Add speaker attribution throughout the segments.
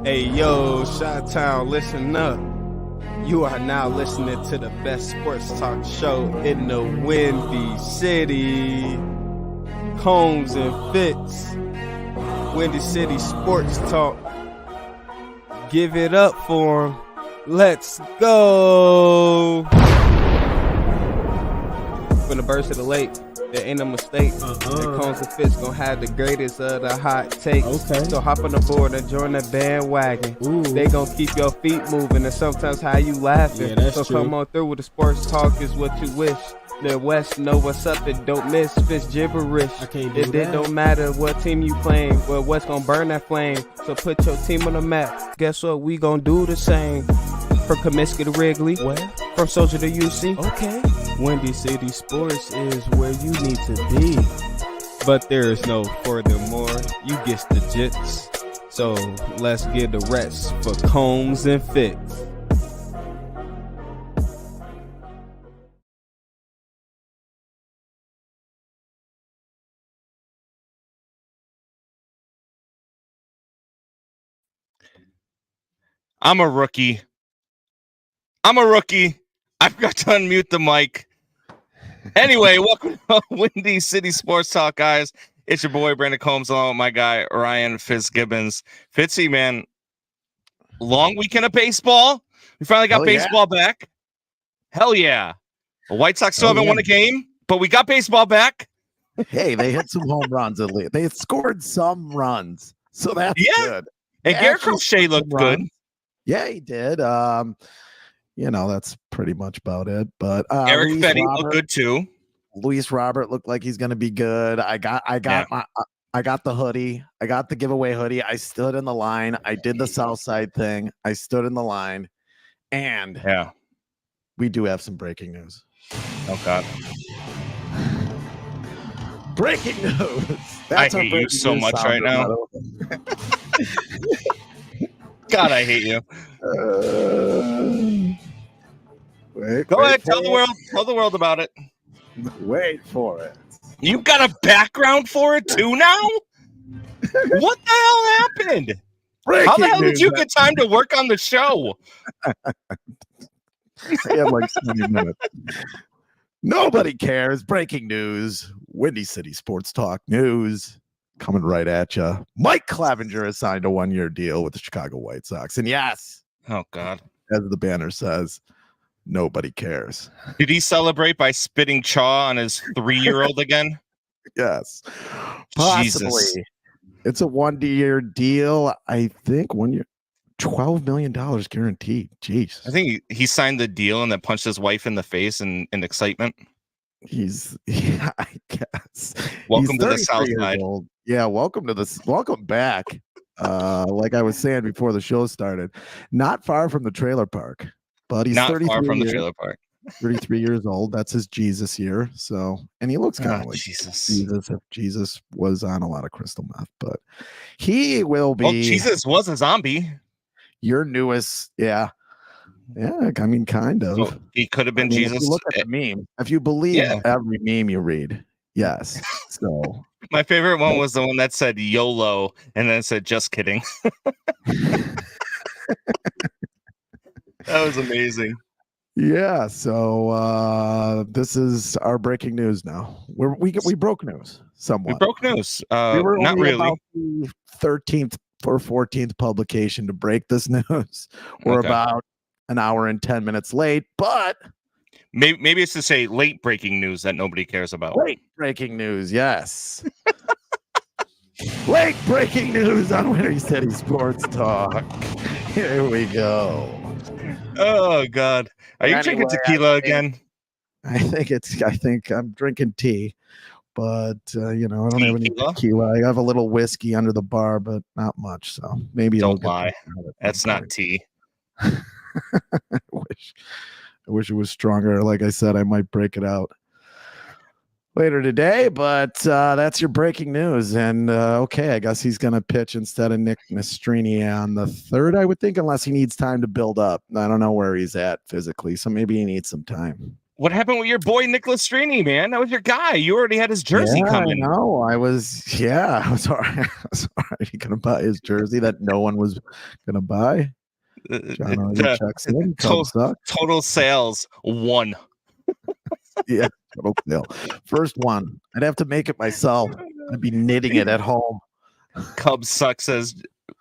Speaker 1: Hey yo, Chi-Town, listen up. You are now listening to the best sports talk show in the Windy City. Combs and Fitz. Windy City Sports Talk. Give it up for him. Let's go. From the burst of the lake, there ain't no mistake. That Combs and Fitz gonna have the greatest of the hot takes.
Speaker 2: Okay.
Speaker 1: So hop on the board and join the bandwagon.
Speaker 2: Ooh.
Speaker 1: They gonna keep your feet moving and sometimes how you laughing.
Speaker 2: Yeah, that's
Speaker 1: so
Speaker 2: true.
Speaker 1: come on through with the sports talk is what you wish. The West know what's up and don't miss. Fitz gibberish.
Speaker 2: I can't do
Speaker 1: It
Speaker 2: that.
Speaker 1: don't matter what team you playing, but what's gonna burn that flame. So put your team on the map. Guess what? We gonna do the same. From Comiskey to Wrigley,
Speaker 2: Well,
Speaker 1: from Soldier to UC.
Speaker 2: okay.
Speaker 1: Windy City Sports is where you need to be. But there is no furthermore. You get the jits. So let's get the rest for Combs and Fitz.
Speaker 3: I'm a rookie. I forgot to unmute the mic. Anyway, welcome to Windy City Sports Talk, guys. It's your boy, Brandon Combs, along with my guy, Ryan Fitzgibbons. Fitzy, man, long weekend of baseball. We finally got baseball back. Hell yeah. The White Sox still haven't won a game, but we got baseball back.
Speaker 2: Hey, they hit some home runs at least. They scored some runs, so that's good.
Speaker 3: And
Speaker 2: They
Speaker 3: Garrett
Speaker 2: actually
Speaker 3: Crochet
Speaker 2: scored
Speaker 3: looked
Speaker 2: some
Speaker 3: good.
Speaker 2: runs. Yeah, he did. That's pretty much about it. But
Speaker 3: Eric
Speaker 2: Luis
Speaker 3: Fetty
Speaker 2: Robert,
Speaker 3: looked good too.
Speaker 2: Luis Robert looked like he's gonna be good. I got the hoodie. I got the giveaway hoodie. I stood in the line. I did the South Side thing. I stood in the line, and
Speaker 3: Yeah.
Speaker 2: we do have some breaking news.
Speaker 3: Oh God.
Speaker 2: Breaking news.
Speaker 3: I
Speaker 2: our
Speaker 3: hate you
Speaker 2: breaking
Speaker 3: so
Speaker 2: news
Speaker 3: much right
Speaker 2: sounder,
Speaker 3: now.
Speaker 2: by the way.
Speaker 3: God, I hate you.
Speaker 2: Wait,
Speaker 3: Go
Speaker 2: wait
Speaker 3: ahead,
Speaker 2: for
Speaker 3: tell the
Speaker 2: it.
Speaker 3: world. Tell the world about it.
Speaker 2: Wait for it.
Speaker 3: You got a background for it too now? What the hell happened? How the hell did you get time to work on the show?
Speaker 2: I had like 20 minutes. Nobody cares. Breaking news. Windy City Sports Talk news coming right at you. Mike Clevenger has signed a 1-year deal with the Chicago White Sox. And yes,
Speaker 3: Oh God.
Speaker 2: as the banner says, nobody cares.
Speaker 3: Did he celebrate by spitting chaw on his 3-year-old again?
Speaker 2: Yes. Possibly.
Speaker 3: Jesus.
Speaker 2: It's a 1-year deal. I think 1 year, $12 million guaranteed. Jeez.
Speaker 3: I think he signed the deal and then punched his wife in the face in excitement.
Speaker 2: I guess.
Speaker 3: Welcome
Speaker 2: He's
Speaker 3: to the
Speaker 2: 33
Speaker 3: South
Speaker 2: years
Speaker 3: Side.
Speaker 2: old. Yeah, welcome back. Like I was saying before the show started, not far from the trailer park, but he's
Speaker 3: Not
Speaker 2: 33
Speaker 3: far from the
Speaker 2: years,
Speaker 3: trailer park.
Speaker 2: 33 years old. That's his Jesus year. So, and he looks kind of like
Speaker 3: Jesus.
Speaker 2: Jesus if Jesus was on a lot of crystal meth, but he will be
Speaker 3: Well, Jesus was a zombie.
Speaker 2: your newest. Yeah. Yeah. I mean, kind of.
Speaker 3: So he could have been
Speaker 2: If
Speaker 3: Jesus.
Speaker 2: you look at the meme, if you believe
Speaker 3: Yeah.
Speaker 2: every meme you read, yes. So
Speaker 3: My favorite one was the one that said YOLO and then it said just kidding. That was amazing.
Speaker 2: yeah, so this is our breaking news now. We broke news
Speaker 3: We
Speaker 2: somewhat.
Speaker 3: broke news.
Speaker 2: We were
Speaker 3: Not
Speaker 2: only
Speaker 3: really.
Speaker 2: about the 13th or 14th publication to break this news. We're
Speaker 3: Okay.
Speaker 2: about an hour and 10 minutes late, but
Speaker 3: Maybe it's to say late breaking news that nobody cares about.
Speaker 2: late breaking news, yes. Late breaking news on Windy City Sports Talk. Here we go.
Speaker 3: Oh God. Are you drinking
Speaker 2: Anyway,
Speaker 3: tequila again?
Speaker 2: I think I'm drinking tea, but I don't have any
Speaker 3: Tequila?
Speaker 2: tequila. I have a little whiskey under the bar, but not much. So maybe it'll
Speaker 3: Don't
Speaker 2: get
Speaker 3: lie.
Speaker 2: back out at
Speaker 3: That's
Speaker 2: some
Speaker 3: not
Speaker 2: point.
Speaker 3: tea.
Speaker 2: I wish it was stronger. Like I said, I might break it out later today, but that's your breaking news. And okay, I guess he's going to pitch instead of Nick Nastrini on the 3rd, I would think, unless he needs time to build up. I don't know where he's at physically, so maybe he needs some time.
Speaker 3: What happened with your boy Nicholas Strini, man? That was your guy. You already had his jersey coming.
Speaker 2: I know. I was already gonna buy his jersey that no one was gonna buy. John already checks in. Cubs suck.
Speaker 3: Total sales 1.
Speaker 2: Yeah, total sale. First one. I'd have to make it myself. I'd be knitting it at home.
Speaker 3: Cubs suck, says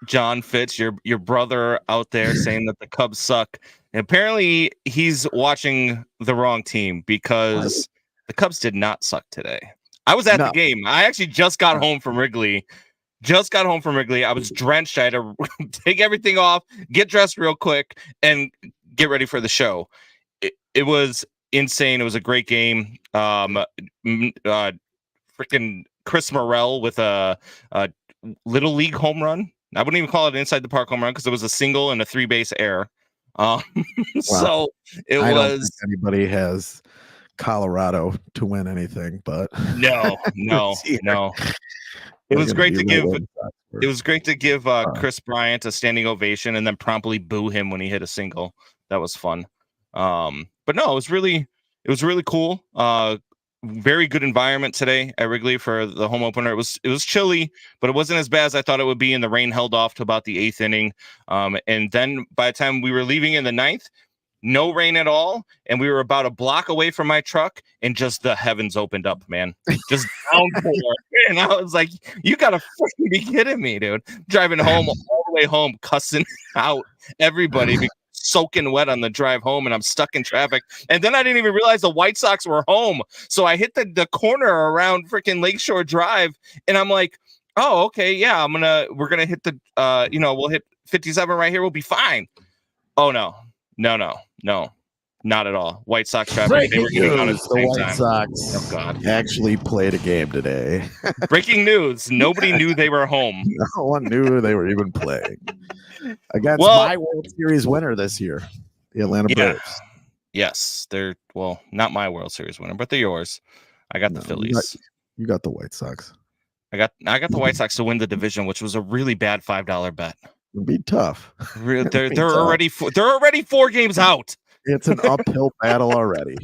Speaker 3: John Fitz, your brother out there saying that the Cubs suck. And apparently he's watching the wrong team because the Cubs did not suck today. I was at the game. I actually just got home from Wrigley. I was drenched. I had to take everything off, get dressed real quick, and get ready for the show. It was insane. It was a great game. Freaking Chris Morrell with a little league home run. I wouldn't even call it an inside the park home run because it was a single and a 3-base error. So it
Speaker 2: I
Speaker 3: was.
Speaker 2: Don't think anybody has Colorado to win anything, but
Speaker 3: no. It was great to give. It was great to give Chris Bryant a standing ovation and then promptly boo him when he hit a single. That was fun. But no, it was really cool. Very good environment today at Wrigley for the home opener. It was chilly, but it wasn't as bad as I thought it would be. And the rain held off to about the 8th inning. And then by the time we were leaving in the 9th, no rain at all. And we were about a block away from my truck and just the heavens opened up, man. Just downpour. And I was like, you gotta freaking be kidding me, dude. Driving home all the way home, cussing out everybody because soaking wet on the drive home, and I'm stuck in traffic. And then I didn't even realize the White Sox were home. So I hit the corner around freaking Lakeshore Drive, and I'm like, oh, okay, yeah, we're gonna hit the we'll hit 57 right here, we'll be fine. Oh no, not at all. White Sox traffic. They were getting on at the same time.
Speaker 2: White Sox actually played a game today.
Speaker 3: Breaking news: nobody knew they were home.
Speaker 2: No one knew they were even playing against my World Series winner this year, the Atlanta Braves.
Speaker 3: Yes, they're not my World Series winner, but they're yours. I got the Phillies.
Speaker 2: You got the White Sox.
Speaker 3: I got the White Sox to win the division, which was a really bad $5 bet.
Speaker 2: It'd be tough.
Speaker 3: They're already 4 games out.
Speaker 2: It's an uphill battle already.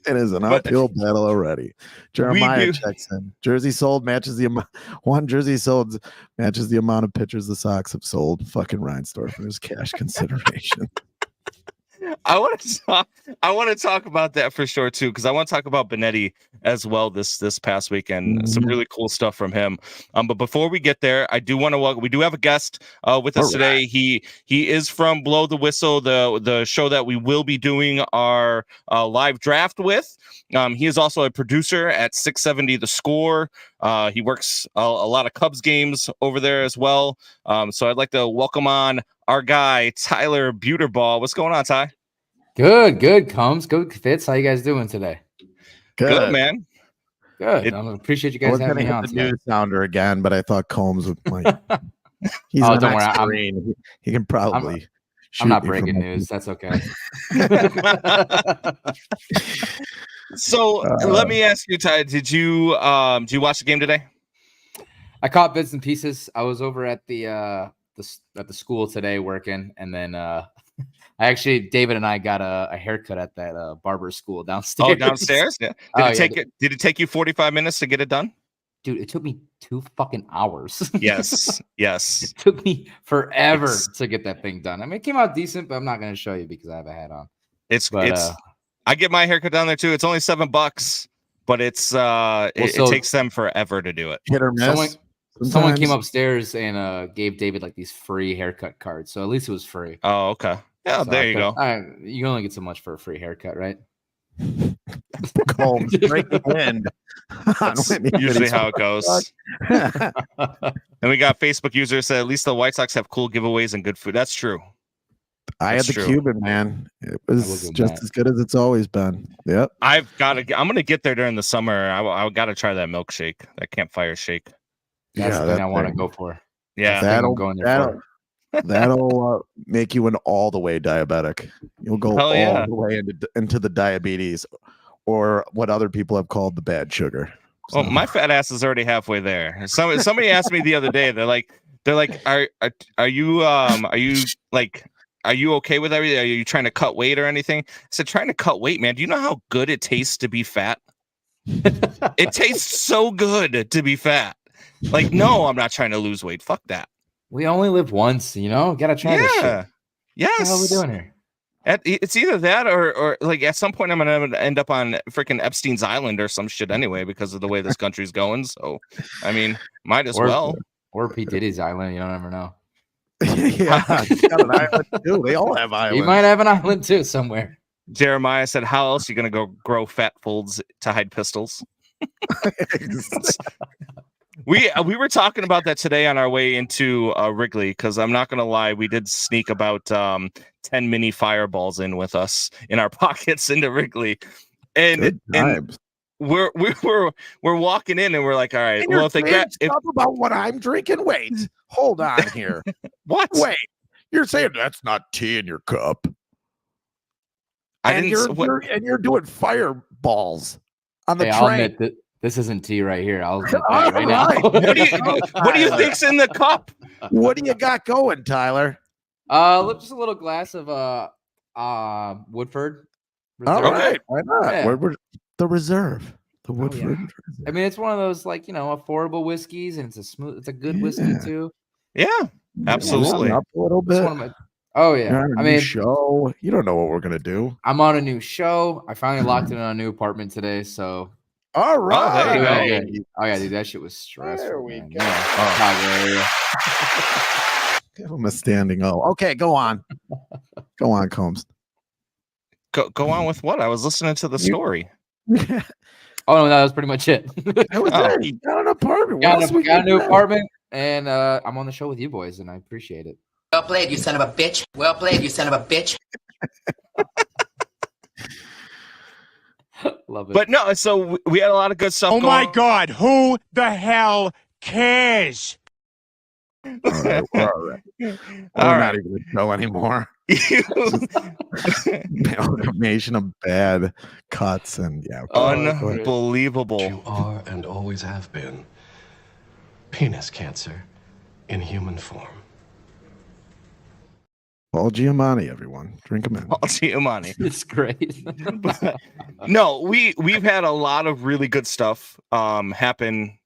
Speaker 2: It is an uphill battle already. Jeremiah checks in. Jersey sold matches the amount. One jersey sold matches the amount of pitchers the Sox have sold. Fucking Reinsdorfer's cash consideration.
Speaker 3: I want to talk about that for sure too, because I want to talk about Benetti as well this past weekend. Some really cool stuff from him. But before we get there, I do want to welcome. We do have a guest with us today. He is from Blow the Whistle, the show that we will be doing our live draft with. He is also a producer at 670 The Score. He works a lot of Cubs games over there as well. So I'd like to welcome on our guy, Tyler Buterball. What's going on, Ty?
Speaker 4: Good, Combs. Good, Fitz. How you guys doing today?
Speaker 3: Good, man.
Speaker 4: Good. I appreciate you guys having me on.
Speaker 2: The news sounder again, but I thought Combs would like. He's don't worry. He can probably.
Speaker 4: I'm not breaking news. That's okay.
Speaker 3: So let me ask you, Ty. Did you watch the game today?
Speaker 4: I caught bits and pieces. I was over at the school today working, and then David and I got a haircut at that barber school downstairs.
Speaker 3: Oh, downstairs? Yeah. Did it take you 45 minutes to get it done?
Speaker 4: Dude, it took me 2 fucking hours.
Speaker 3: Yes.
Speaker 4: It took me forever to get that thing done. I mean, it came out decent, but I'm not going to show you because I have a hat on.
Speaker 3: I get my haircut down there too. It's only $7, but it takes them forever to do it.
Speaker 2: Hit or miss.
Speaker 4: Someone came upstairs and gave David like these free haircut cards. So at least it was free.
Speaker 3: Oh, okay. Yeah, so there you go.
Speaker 4: You only get so much for a free haircut, right?
Speaker 2: Combs break the wind.
Speaker 3: That's usually how it goes. And we got Facebook users said at least the White Sox have cool giveaways and good food. That's true.
Speaker 2: I had the Cuban, man. It was just as good as it's always been. Yep.
Speaker 3: I'm gonna get there during the summer. I gotta try that milkshake, that campfire shake.
Speaker 4: That's the thing I want to go for.
Speaker 3: Yeah,
Speaker 2: that'll make you an all the way diabetic. You'll go all the way into the diabetes, or what other people have called the bad sugar.
Speaker 3: So. Well, my fat ass is already halfway there. Somebody asked me the other day. They're like, are you like are you okay with everything? Are you trying to cut weight or anything? I said, trying to cut weight, man. Do you know how good it tastes to be fat? It tastes so good to be fat. Like, no, I'm not trying to lose weight. Fuck that.
Speaker 4: We only live once, gotta try this shit.
Speaker 3: Yes.
Speaker 4: What are we doing here?
Speaker 3: It's either that or like at some point I'm gonna end up on freaking Epstein's Island or some shit anyway because of the way this country's going. So, I mean, might as well.
Speaker 4: Or P. Diddy's Island. You don't ever know.
Speaker 2: Yeah, he's got an island too. They all have islands.
Speaker 4: He might have an island too somewhere.
Speaker 3: Jeremiah said, "How else are you gonna go grow fat folds to hide pistols?" We were talking about that today on our way into Wrigley because I'm not gonna lie, we did sneak about 10 mini fireballs in with us in our pockets into Wrigley, and we're walking in and we're like, all right,
Speaker 2: and
Speaker 3: well if they get
Speaker 2: about what I'm drinking, wait, hold on here.
Speaker 3: What?
Speaker 2: Wait, you're saying that's not tea in your cup? You're doing fireballs on the train.
Speaker 4: I'll admit that this isn't tea right here. I'll admit that right now.
Speaker 3: What do you think's in the cup?
Speaker 2: What do you got going, Tyler?
Speaker 4: Just a little glass of Woodford Reserve.
Speaker 2: All right, why not?
Speaker 4: Yeah.
Speaker 2: We're the Reserve, the Woodford.
Speaker 4: Yeah.
Speaker 2: Reserve.
Speaker 4: I mean, it's one of those affordable whiskeys, and it's a good whiskey too.
Speaker 3: Yeah, absolutely.
Speaker 2: Up a little bit.
Speaker 4: It's one of my. Oh yeah,
Speaker 2: I mean, show. You don't know what we're gonna do.
Speaker 4: I'm on a new show. I finally locked in on a new apartment today, so.
Speaker 2: All right.
Speaker 4: Oh yeah, dude, that shit was stressful.
Speaker 2: There we go.
Speaker 4: Yeah.
Speaker 2: Give him a standing O. Okay, go on. Go on, Combs.
Speaker 3: Go on with what? I was listening to the story.
Speaker 4: Oh no, that was pretty much it.
Speaker 2: That was it. You got an apartment.
Speaker 4: Got a new apartment, and I'm on the show with you boys, and I appreciate it.
Speaker 5: Well played, you son of a bitch. Well played, you son of a bitch.
Speaker 4: Love it.
Speaker 3: But no, so we had a lot of good stuff.
Speaker 6: Oh my God, who the hell cares?
Speaker 2: All right, we're all right. We're not even a show anymore. Amalgamation of bad cuts and
Speaker 3: unbelievable.
Speaker 7: You are and always have been penis cancer in human form.
Speaker 2: Paul Giamatti, everyone, drink him in.
Speaker 3: Paul Giamatti,
Speaker 4: it's great.
Speaker 3: No, we've had a lot of really good stuff happen,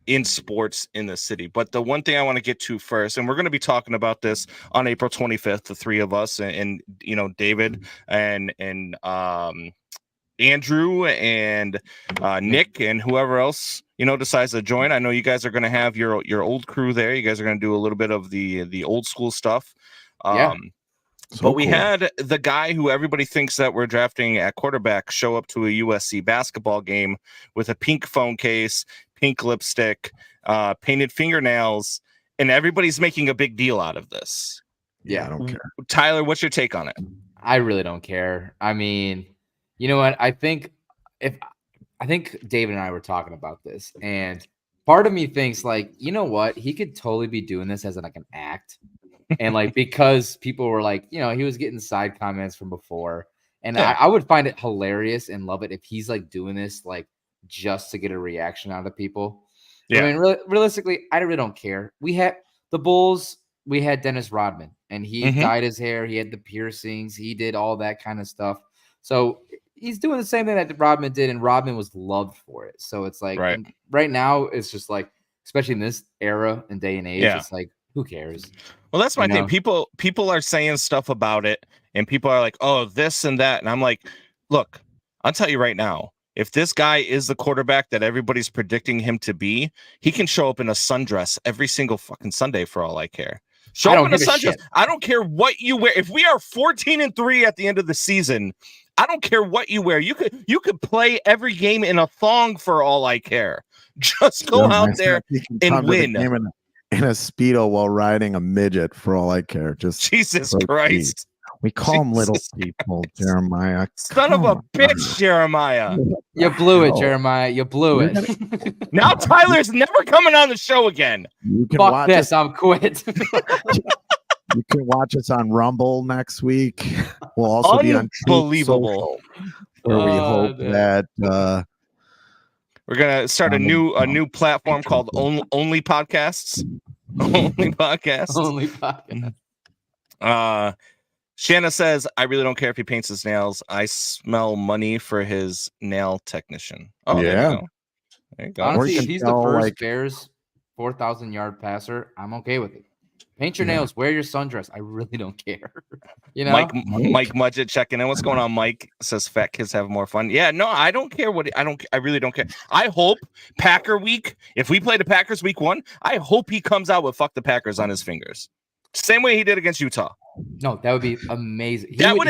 Speaker 3: in sports in the city. But the one thing I want to get to first, and we're going to be talking about this on April 25th, the three of us, and David and Andrew and Nick and whoever else decides to join. I know you guys are going to have your old crew there. You guys are going to do a little bit of the old school stuff. But we had the guy who everybody thinks that we're drafting at quarterback show up to a USC basketball game with a pink phone case, pink lipstick, painted fingernails, and everybody's making a big deal out of this.
Speaker 2: Yeah, I don't care.
Speaker 3: Tyler, what's your take on it?
Speaker 4: I really don't care. I mean, you know what? I think David and I were talking about this, and part of me thinks you know what? He could totally be doing this as an act. And because people were he was getting side comments from before, and I would find it hilarious and love it if he's doing this just to get a reaction out of people. Yeah. I mean, realistically, I really don't care. We had the Bulls. We had Dennis Rodman, and he dyed his hair. He had the piercings. He did all that kind of stuff. So he's doing the same thing that Rodman did, and Rodman was loved for it. So it's right now, it's just especially in this era and day and age, it's who cares?
Speaker 3: Well, that's my thing. People are saying stuff about it, and people are like, "Oh, this and that," and I'm like, "Look, I'll tell you right now. If this guy is the quarterback that everybody's predicting him to be, he can show up in a sundress every single fucking Sunday for all I care. Show up in a sundress. I don't care what you wear. If we are 14-3 at the end of the season, I don't care what you wear. You could play every game in a thong for all I care. Just go out there and win."
Speaker 2: In a Speedo while riding a midget for all I care. Just
Speaker 3: Jesus Christ.
Speaker 2: We call them little people, Jeremiah.
Speaker 3: Son of a bitch, Jeremiah.
Speaker 4: You blew it, Jeremiah. You blew it.
Speaker 3: Now Tyler's never coming on the show again.
Speaker 2: You can
Speaker 4: Fuck this. I'm quit.
Speaker 2: You can watch us on Rumble next week. We'll also be on
Speaker 3: Unbelievable.
Speaker 2: Where we hope that
Speaker 3: we're gonna start a new platform called Only Podcasts. Only Podcasts.
Speaker 4: Only Podcasts.
Speaker 3: Shanna says, I really don't care if he paints his nails. I smell money for his nail technician. Oh, there you
Speaker 2: Yeah.
Speaker 3: go. There you go.
Speaker 4: Honestly,
Speaker 2: you
Speaker 4: if
Speaker 2: can
Speaker 4: he's the
Speaker 2: tell,
Speaker 4: first
Speaker 2: like-
Speaker 4: Bears 4,000-yard passer, I'm okay with it. Paint your
Speaker 2: Yeah.
Speaker 4: nails, wear your sundress. I really don't care. You know,
Speaker 3: Mike Mudgett checking in. What's going on, Mike? Says fat kids have more fun. Yeah, no, I don't care I really don't care. I hope Packer week, if we play the Packers week 1, I hope he comes out with fuck the Packers on his fingers. Same way he did against Utah.
Speaker 4: no, that would be amazing.
Speaker 3: That would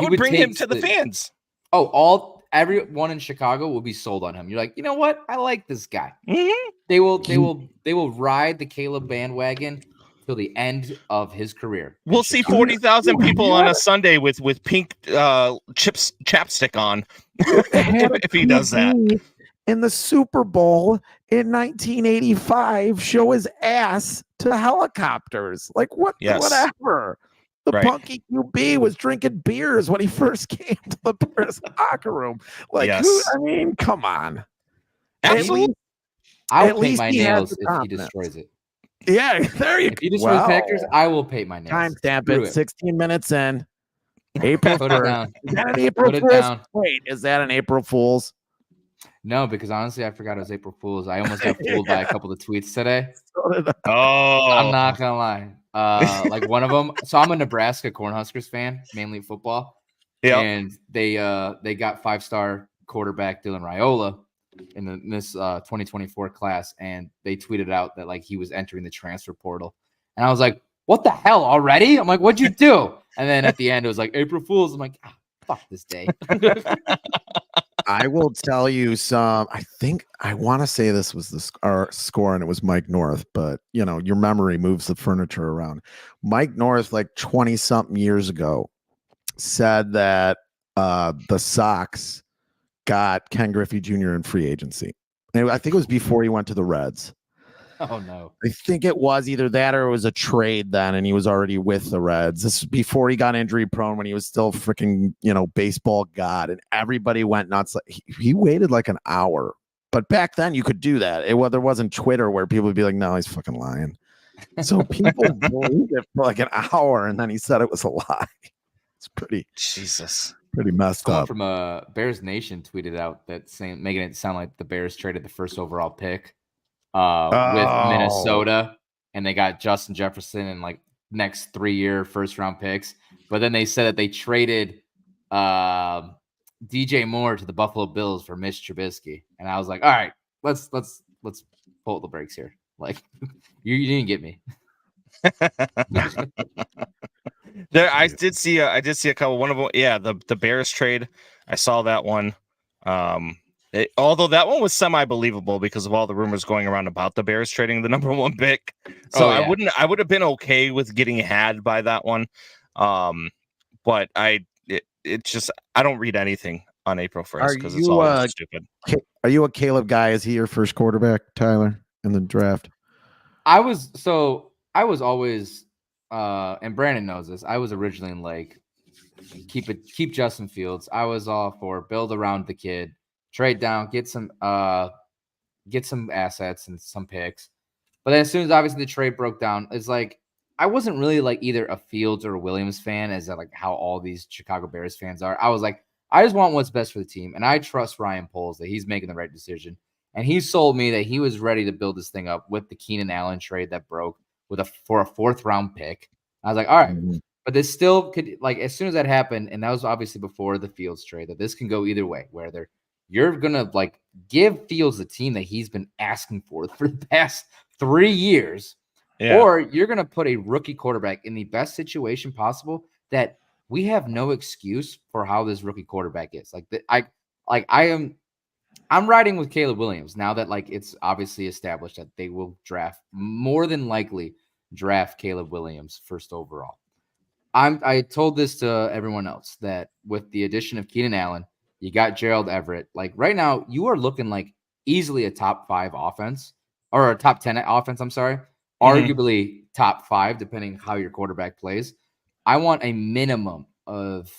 Speaker 4: would
Speaker 3: bring him
Speaker 4: take
Speaker 3: to the fans.
Speaker 4: Oh, everyone in Chicago will be sold on him. You're like, you know what? I like this guy.
Speaker 3: Mm-hmm.
Speaker 4: They will ride the Caleb bandwagon till the end of his career.
Speaker 3: We'll see 40,000 people on a Sunday with pink chapstick on if he does that.
Speaker 2: In the Super Bowl in 1985, show his ass to helicopters. Like what?
Speaker 3: Yes.
Speaker 2: Whatever. The
Speaker 3: Right.
Speaker 2: punky QB was drinking beers when he first came to the Bears locker room. Like,
Speaker 3: Yes.
Speaker 2: I mean, come on.
Speaker 3: Absolutely.
Speaker 4: I'll
Speaker 2: At
Speaker 4: paint
Speaker 2: least
Speaker 4: my
Speaker 2: he has
Speaker 4: nails
Speaker 2: the
Speaker 4: if he
Speaker 2: confidence.
Speaker 4: destroys it.
Speaker 2: Yeah, there you
Speaker 4: If he
Speaker 2: go.
Speaker 4: destroys
Speaker 2: Wow.
Speaker 4: Packers, I will paint my nails.
Speaker 2: Timestamp
Speaker 4: Screw
Speaker 2: it. 16 minutes in. April
Speaker 4: Put it
Speaker 2: 1st.
Speaker 4: down.
Speaker 2: Is that an April
Speaker 4: Put it
Speaker 2: Fool's?
Speaker 4: down.
Speaker 2: Wait, is that an April Fool's?
Speaker 4: No, because honestly, I forgot it was April Fool's. I almost got fooled by a couple of tweets today.
Speaker 3: Oh,
Speaker 4: I'm not gonna lie. Like one of them. So I'm a Nebraska Cornhuskers fan, mainly football.
Speaker 3: Yeah.
Speaker 4: And they got 5-star quarterback Dylan Raiola in this 2024 class, and they tweeted out that like he was entering the transfer portal, and I was like, "What the hell already?" I'm like, "What'd you do?" And then at the end, it was like April Fool's. I'm like, "Fuck this day."
Speaker 2: I will tell you some. I think I want to say this was our score, and it was Mike North. But you know, your memory moves the furniture around. Mike North, like 20-something years ago, said that the Sox got Ken Griffey Jr. in free agency. And I think it was before he went to the Reds.
Speaker 4: Oh no.
Speaker 2: I think it was either that or it was a trade then, and he was already with the Reds. This is before he got injury prone, when he was still freaking, baseball god, and everybody went nuts. Like he waited like an hour, but back then you could do that. There wasn't Twitter where people would be like, "No, he's fucking lying." So people believed it for like an hour, and then he said it was a lie. It's pretty messed
Speaker 4: Someone
Speaker 2: up.
Speaker 4: from Bears Nation tweeted out that making it sound like the Bears traded the first overall pick with Minnesota, and they got Justin Jefferson and like next 3-year first-round picks. But then they said that they traded DJ Moore to the Buffalo Bills for Mitch Trubisky, and I was like, all right, let's pull the brakes here. Like you didn't get me.
Speaker 3: I did see a couple. One of them, yeah, the Bears trade. I saw that one. Although that one was semi-believable because of all the rumors going around about the Bears trading the number 1 pick. So I would have been okay with getting had by that one. But it just, I don't read anything on April 1st because it's all stupid.
Speaker 2: Are you a Caleb guy? Is he your first quarterback, Tyler, in the draft?
Speaker 4: I was always and Brandon knows this. I was originally in like keep Justin Fields. I was all for build around the kid, trade down, get some assets and some picks. But then as soon as obviously the trade broke down, it's like I wasn't really like either a Fields or a Williams fan, as like how all these Chicago Bears fans are. I was like, I just want what's best for the team, and I trust Ryan Poles that he's making the right decision. And he sold me that he was ready to build this thing up with the Keenan Allen trade that broke for a 4th-round pick. I was like, all right, but this still could, like, as soon as that happened, and that was obviously before the Fields trade, that this can go either way, where you're gonna like give Fields the team that he's been asking for the past 3 years, or you're gonna put a rookie quarterback in the best situation possible that we have no excuse for how this rookie quarterback is. I'm riding with Caleb Williams now that like it's obviously established that they will more than likely draft Caleb Williams first overall. I told this to everyone else that with the addition of Keenan Allen, you got Gerald Everett. Like right now, you are looking like easily a top 5 offense or a top 10 offense. I'm sorry, arguably top 5 depending how your quarterback plays. I want a minimum of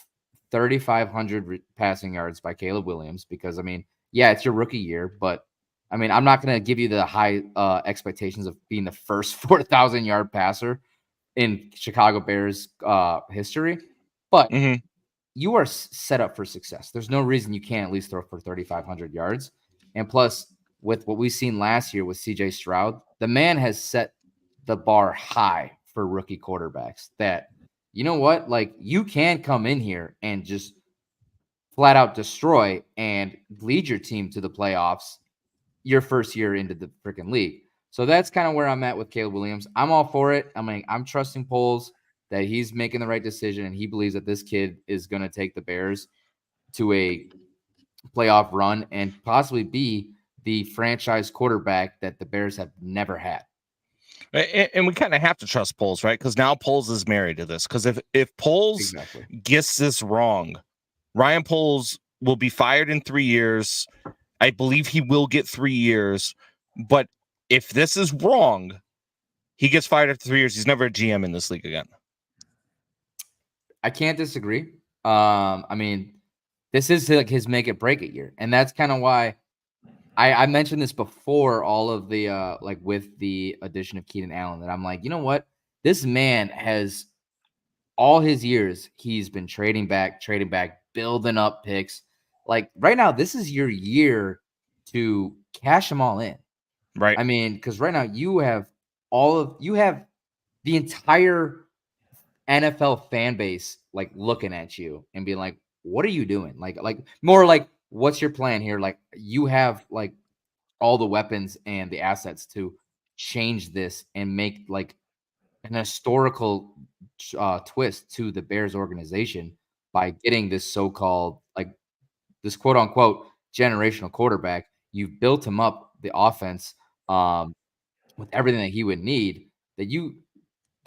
Speaker 4: 3,500 passing yards by Caleb Williams because I mean. Yeah, it's your rookie year, but I mean, I'm not going to give you the high expectations of being the first 4,000-yard passer. in Chicago Bears history, but
Speaker 3: Mhm.
Speaker 4: you are set up for success. There's no reason you can't at least throw for 3,500 yards. And plus, with what we've seen last year with CJ Stroud, the man has set the bar high for rookie quarterbacks that, you know what, like you can come in here and just flat out destroy and lead your team to the playoffs your first year into the freaking league. So that's kind of where I'm at with Caleb Williams. I'm all for it. I mean, I'm trusting Poles that he's making the right decision and he believes that this kid is going to take the Bears to a playoff run and possibly be the franchise quarterback that the Bears have never had.
Speaker 3: And we kind of have to trust Poles, right? Because now Poles is married to this. Because if Poles gets this wrong, Ryan Poles will be fired in 3 years. I believe he will get 3 years. But if this is wrong, he gets fired after 3 years. He's never a GM in this league again.
Speaker 4: I can't disagree. I mean, this is like his make it break it year. And that's kind of why I mentioned this before all of the like with the addition of Keenan Allen, that I'm like, you know what? This man has all his years, he's been trading back, building up picks. Like right now, this is your year to cash them all in.
Speaker 3: Right.
Speaker 4: I mean, because right now you have the entire NFL fan base like looking at you and being like, what are you doing? Like more like, what's your plan here? Like you have like all the weapons and the assets to change this and make like an historical twist to the Bears organization by getting this so-called like this quote unquote generational quarterback. You've built him up the offense with everything that he would need.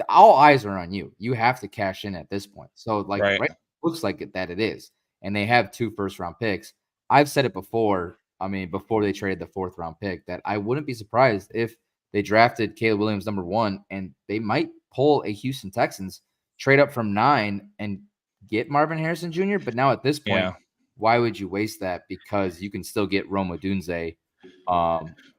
Speaker 4: All eyes are on you. You have to cash in at this point. So like right looks like it is, and they have 2 first-round picks. I've said it before. I mean, before they traded the 4th-round pick, that I wouldn't be surprised if they drafted Caleb Williams number 1, and they might pull a Houston Texans, trade up from 9 and get Marvin Harrison Jr. But now at this point, why would you waste that? Because you can still get Rome Odunze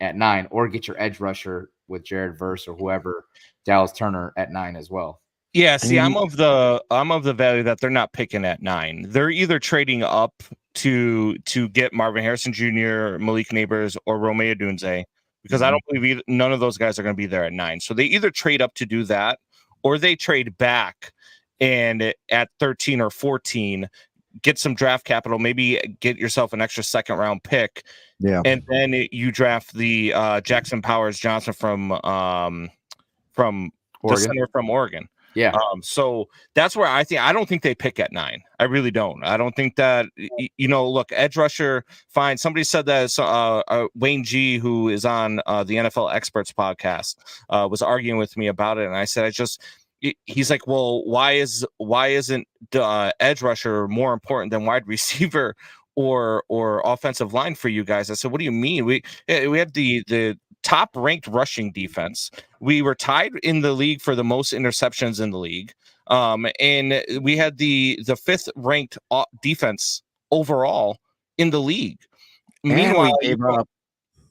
Speaker 4: at 9, or get your edge rusher with Jared Verse or whoever, Dallas Turner at 9 as well.
Speaker 3: Yeah, see, I'm of the value that they're not picking at 9. They're either trading up to get Marvin Harrison Jr., Malik Neighbors, or Romeo Dunze, because I don't believe none of those guys are going to be there at 9. So they either trade up to do that, or they trade back and at 13 or 14 get some draft capital, maybe get yourself an extra 2nd-round pick.
Speaker 2: Yeah,
Speaker 3: and then you draft the Jackson Powers Johnson from
Speaker 4: Oregon.
Speaker 3: the center from Oregon.
Speaker 4: Yeah.
Speaker 3: So that's where I don't think they pick at 9. I really don't. I don't think that, look, edge rusher, fine. Somebody said that Wayne G, who is on the NFL Experts podcast, was arguing with me about it. And I said, he's like, well, why isn't edge rusher more important than wide receiver or offensive line for you guys? I said, what do you mean? We have the top ranked rushing defense. We were tied in the league for the most interceptions in the league. And we had the 5th ranked defense overall in the league. Meanwhile,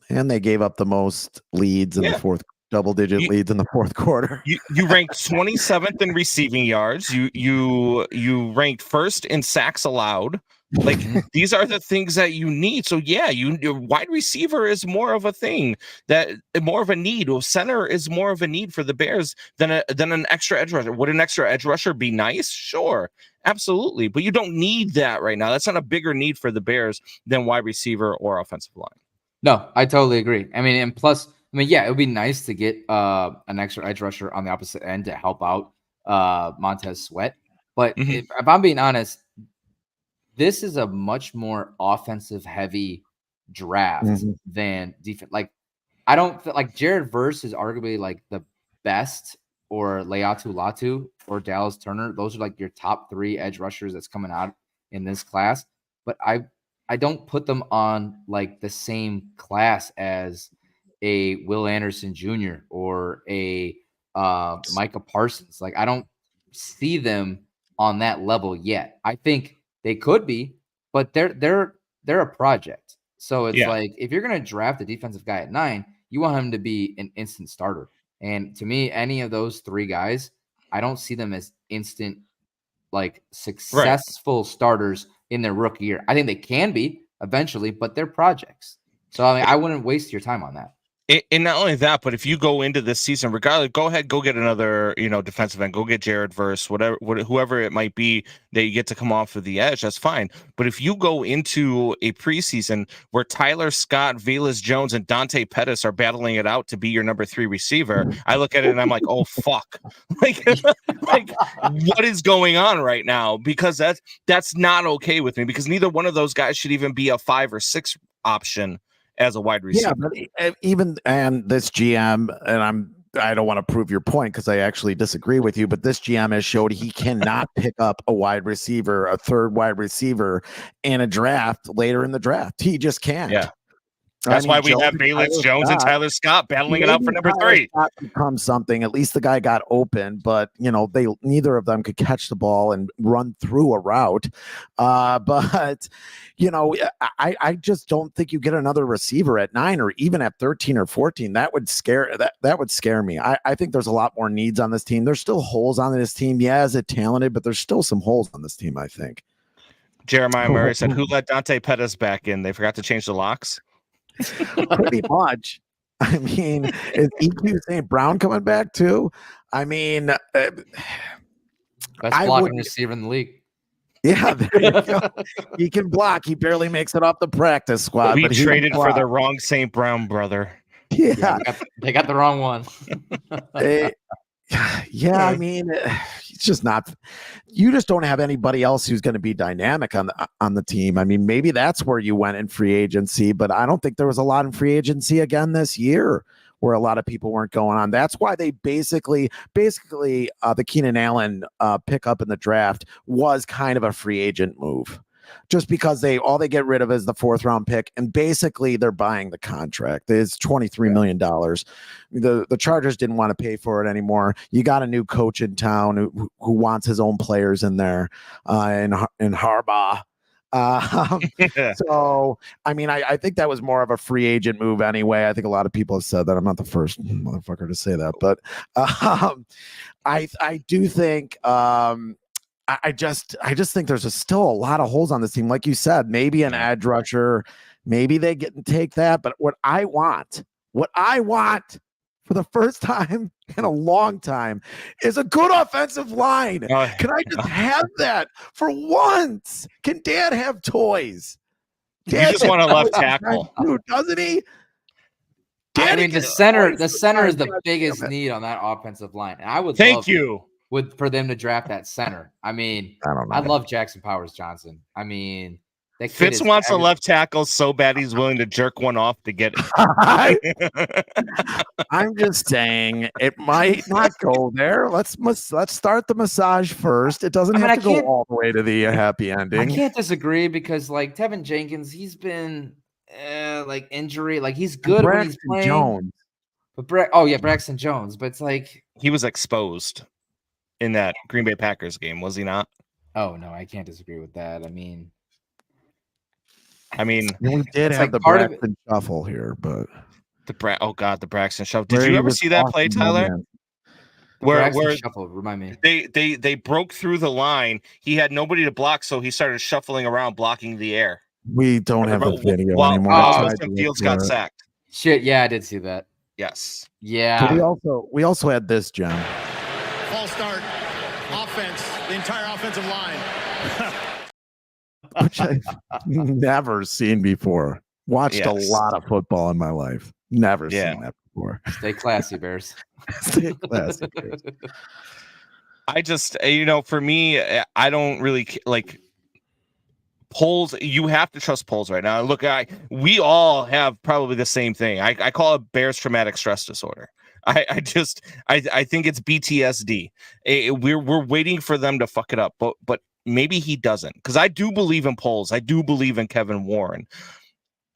Speaker 2: they gave up the most leads in the fourth, double-digit leads in the 4th quarter.
Speaker 3: You ranked 27th in receiving yards. You ranked 1st in sacks allowed. Like these are the things that you need. So yeah, your wide receiver is more of a thing, that more of a need. Well, center is more of a need for the Bears than an extra edge rusher. Would an extra edge rusher be nice? Sure, absolutely. But you don't need that right now. That's not a bigger need for the Bears than wide receiver or offensive line.
Speaker 4: No, I totally agree. I mean, and plus, yeah, it would be nice to get an extra edge rusher on the opposite end to help out Montez Sweat. But if I'm being honest, this is a much more offensive heavy draft than defense. Like, I don't feel like Jared Verse is arguably like the best, or Leatu Latu or Dallas Turner. Those are like your top 3 edge rushers that's coming out in this class. But I don't put them on like the same class as a Will Anderson Jr. or a Micah Parsons. Like, I don't see them on that level yet. I think they could be, but they're a project. So it's like, if you're going to draft a defensive guy at 9, you want him to be an instant starter. And to me, any of those 3 guys I don't see them as instant, like successful starters in their rookie year. I think they can be eventually, but they're projects. So I mean, I wouldn't waste your time on that.
Speaker 3: And not only that, but if you go into this season, regardless, go ahead, go get another, defensive end, go get Jared Verse, whoever it might be that you get to come off of the edge, that's fine. But if you go into a preseason where Tyler Scott, Velus Jones, and Dante Pettis are battling it out to be your number 3 receiver, I look at it and I'm like, oh fuck, like what is going on right now? Because that's not okay with me, because neither one of those guys should even be a 5 or 6 option as a wide receiver.
Speaker 2: Yeah, but and this GM, and I don't want to prove your point because I actually disagree with you, but this GM has showed he cannot pick up a wide receiver, a third wide receiver in a draft later in the draft. He just can't.
Speaker 3: Yeah. That's why we have Velus Jones and Tyler Scott battling it out for number 3.
Speaker 2: Scott becomes something. At least the guy got open, but neither of them could catch the ball and run through a route. But I just don't think you get another receiver at 9 or even at 13 or 14. That would scare me. I think there's a lot more needs on this team. There's still holes on this team. Yeah, is it talented, but there's still some holes on this team, I think.
Speaker 3: Jeremiah Murray said, who let Dante Pettis back in? They forgot to change the locks.
Speaker 2: Pretty much. I mean, is EQ St. Brown coming back too? I mean,
Speaker 4: best blocking receiver in the league.
Speaker 2: Yeah, there you go. He can block. He barely makes it off the practice squad.
Speaker 3: We traded for the wrong St. Brown brother.
Speaker 2: Yeah,
Speaker 4: they got the wrong one.
Speaker 2: I mean, it's just not. You just don't have anybody else who's going to be dynamic on the team. I mean, maybe that's where you went in free agency, but I don't think there was a lot in free agency again this year where a lot of people weren't going on. That's why they basically the Keenan Allen pickup in the draft was kind of a free agent move. Just because all they get rid of is the 4th round pick, and basically they're buying the contract. It's $23 million. The Chargers didn't want to pay for it anymore. You got a new coach in town who wants his own players in there, in Harbaugh. So I mean, I think that was more of a free agent move anyway. I think a lot of people have said that. I'm not the first motherfucker to say that, but I do think I just think there's still a lot of holes on this team. Like you said, maybe an edge rusher, maybe they get and take that. But what I want for the first time in a long time is a good offensive line. Can I just have that for once? Can Dad have toys?
Speaker 3: You just want a left tackle,
Speaker 2: doesn't he?
Speaker 4: I mean, the center is the biggest need on that offensive line. And I would for them to draft that center. I mean, I love Jackson Powers Johnson. I mean,
Speaker 3: Fitz wants a left tackle so bad he's willing to jerk one off to get it.
Speaker 2: I'm just saying it might not go there. Let's start the massage first. It doesn't have to go all the way to the happy ending.
Speaker 4: I can't disagree because like Tevin Jenkins, he's been like injury, like he's good when he's playing. Jones. But Braxton Jones, but it's like
Speaker 3: he was exposed in that Green Bay Packers game, was he not?
Speaker 4: Oh no, I can't disagree with that. I mean,
Speaker 2: we did have the Braxton shuffle here, but
Speaker 3: the Braxton shuffle. Did you ever see that play, Tyler? Where
Speaker 4: shuffle, remind me.
Speaker 3: They broke through the line. He had nobody to block, so he started shuffling around, blocking the air.
Speaker 2: We don't have the video anymore.
Speaker 3: Fields got sacked.
Speaker 4: Shit, yeah, I did see that.
Speaker 3: Yes.
Speaker 4: Yeah.
Speaker 2: But we also had this, John.
Speaker 8: False start, offense, the entire offensive line.
Speaker 2: Which I've never seen before. Watched a lot of football in my life. Never seen that before.
Speaker 4: Stay classy, Bears.
Speaker 2: Stay classy, Bears.
Speaker 3: I just, for me, I don't really like polls. You have to trust polls right now. Look, we all have probably the same thing. I call it Bears traumatic stress disorder. I think it's BTSD. We're waiting for them to fuck it up, but maybe he doesn't, because I do believe in polls. I do believe in Kevin Warren.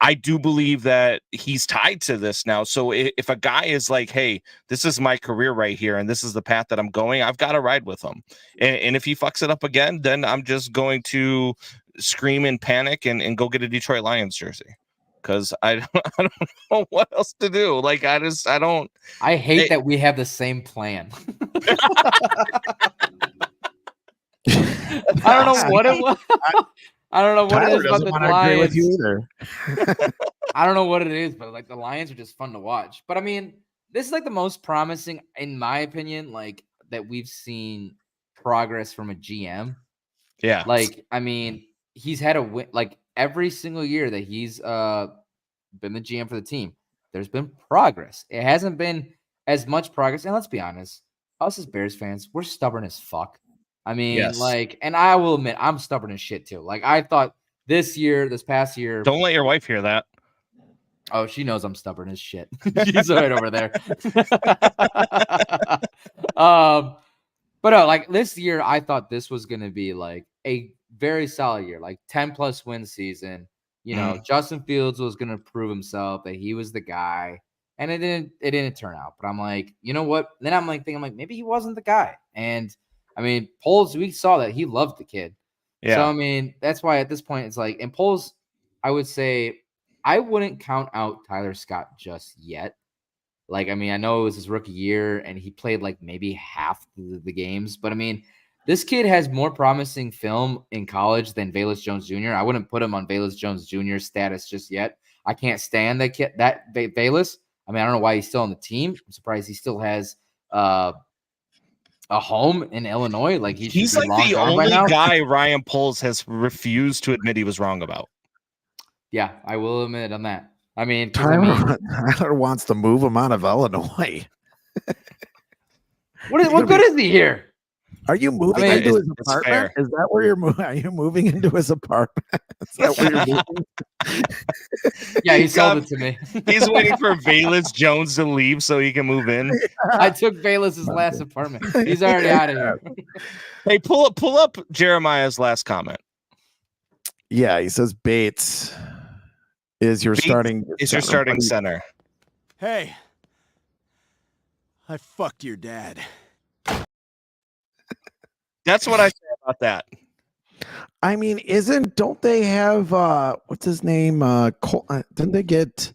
Speaker 3: I do believe that he's tied to this now. So if a guy is like, hey, this is my career right here, and this is the path that I'm going, I've got to ride with him. And if he fucks it up again, then I'm just going to scream and panic and go get a Detroit Lions jersey. because I don't know what else to do. Like I don't.
Speaker 4: I hate that we have the same plan. I don't know what it was. I don't know what
Speaker 2: Tyler
Speaker 4: it is about
Speaker 2: doesn't
Speaker 4: the
Speaker 2: want to agree with
Speaker 4: Lions.
Speaker 2: you either.
Speaker 4: I don't know what it is, but like the Lions are just fun to watch. But I mean, this is like the most promising, in my opinion, like that we've seen progress from a GM.
Speaker 3: Yeah.
Speaker 4: Like, I mean, he's had a win like every single year that he's been the GM for the team. There's been progress. It hasn't been as much progress. And let's be honest, us as Bears fans, we're stubborn as fuck. I mean,
Speaker 3: Yes.
Speaker 4: like, and I will admit, I'm stubborn as shit too. Like, I thought this past year.
Speaker 3: Don't let your wife hear that.
Speaker 4: Oh, she knows I'm stubborn as shit. She's right over there. But no, like this year, I thought this was going to be like a very solid year, like 10+ win season. You know, Justin Fields was going to prove himself that he was the guy, and it didn't turn out. But I'm like, you know what? Then I'm like thinking, maybe he wasn't the guy. And I mean, Poles, we saw that he loved the kid.
Speaker 3: Yeah.
Speaker 4: So I mean, that's why at this point it's like, in Poles, I would say I wouldn't count out Tyler Scott just yet. Like, I mean, I know it was his rookie year and he played like maybe half the games, but I mean, this kid has more promising film in college than Velus Jones Jr. I wouldn't put him on Velus Jones Jr. status just yet. I can't stand that kid, that Velus. I mean, I don't know why he's still on the team. I'm surprised he still has a home in Illinois. Like
Speaker 3: he's like the only guy Ryan Poles has refused to admit he was wrong about.
Speaker 4: Yeah, I will admit on that. I mean,
Speaker 2: Tyler wants to move him out of Illinois.
Speaker 4: What good is he here?
Speaker 2: Are you moving into his apartment? Is that where you're moving? Are you moving into his apartment? Is that where you're moving?
Speaker 4: Yeah, he sold it to me.
Speaker 3: He's waiting for Velus Jones to leave so he can move in.
Speaker 4: I took Velas's last apartment. He's already out of here.
Speaker 3: Hey, pull up Jeremiah's last comment.
Speaker 2: Yeah, he says Bates is your starting
Speaker 3: center.
Speaker 6: Hey, I fucked your dad.
Speaker 3: That's what I say about that.
Speaker 2: I mean, don't they have what's his name? Didn't they get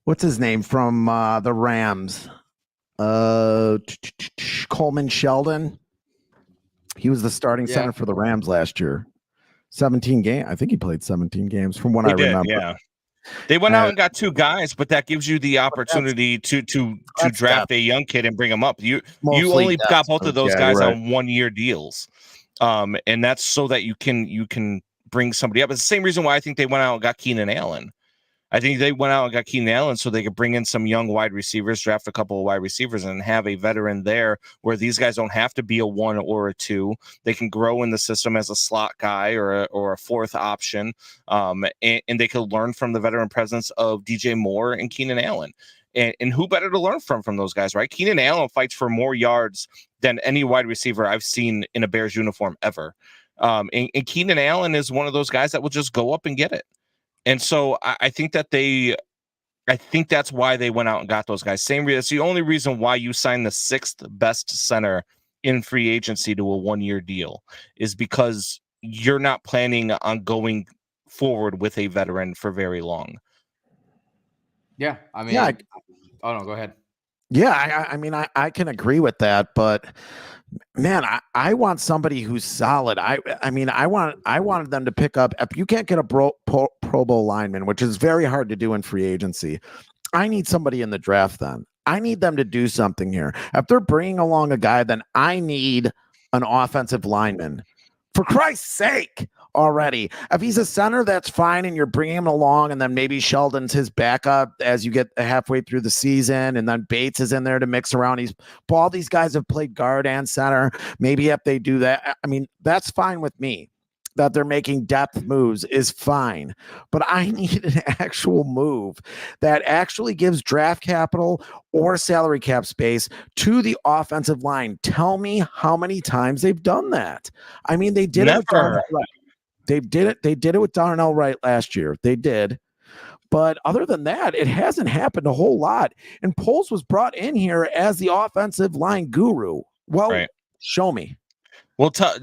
Speaker 2: what's his name from the Rams? Coleman Sheldon. He was the starting center for the Rams last year. 17 games. I think he played 17 games from what I remember.
Speaker 3: Yeah. They went out and got 2 guys, but that gives you the opportunity to draft a young kid and bring him up. You only got both of those guys on 1-year deals. And that's so that you can bring somebody up. It's the same reason why I think they went out and got Keenan Allen. I think they went out and got Keenan Allen so they could bring in some young wide receivers, draft a couple of wide receivers, and have a veteran there where these guys don't have to be a 1 or a 2. They can grow in the system as a slot guy or a fourth option, and they can learn from the veteran presence of DJ Moore and Keenan Allen. And who better to learn from those guys, right? Keenan Allen fights for more yards than any wide receiver I've seen in a Bears uniform ever. And Keenan Allen is one of those guys that will just go up and get it. And so I think that's why they went out and got those guys. It's the only reason why you signed the 6th best center in free agency to a 1-year deal is because you're not planning on going forward with a veteran for very long.
Speaker 4: Yeah, I mean, oh no, go ahead.
Speaker 2: Yeah, I mean, I can agree with that, but man, I want somebody who's solid. I wanted them to pick up. If you can't get a Pro Bowl lineman, which is very hard to do in free agency, I need somebody in the draft. Then I need them to do something here. If they're bringing along a guy, then I need an offensive lineman. For Christ's sake. Already, if he's a center, that's fine, and you're bringing him along, and then maybe Sheldon's his backup as you get halfway through the season, and then Bates is in there to mix around. All these guys have played guard and center. Maybe if they do that, I mean, that's fine with me. That they're making depth moves is fine, but I need an actual move that actually gives draft capital or salary cap space to the offensive line. Tell me how many times they've done that. I mean, they did it with Darnell Wright. They did it with Darnell Wright last year. They did. But other than that, it hasn't happened a whole lot. And Poles was brought in here as the offensive line guru. Well, Show me.
Speaker 3: Well, tell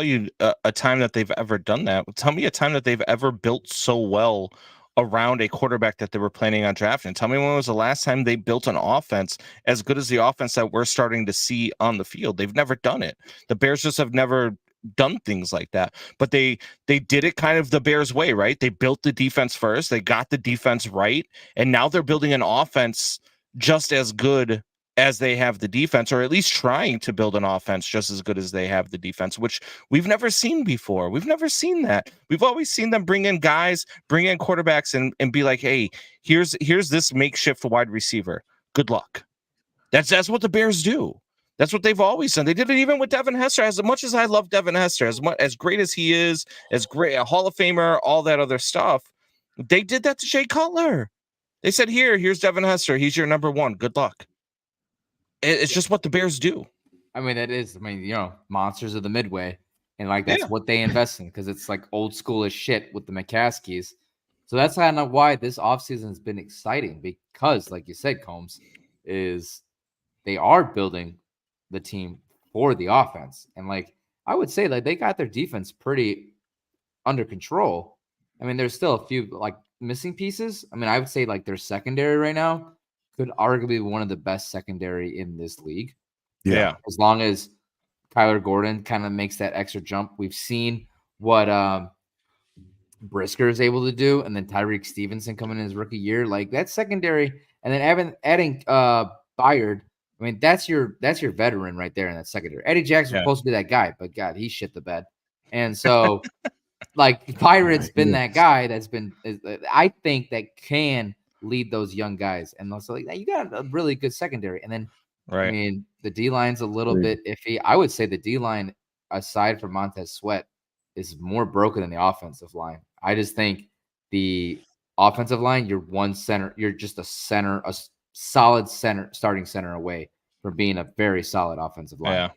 Speaker 3: you a time that they've ever done that. Tell me a time that they've ever built so well around a quarterback that they were planning on drafting. Tell me when was the last time they built an offense as good as the offense that we're starting to see on the field? They've never done it. The Bears just have never done things like that. But they did it kind of the Bears way, right? They built the defense first. They got the defense right. And now they're building an offense just as good as they have the defense, or at least trying to build an offense just as good as they have the defense, which we've never seen before. We've never seen that. We've always seen them bring in guys, bring in quarterbacks, and be like, hey, here's this makeshift wide receiver. Good luck. That's what the Bears do. That's what they've always done. They did it even with Devin Hester. As much as I love Devin Hester, as great as he is, as great a Hall of Famer, all that other stuff, they did that to Jay Cutler. They said, here's Devin Hester. He's your number one. Good luck. It's just what the Bears do.
Speaker 4: I mean, that is, monsters of the Midway. And like, that's what they invest in, because it's like old school as shit with the McCaskies. So that's kind of why this offseason has been exciting, because like you said, Combs, is they are building the team for the offense. And like, I would say like they got their defense pretty under control. I mean, there's still a few like missing pieces. I mean, I would say like their secondary right now could arguably be one of the best secondary in this league.
Speaker 3: Yeah.
Speaker 4: As long as Kyler Gordon kind of makes that extra jump. We've seen what Brisker is able to do, and then Tyreek Stevenson coming in his rookie year. Like that secondary, and then adding Byard. I mean, that's your veteran right there in that secondary. Eddie Jackson was supposed to be that guy, but God, he shit the bed. And so like Byard's been that guy that's been, I think, that can lead those young guys. And also, like, you got a really good secondary. And then, I mean, the D line's a little bit iffy. I would say the D line, aside from Montez Sweat, is more broken than the offensive line. I just think the offensive line, you're one center, you're just a solid center, starting center away from being a very solid offensive line.
Speaker 3: Yeah.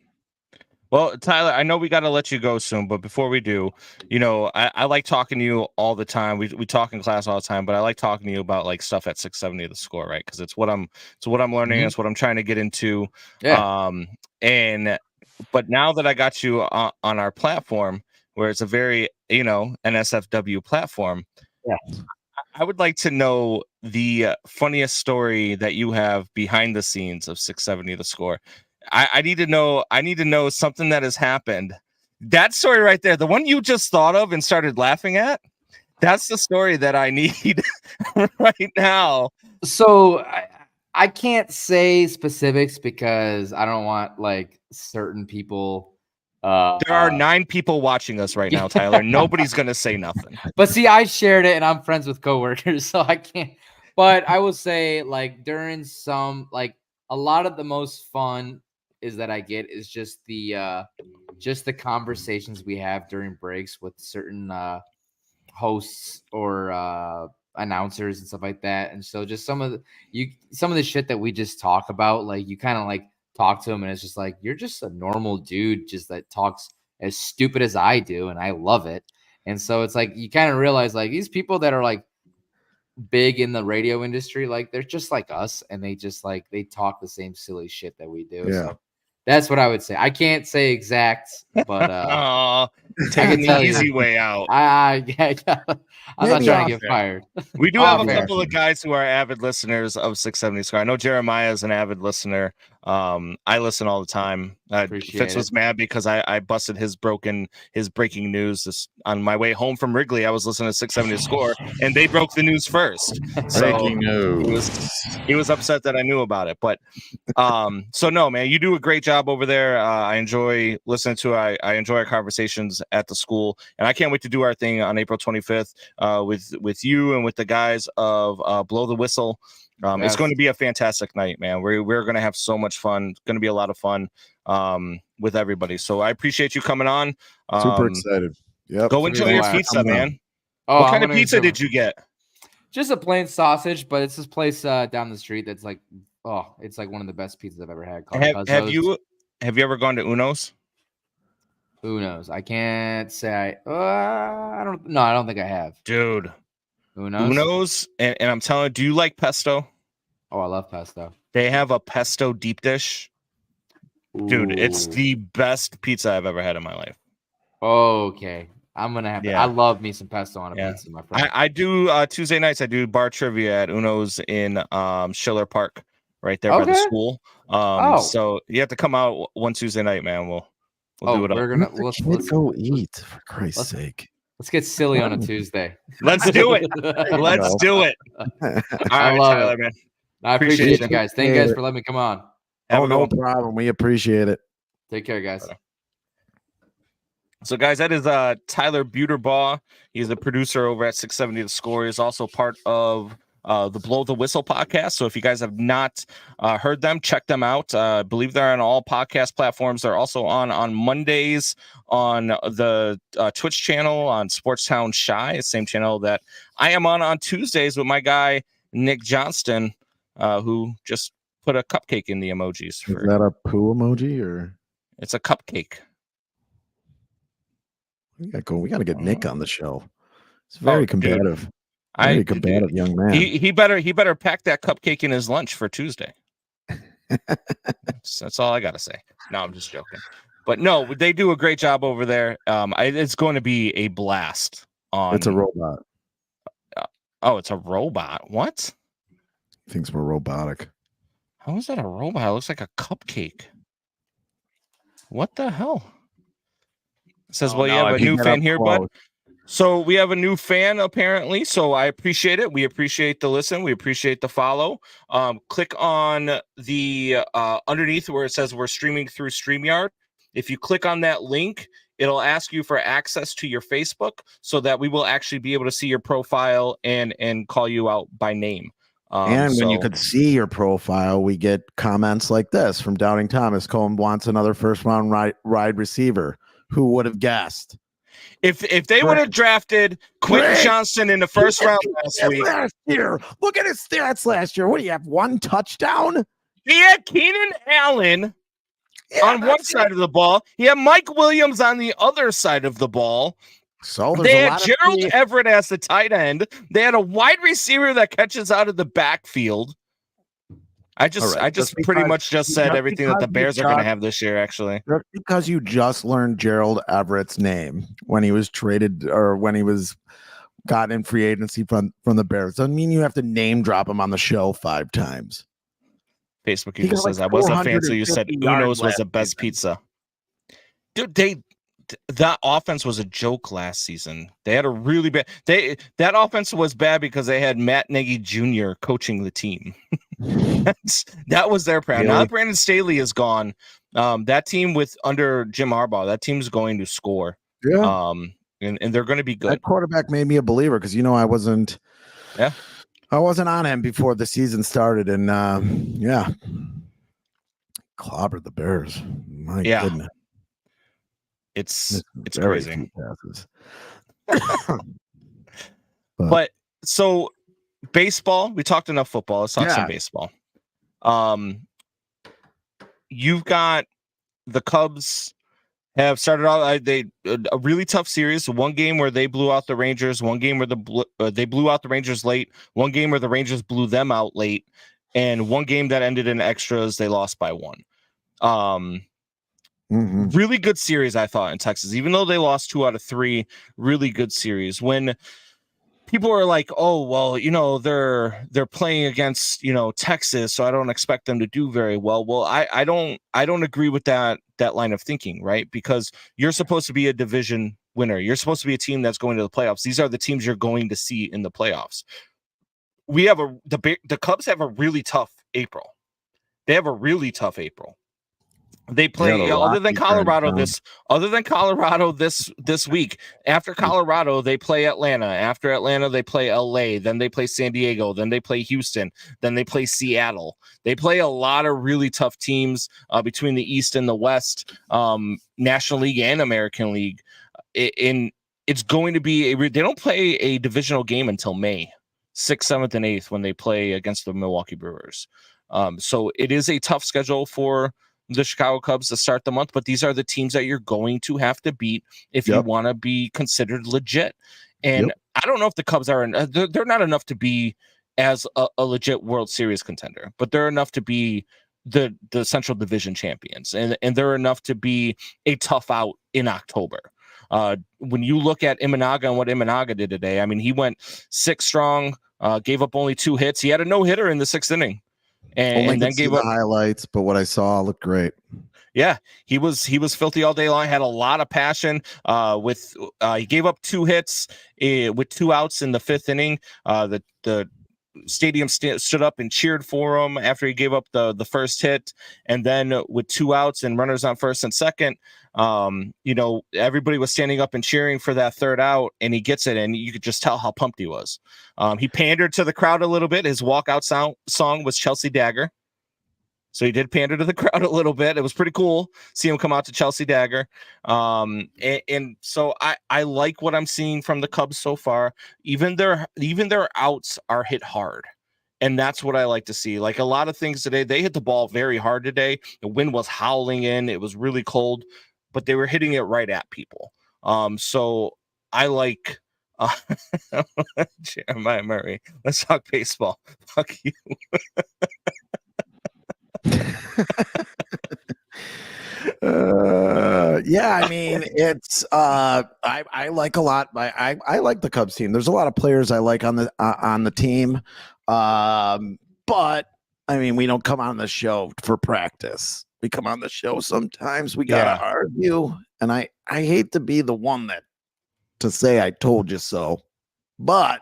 Speaker 3: Well, Tyler, I know we got to let you go soon, but before we do, I like talking to you all the time. We talk in class all the time, but I like talking to you about like stuff at 670 The Score, right? Because it's what I'm learning. It's what I'm trying to get into.
Speaker 4: Yeah.
Speaker 3: But now that I got you on our platform, where it's a very NSFW platform, I would like to know the funniest story that you have behind the scenes of 670 The Score. I need to know something that has happened. That story right there, the one you just thought of and started laughing at, that's the story that I need right now.
Speaker 4: So I can't say specifics because I don't want like certain people.
Speaker 3: There are 9 people watching us right now, Tyler. Nobody's going to say nothing.
Speaker 4: But see, I shared it and I'm friends with coworkers, so I can't. But I will say, like, during some, like, a lot of the most fun is that I get is just the conversations we have during breaks with certain hosts or announcers and stuff like that. And so just some of the shit that we just talk about, like, you kind of like talk to them and it's just like, you're just a normal dude just that talks as stupid as I do, and I love it. And so it's like you kind of realize, like, these people that are like big in the radio industry, like, they're just like us, and they just like they talk the same silly shit that we do. So that's what I would say. I can't say exact, but
Speaker 3: taking the easy way out.
Speaker 4: I'm not trying to get fired.
Speaker 3: We do have a couple of guys who are avid listeners of 670 Score. I know Jeremiah is an avid listener. I listen all the time. Fitz was mad because I busted his breaking news on my way home from Wrigley. I was listening to 670 Score, and they broke the news first.
Speaker 2: Breaking news.
Speaker 3: He was upset that I knew about it. But so no, man, you do a great job over there. I enjoy listening to. I enjoy our conversations at the school, and I can't wait to do our thing on April 25th with you and with the guys of Blow the Whistle. It's going to be a fantastic night, man. We're going to have so much fun. It's going to be a lot of fun with everybody. So I appreciate you coming on.
Speaker 2: Super excited. Yep.
Speaker 3: Go enjoy your pizza, man.
Speaker 4: Oh,
Speaker 3: what kind of pizza did you get?
Speaker 4: Just a plain sausage, but it's this place down the street that's like, it's like one of the best pizzas I've ever had.
Speaker 3: Have you ever gone to Uno's?
Speaker 4: Uno's. I can't say I don't think I have.
Speaker 3: Dude.
Speaker 4: Uno's,
Speaker 3: and I'm telling you, do you like pesto?
Speaker 4: Oh, I love pesto.
Speaker 3: They have a pesto deep dish. Dude, it's the best pizza I've ever had in my life.
Speaker 4: Okay. I'm gonna have to.
Speaker 3: Yeah.
Speaker 4: I love me some pesto on a
Speaker 3: Yeah.
Speaker 4: pizza, my friend.
Speaker 3: I do Tuesday nights. I do bar trivia at Uno's in Schiller Park, right there by the
Speaker 4: Okay.
Speaker 3: school.
Speaker 4: Oh.
Speaker 3: So you have to come out one Tuesday night, man. We'll do it up.
Speaker 4: We're gonna
Speaker 2: Let the
Speaker 4: let's,
Speaker 2: kid
Speaker 4: let's
Speaker 2: go eat, for Christ's
Speaker 4: let's-
Speaker 2: sake.
Speaker 4: let's get silly on a Tuesday.
Speaker 3: Let's do it. Let's
Speaker 2: No.
Speaker 3: do it. All right,
Speaker 4: love
Speaker 3: Tyler,
Speaker 4: it.
Speaker 3: man.
Speaker 4: I
Speaker 3: Appreciate
Speaker 4: appreciate
Speaker 3: you.
Speaker 4: you guys. Thank you guys for letting me come on.
Speaker 3: Have
Speaker 2: Oh,
Speaker 3: a good
Speaker 2: no
Speaker 3: one.
Speaker 2: problem. We appreciate it.
Speaker 4: Take care, guys.
Speaker 3: So, guys, that is Tyler Buterbaugh. He's a producer over at 670 The Score. He's also part of the Blow the Whistle podcast. So if you guys have not heard them, check them out. I believe they're on all podcast platforms. They're also on Mondays on the Twitch channel on Sportstown Shy, same channel that I am on Tuesdays with my guy, Nick Johnston, who just put a cupcake in the emojis.
Speaker 2: Is that a poo emoji or?
Speaker 3: It's a cupcake.
Speaker 2: We got to get Nick on the show. It's very combative.
Speaker 3: Dude.
Speaker 2: Very combative young man.
Speaker 3: He better pack that cupcake in his lunch for Tuesday. That's all I gotta say. No, I'm just joking. But no, they do a great job over there. It's going to be a blast.
Speaker 2: It's a robot.
Speaker 3: Oh, it's a robot. What?
Speaker 2: Thinks we're robotic.
Speaker 3: How is that a robot? It looks like a cupcake. What the hell? It says, well, you have a new fan here, bud. So we have a new fan, apparently. So I appreciate it. We appreciate the listen. We appreciate the follow. Click on the underneath where it says we're streaming through StreamYard. If you click on that link, it'll ask you for access to your Facebook so that we will actually be able to see your profile and call you out by name.
Speaker 2: And when you could see your profile, we get comments like this from Doubting Thomas. Cohen wants another first round ride receiver. Who would have guessed?
Speaker 3: If they would have drafted Quentin Johnston in the first round last week.
Speaker 2: Last year. Look at his stats last year. What do you have? 1 touchdown?
Speaker 3: He had Keenan Allen on one side of the ball. He had Mike Williams on the other side of the ball.
Speaker 2: So
Speaker 3: they had Gerald Everett as the tight end. They had a wide receiver that catches out of the backfield. I just pretty much just said everything that the Bears are going to have this year, actually.
Speaker 2: Just because you just learned Gerald Everett's name when he was traded or when he was got in free agency from the Bears doesn't mean you have to name drop him on the show 5 times.
Speaker 3: Facebook user says I wasn't a fan, so you said Uno's was the best pizza. Dude, that offense was a joke last season. They had a really bad that offense was bad because they had Matt Nagy Jr. coaching the team. that was their problem. Now that Brandon Staley is gone, that team under Jim Harbaugh, that team's going to score.
Speaker 2: Yeah.
Speaker 3: And they're going to be good.
Speaker 2: That quarterback made me a believer because I wasn't on him before the season started, and clobbered the Bears. My goodness.
Speaker 3: It's crazy.
Speaker 2: but
Speaker 3: so baseball, we talked enough football. Let's talk some baseball. You've got the Cubs have started out a really tough series. One game where they blew out the Rangers, one game where they blew out the Rangers late, one game where the Rangers blew them out late, and one game that ended in extras. They lost by 1. Really good series, I thought, in Texas, even though they lost 2 out of 3. Really good series. When people are like, oh, well, they're playing against, Texas, so I don't expect them to do very well. Well, I don't agree with that line of thinking, right? Because you're supposed to be a division winner. You're supposed to be a team that's going to the playoffs. These are the teams you're going to see in the playoffs. The Cubs have a really tough April. They have a really tough April. They play other than Colorado this week. After Colorado, they play Atlanta. After Atlanta, they play LA. Then they play San Diego. Then they play Houston. Then they play Seattle. They play a lot of really tough teams between the East and the West, National League and American League. It's going to be they don't play a divisional game until May 6th, 7th, and 8th when they play against the Milwaukee Brewers. So it is a tough schedule for the Chicago Cubs to start the month, but these are the teams that you're going to have to beat if you want to be considered legit. And I don't know if the Cubs are they're not enough to be as a legit World Series contender, but they're enough to be the Central Division champions, and they're enough to be a tough out in October. When you look at Imanaga and what Imanaga did today, I mean, he went 6 strong, gave up only 2 hits. He had a no-hitter in the 6th inning, and then gave up
Speaker 2: the highlights, but what I saw looked great.
Speaker 3: Yeah, he was filthy all day long. Had a lot of passion. He gave up 2 hits with 2 outs in the 5th inning. The stadium stood up and cheered for him after he gave up the first hit, and then with 2 outs and runners on first and second, everybody was standing up and cheering for that 3rd out, and he gets it, and you could just tell how pumped he was. He pandered to the crowd a little bit. His walkout song was Chelsea Dagger. So he did pander to the crowd a little bit. It was pretty cool. See him come out to Chelsea Dagger. And so I like what I'm seeing from the Cubs so far. Even their outs are hit hard. And that's what I like to see. Like a lot of things today, they hit the ball very hard today. The wind was howling in. It was really cold, but they were hitting it right at people. So I like Jeremiah Murray. Let's talk baseball. Fuck you.
Speaker 2: Yeah, I mean, it's I like a lot. I like the Cubs team. There's a lot of players I like on the team, but I mean, we don't come on the show for practice. We come on the show sometimes. We gotta argue, and I hate to be the one to say I told you so, but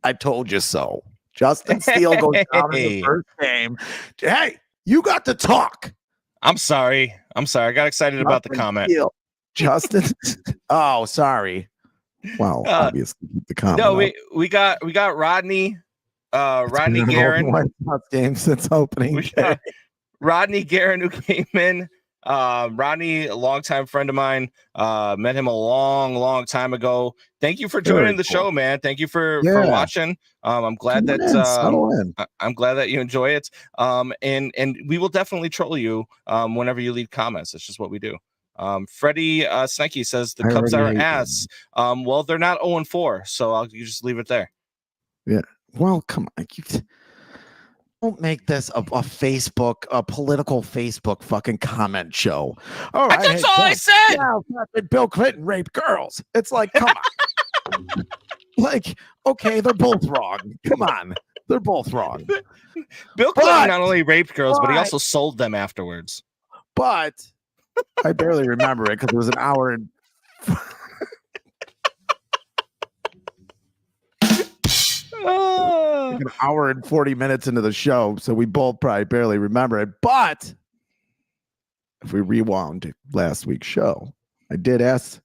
Speaker 2: I told you so. Justin Steele goes down in the first game. Hey, you got to talk.
Speaker 3: I'm sorry. I got excited about the comment.
Speaker 2: Steele. Justin. Oh, sorry. Well, obviously the comment.
Speaker 3: No, we got Rodney. Rodney Guerin.
Speaker 2: White Sox game since opening.
Speaker 3: Rodney Guerin, who came in. Rodney, a longtime friend of mine. Met him a long time ago. Thank you for joining the show, man. Thank you for watching. I'm glad I'm glad that you enjoy it. And we will definitely troll you whenever you leave comments. It's just what we do. Freddie Snekey says the Cubs are ass. Well, they're not 0-4, so you just leave it there.
Speaker 2: Yeah. Well, come on. Don't make this a political Facebook fucking comment show. All right,
Speaker 3: that's all I said.
Speaker 2: Yeah, Bill Clinton raped girls. It's like, come on. Like, okay, they're both wrong. Come on. They're both wrong.
Speaker 3: Bill Clinton not only raped girls, but he also sold them afterwards.
Speaker 2: But I barely remember it because it was an hour and an hour and 40 minutes into the show, so we both probably barely remember it. But if we rewound last week's show, I did ask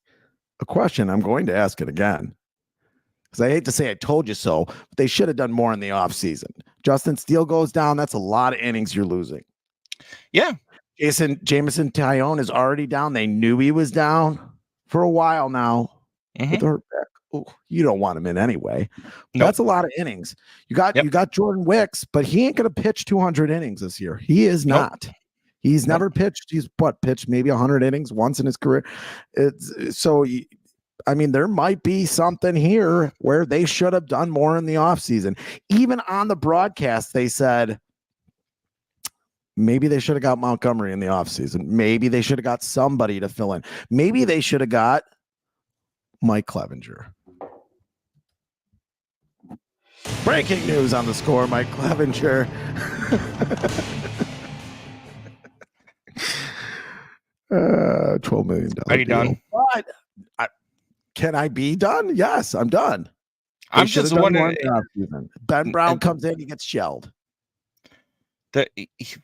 Speaker 2: a question. I'm going to ask it again because I hate to say I told you so, but they should have done more in the offseason. Justin Steele goes down. That's a lot of innings you're losing.
Speaker 3: Yeah.
Speaker 2: Jameson Tyone is already down. They knew he was down for a while now. With her back. You don't want him in anyway. Nope. That's a lot of innings. You got Jordan Wicks, but he ain't going to pitch 200 innings this year. He is not. He's never pitched. He's pitched maybe 100 innings once in his career. I mean, there might be something here where they should have done more in the offseason. Even on the broadcast, they said maybe they should have got Montgomery in the offseason. Maybe they should have got somebody to fill in. Maybe they should have got Mike Clevenger. Breaking news on the score, Mike Clevenger. $12 million.
Speaker 3: Are you done?
Speaker 2: But can I be done? Yes, I'm done.
Speaker 3: I'm just wondering.
Speaker 2: Ben Brown comes in, he gets shelled.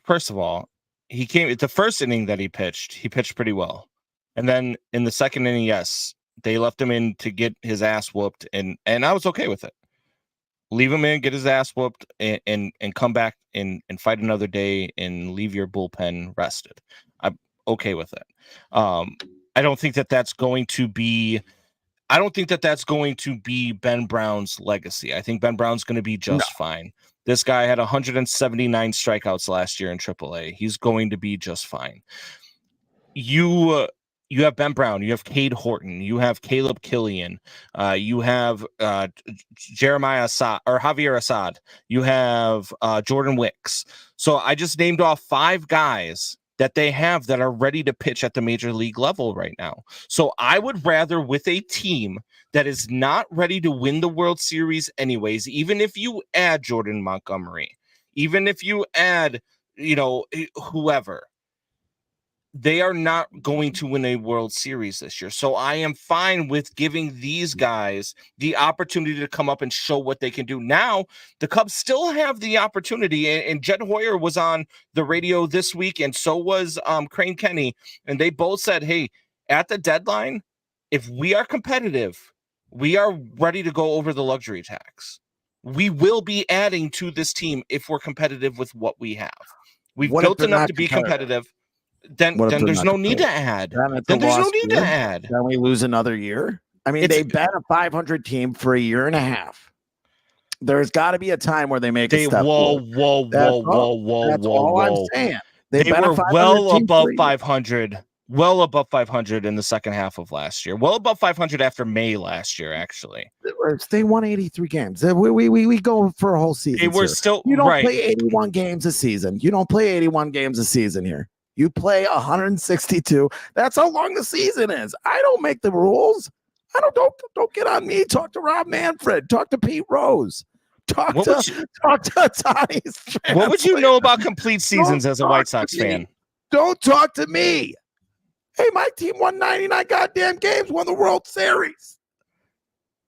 Speaker 3: First of all, he came the first inning that he pitched pretty well. And then in the second inning, yes, they left him in to get his ass whooped, and I was okay with it. Leave him in, get his ass whooped, and come back and fight another day and leave your bullpen rested. I'm okay with it. I don't think that's going to be Ben Brown's legacy. I think Ben Brown's going to be just fine. This guy had 179 strikeouts last year in AAA. He's going to be just fine. You have Ben Brown, you have Cade Horton, you have Caleb Killian, you have Jeremiah Assad or Javier Assad, you have Jordan Wicks. So I just named off 5 guys that they have that are ready to pitch at the major league level right now. So I would rather, with a team that is not ready to win the World Series anyways, even if you add Jordan Montgomery, even if you add, whoever, they are not going to win a World Series this year. So I am fine with giving these guys the opportunity to come up and show what they can do. Now, the Cubs still have the opportunity, and Jed Hoyer was on the radio this week, and so was Crane Kenny, and they both said, hey, at the deadline, if we are competitive, we are ready to go over the luxury tax. We will be adding to this team if we're competitive with what we have. We've built enough to be competitive. Then there's no need to add. Then there's no need to add.
Speaker 2: Then we lose another year. I mean, they've been a 500 team for a year and a half. There's got to be a time where they make a step forward. That's all I'm saying.
Speaker 3: They were well above 500. Well above 500 in the second half of last year. Well above 500 after May last year, actually.
Speaker 2: They won 83 games. We go for a whole season.
Speaker 3: They were still
Speaker 2: You don't play 81 games a season. You don't play 81 games a season here. You play 162. That's how long the season is. I don't make the rules. Don't get on me. Talk to Rob Manfred. Talk to Pete Rose. Talk to Tony.
Speaker 3: What would you know about complete seasons as a White Sox fan?
Speaker 2: Don't talk to me. Hey, my team won 99 goddamn games, won the World Series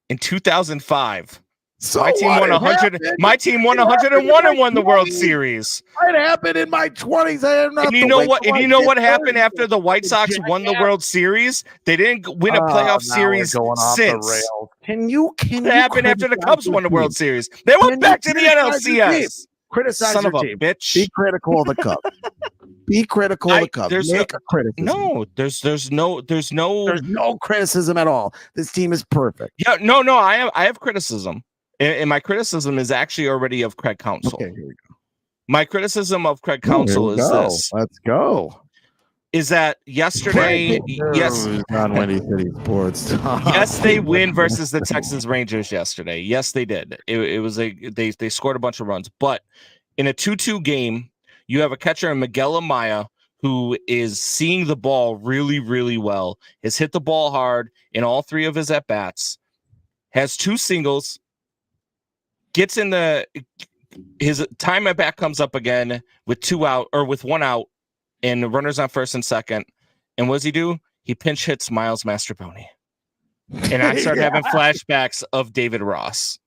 Speaker 3: in 2005.
Speaker 2: So
Speaker 3: my team won 100. My team won 101 and won the World Series.
Speaker 2: It happened in my 20s.
Speaker 3: And you know what? And you know what happened after the White Sox won the World Series? They didn't win a playoff series since. What happened after the Cubs won the World Series? They went back to the NLCS.
Speaker 2: Criticize
Speaker 3: Son
Speaker 2: your
Speaker 3: of a
Speaker 2: team.
Speaker 3: bitch.
Speaker 2: Be critical of the Cubs. Be critical of the Cubs. Make a criticism.
Speaker 3: No, there's no
Speaker 2: criticism at all. This team is perfect.
Speaker 3: Yeah, no. I have criticism. And my criticism is actually already of Craig Counsell. Okay, here we go. My criticism of Craig Counsell is this.
Speaker 2: Let's go.
Speaker 3: Is that yesterday? Yes,
Speaker 2: on Windy City Sports.
Speaker 3: Yes, they win versus the Texas Rangers yesterday. Yes, they did. It was they scored a bunch of runs, but in a 2-2 game, you have a catcher in Miguel Amaya who is seeing the ball really, really well. Has hit the ball hard in all three of his at bats. Has 2 singles. Gets in his time at bat comes up again with 1 out and runners on first and second. And what does he do? He pinch hits Miles Mastrobuoni. And I start having flashbacks of David Ross.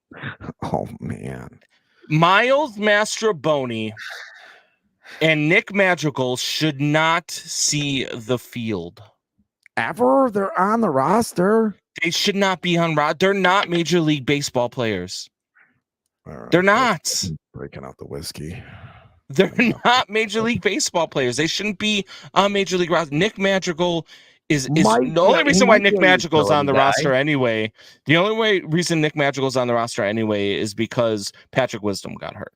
Speaker 2: Oh, man.
Speaker 3: Miles Mastrobuoni and Nick Madrigal should not see the field.
Speaker 2: Ever? They're on the roster.
Speaker 3: They should not be on roster. They're not Major League Baseball players. They're not.
Speaker 2: Breaking out the whiskey.
Speaker 3: They're not Major League Baseball players. They shouldn't be on Major League roster. Nick Madrigal is the only reason why Nick Madrigal's on the roster anyway. The only reason Nick Madrigal's on the roster anyway is because Patrick Wisdom got hurt.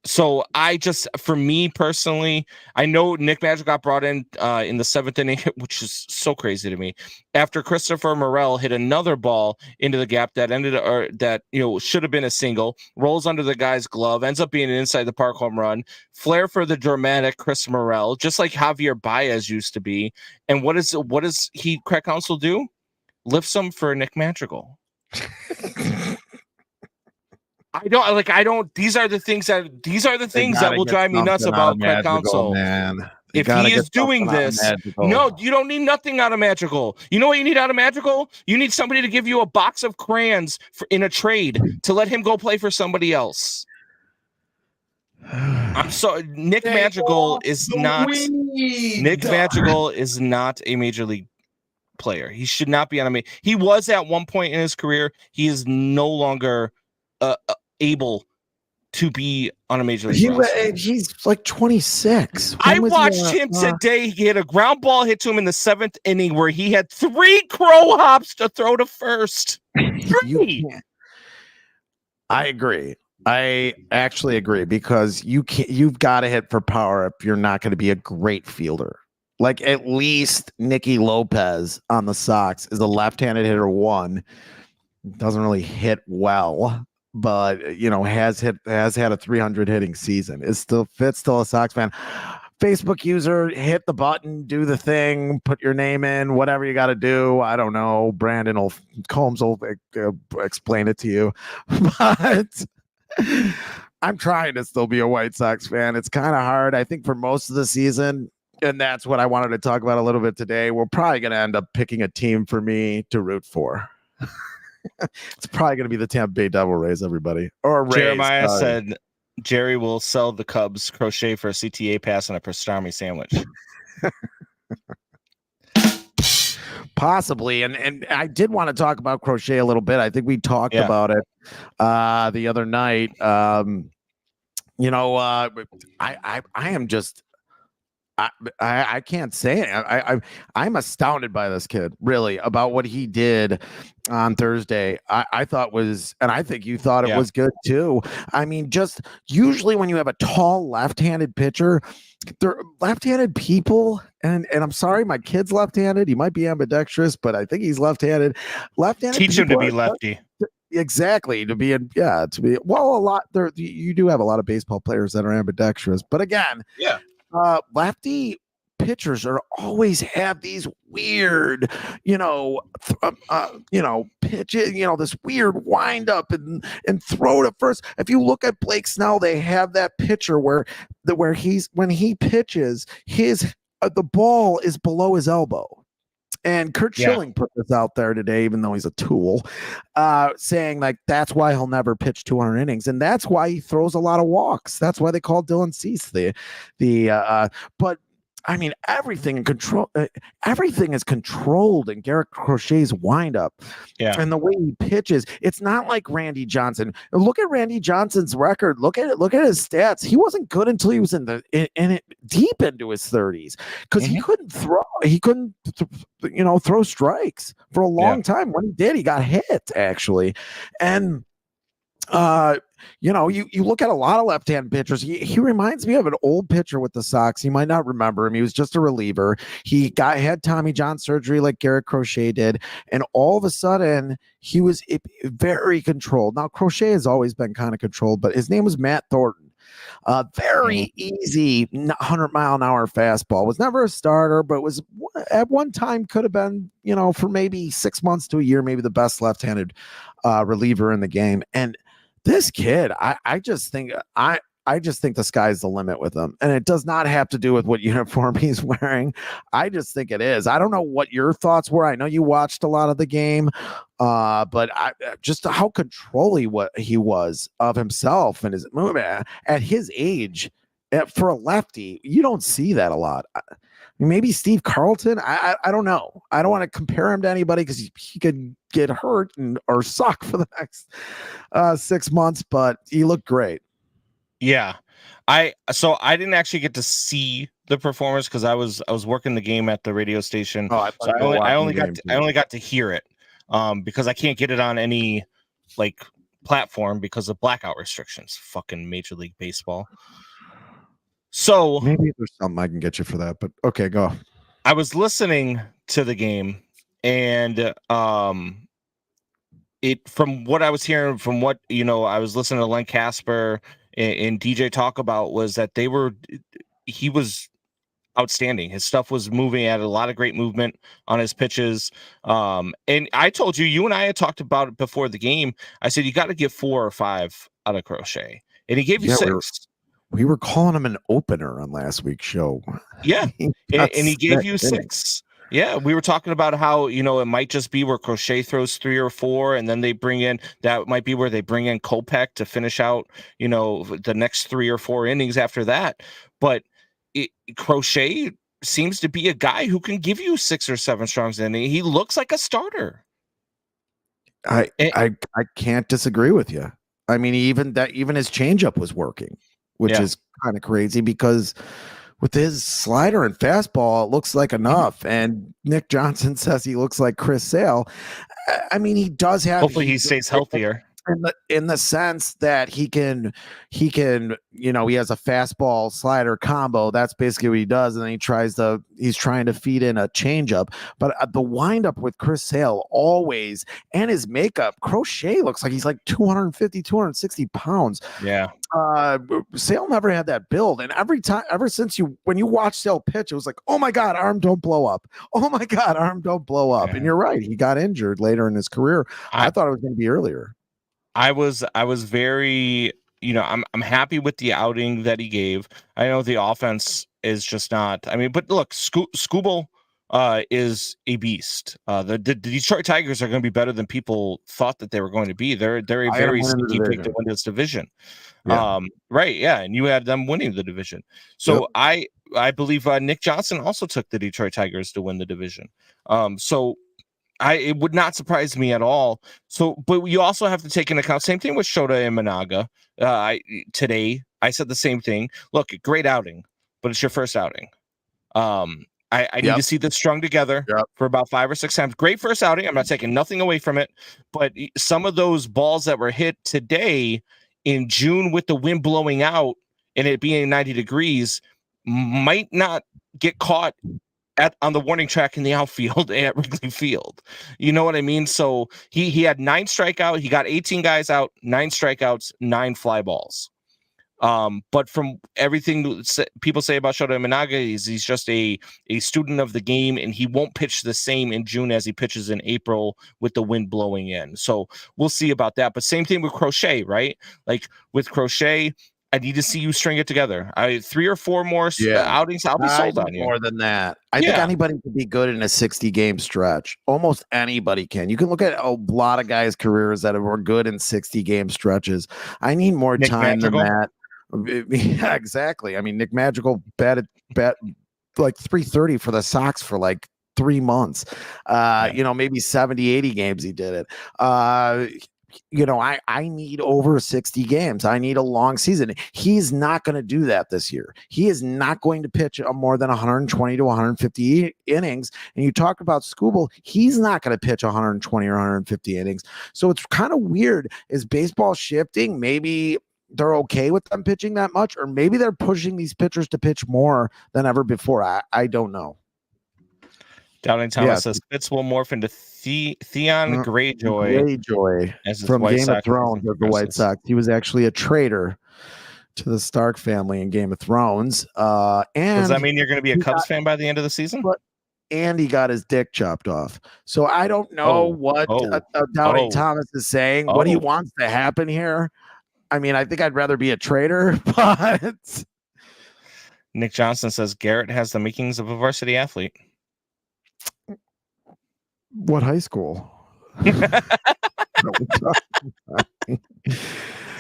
Speaker 3: So for me personally, I know Nick Madrigal got brought in the 7th inning, which is so crazy to me. After Christopher Morel hit another ball into the gap that should have been a single, rolls under the guy's glove, ends up being an inside the park home run. Flair for the dramatic Chris Morel, just like Javier Baez used to be. And what does Craig Counsell do? Lifts him for Nick Madrigal. These are the things that will drive me nuts about Craig Counsell.
Speaker 2: Man.
Speaker 3: If he is doing this, no, you don't need nothing out of Madrigal. You know what you need out of Madrigal? You need somebody to give you a box of crayons in a trade to let him go play for somebody else. I'm sorry, Nick Madrigal is not a Major League player. He should not be on he was at one point in his career. He is no longer able to be on a Major League roster.
Speaker 2: He's like 26.
Speaker 3: I watched him today. He had a ground ball hit to him in the 7th inning where he had 3 crow hops to throw to first. 3.
Speaker 2: I agree. I actually agree because you've got to hit for power if you're not going to be a great fielder. Like at least Nicky Lopez on the Sox is a left-handed hitter. Doesn't really hit well, but has had a 300 hitting season. Is still a Sox fan. Facebook user, hit the button, do the thing, put your name in, whatever you got to do. I don't know. Combs will explain it to you. But I'm trying to still be a White Sox fan. It's kind of hard, I think, for most of the season. And that's what I wanted to talk about a little bit today. We're probably going to end up picking a team for me to root for. It's probably going to be the Tampa Bay Devil Rays, everybody. Or Rays.
Speaker 3: Jeremiah said Jerry will sell the Cubs crochet for a CTA pass and a pastrami sandwich.
Speaker 2: Possibly. And I did want to talk about crochet a little bit. I think we talked about it the other night. I am just I can't say it. I'm astounded by this kid, really, about what he did on Thursday. I thought was, and I think you thought it was good too. I mean, just usually when you have a tall left-handed pitcher, they're left-handed people, and I'm sorry, my kid's left-handed. He might be ambidextrous, but I think he's left-handed. Left-handed.
Speaker 3: Teach him to be lefty.
Speaker 2: Exactly, to be a lot there. You do have a lot of baseball players that are ambidextrous, but again, lefty pitchers are always have these weird, pitches, this weird wind up and throw to first. If you look at Blake Snell, they have that pitcher where when he pitches, the ball is below his elbow. And Kurt Schilling put this out there today, even though he's a tool, saying like that's why he'll never pitch 200 innings, and that's why he throws a lot of walks. That's why they call Dylan Cease but I mean, everything is controlled in Garrett Crochet's windup. Yeah. And the way he pitches, it's not like Randy Johnson. Look at Randy Johnson's record. Look at his stats. He wasn't good until he was deep into his 30s because he couldn't throw. He couldn't, throw strikes for a long time. When he did, he got hit actually. And you look at a lot of left-hand pitchers. He reminds me of an old pitcher with the Sox. You might not remember him. He was just a reliever. He had Tommy John surgery like Garrett Crochet did, and all of a sudden he was very controlled. Now Crochet has always been kind of controlled, but his name was Matt Thornton. Very easy 100-mile-an-hour fastball. Was never a starter, but was at one time could have been, for maybe 6 months to a year, maybe the best left-handed reliever in the game. And this kid, I just think the sky's the limit with him, and it does not have to do with what uniform he's wearing. I just think it is. I don't know what your thoughts were. I know you watched a lot of the game, but just how controlling he was of himself and his movement at his age. For a lefty, you don't see that a lot. Maybe Steve Carlton. I don't know. I don't want to compare him to anybody because he could get hurt or suck for the next 6 months, but he looked great.
Speaker 3: Yeah. I didn't actually get to see the performance because I was working the game at the radio station. I only got to hear it because I can't get it on any platform because of blackout restrictions. Fucking Major League Baseball. So
Speaker 2: maybe there's something I can get you for that, but okay, go.
Speaker 3: I was listening to the game, and from what I was hearing, from what I was listening to Len Casper and DJ talk about was that he was outstanding. His stuff was moving, at a lot of great movement on his pitches. And I told you and I had talked about it before the game. I said, you got to get 4 or 5 out of Crochet. And he gave you 6.
Speaker 2: We were calling him an opener on last week's show.
Speaker 3: Yeah. and he gave you 6. Yeah, we were talking about how, it might just be where Crochet throws 3 or 4, and then that might be where they bring in Kopech to finish out, the next 3 or 4 innings after that. But Crochet seems to be a guy who can give you 6 or 7 strongs, and he looks like a starter.
Speaker 2: I can't disagree with you. I mean, even his changeup was working, which is kind of crazy because with his slider and fastball, it looks like enough. And Nick Johnson says he looks like Chris Sale. I mean, he does have.
Speaker 3: Hopefully, he stays healthier.
Speaker 2: in the sense that he can, he has a fastball slider combo. That's basically what he does, and then he's trying to feed in a changeup. But the windup with Chris Sale always, and his makeup, Crochet looks like he's like 250, 260 pounds.
Speaker 3: Yeah.
Speaker 2: Sale never had that build, and ever since when you watch Sale pitch, it was like, oh my god, arm don't blow up. Oh my god, arm don't blow up.
Speaker 3: Yeah.
Speaker 2: And you're right, he got injured later in his career. I thought it was going to be earlier.
Speaker 3: I was very, I'm happy with the outing that he gave. I know the offense is just not. I mean, but look, Skubal is a beast. The Detroit Tigers are going to be better than people thought that they were going to be. They're a very sneaky pick to win this division.
Speaker 2: Yeah.
Speaker 3: Right, yeah, and you had them winning the division. So I believe Nick Johnson also took the Detroit Tigers to win the division. So it would not surprise me at all. So, but you also have to take into account, same thing with Shota and Managa. Today, I said the same thing. Look, great outing, but it's your first outing. I need to see this strung together for about 5 or 6 times. Great first outing. I'm not taking nothing away from it, but some of those balls that were hit today in June with the wind blowing out and it being 90 degrees might not get caught on the warning track in the outfield at Wrigley Field. You know what I mean? So he had 9 strikeouts. He got 18 guys out, 9 strikeouts, 9 fly balls. But from everything people say about Shota Imanaga, he's just a student of the game, and he won't pitch the same in June as he pitches in April with the wind blowing in. So we'll see about that. But same thing with Crochet, right? Like with Crochet, I need to see you string it together. 3 or 4 more outings, I'll be sold on you.
Speaker 2: More than that. I think anybody can be good in a 60-game stretch. Almost anybody can. You can look at a lot of guys' careers that were good in 60-game stretches. I need more time than that. Yeah, exactly. I mean, Nick Madrigal bet like 330 for the Sox for like 3 months. Maybe 70, 80 games he did it. I need over 60 games. I need a long season. He's not going to do that this year. He is not going to pitch more than 120 to 150 innings. And you talk about Skubal, he's not going to pitch 120 or 150 innings. So it's kind of weird. Is baseball shifting? Maybe they're okay with them pitching that much, or maybe they're pushing these pitchers to pitch more than ever before. I don't know.
Speaker 3: Doubting Thomas says Fitz will morph into Theon Greyjoy
Speaker 2: from Game of Thrones of the White Sox. He was actually a traitor to the Stark family in Game of Thrones. And
Speaker 3: does that mean you're going to be a Cubs fan by the end of the season?
Speaker 2: And he got his dick chopped off. So I don't know what Doubting Thomas is saying, what he wants to happen here. I mean, I think I'd rather be a traitor, but
Speaker 3: Nick Johnson says Garrett has the makings of a varsity athlete.
Speaker 2: What high school?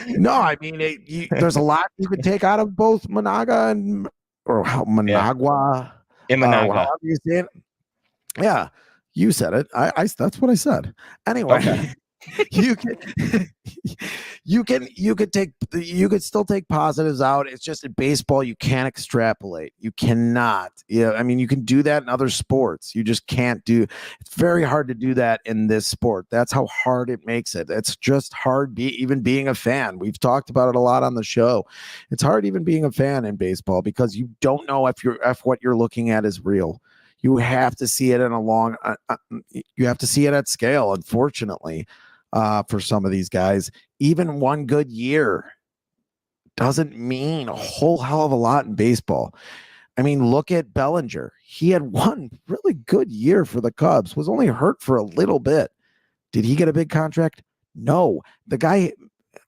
Speaker 2: No, I mean, there's a lot you could take out of both Managua and Managua.
Speaker 3: Imanaga.
Speaker 2: Yeah, you said it. I that's what I said. Anyway. Okay. you could still take positives out. It's just in baseball you can't extrapolate. You cannot. I mean, you can do that in other sports. You just can't do. It's very hard to do that in this sport. That's how hard it makes it. It's just hard even being a fan. We've talked about it a lot on the show. It's hard even being a fan in baseball because you don't know if what you're looking at is real. You have to see it in a long. You have to see it at scale. Unfortunately. For some of these guys, even one good year doesn't mean a whole hell of a lot in baseball. I mean, look at Bellinger. He had one really good year for the Cubs, was only hurt for a little bit. Did he get a big contract? No. The guy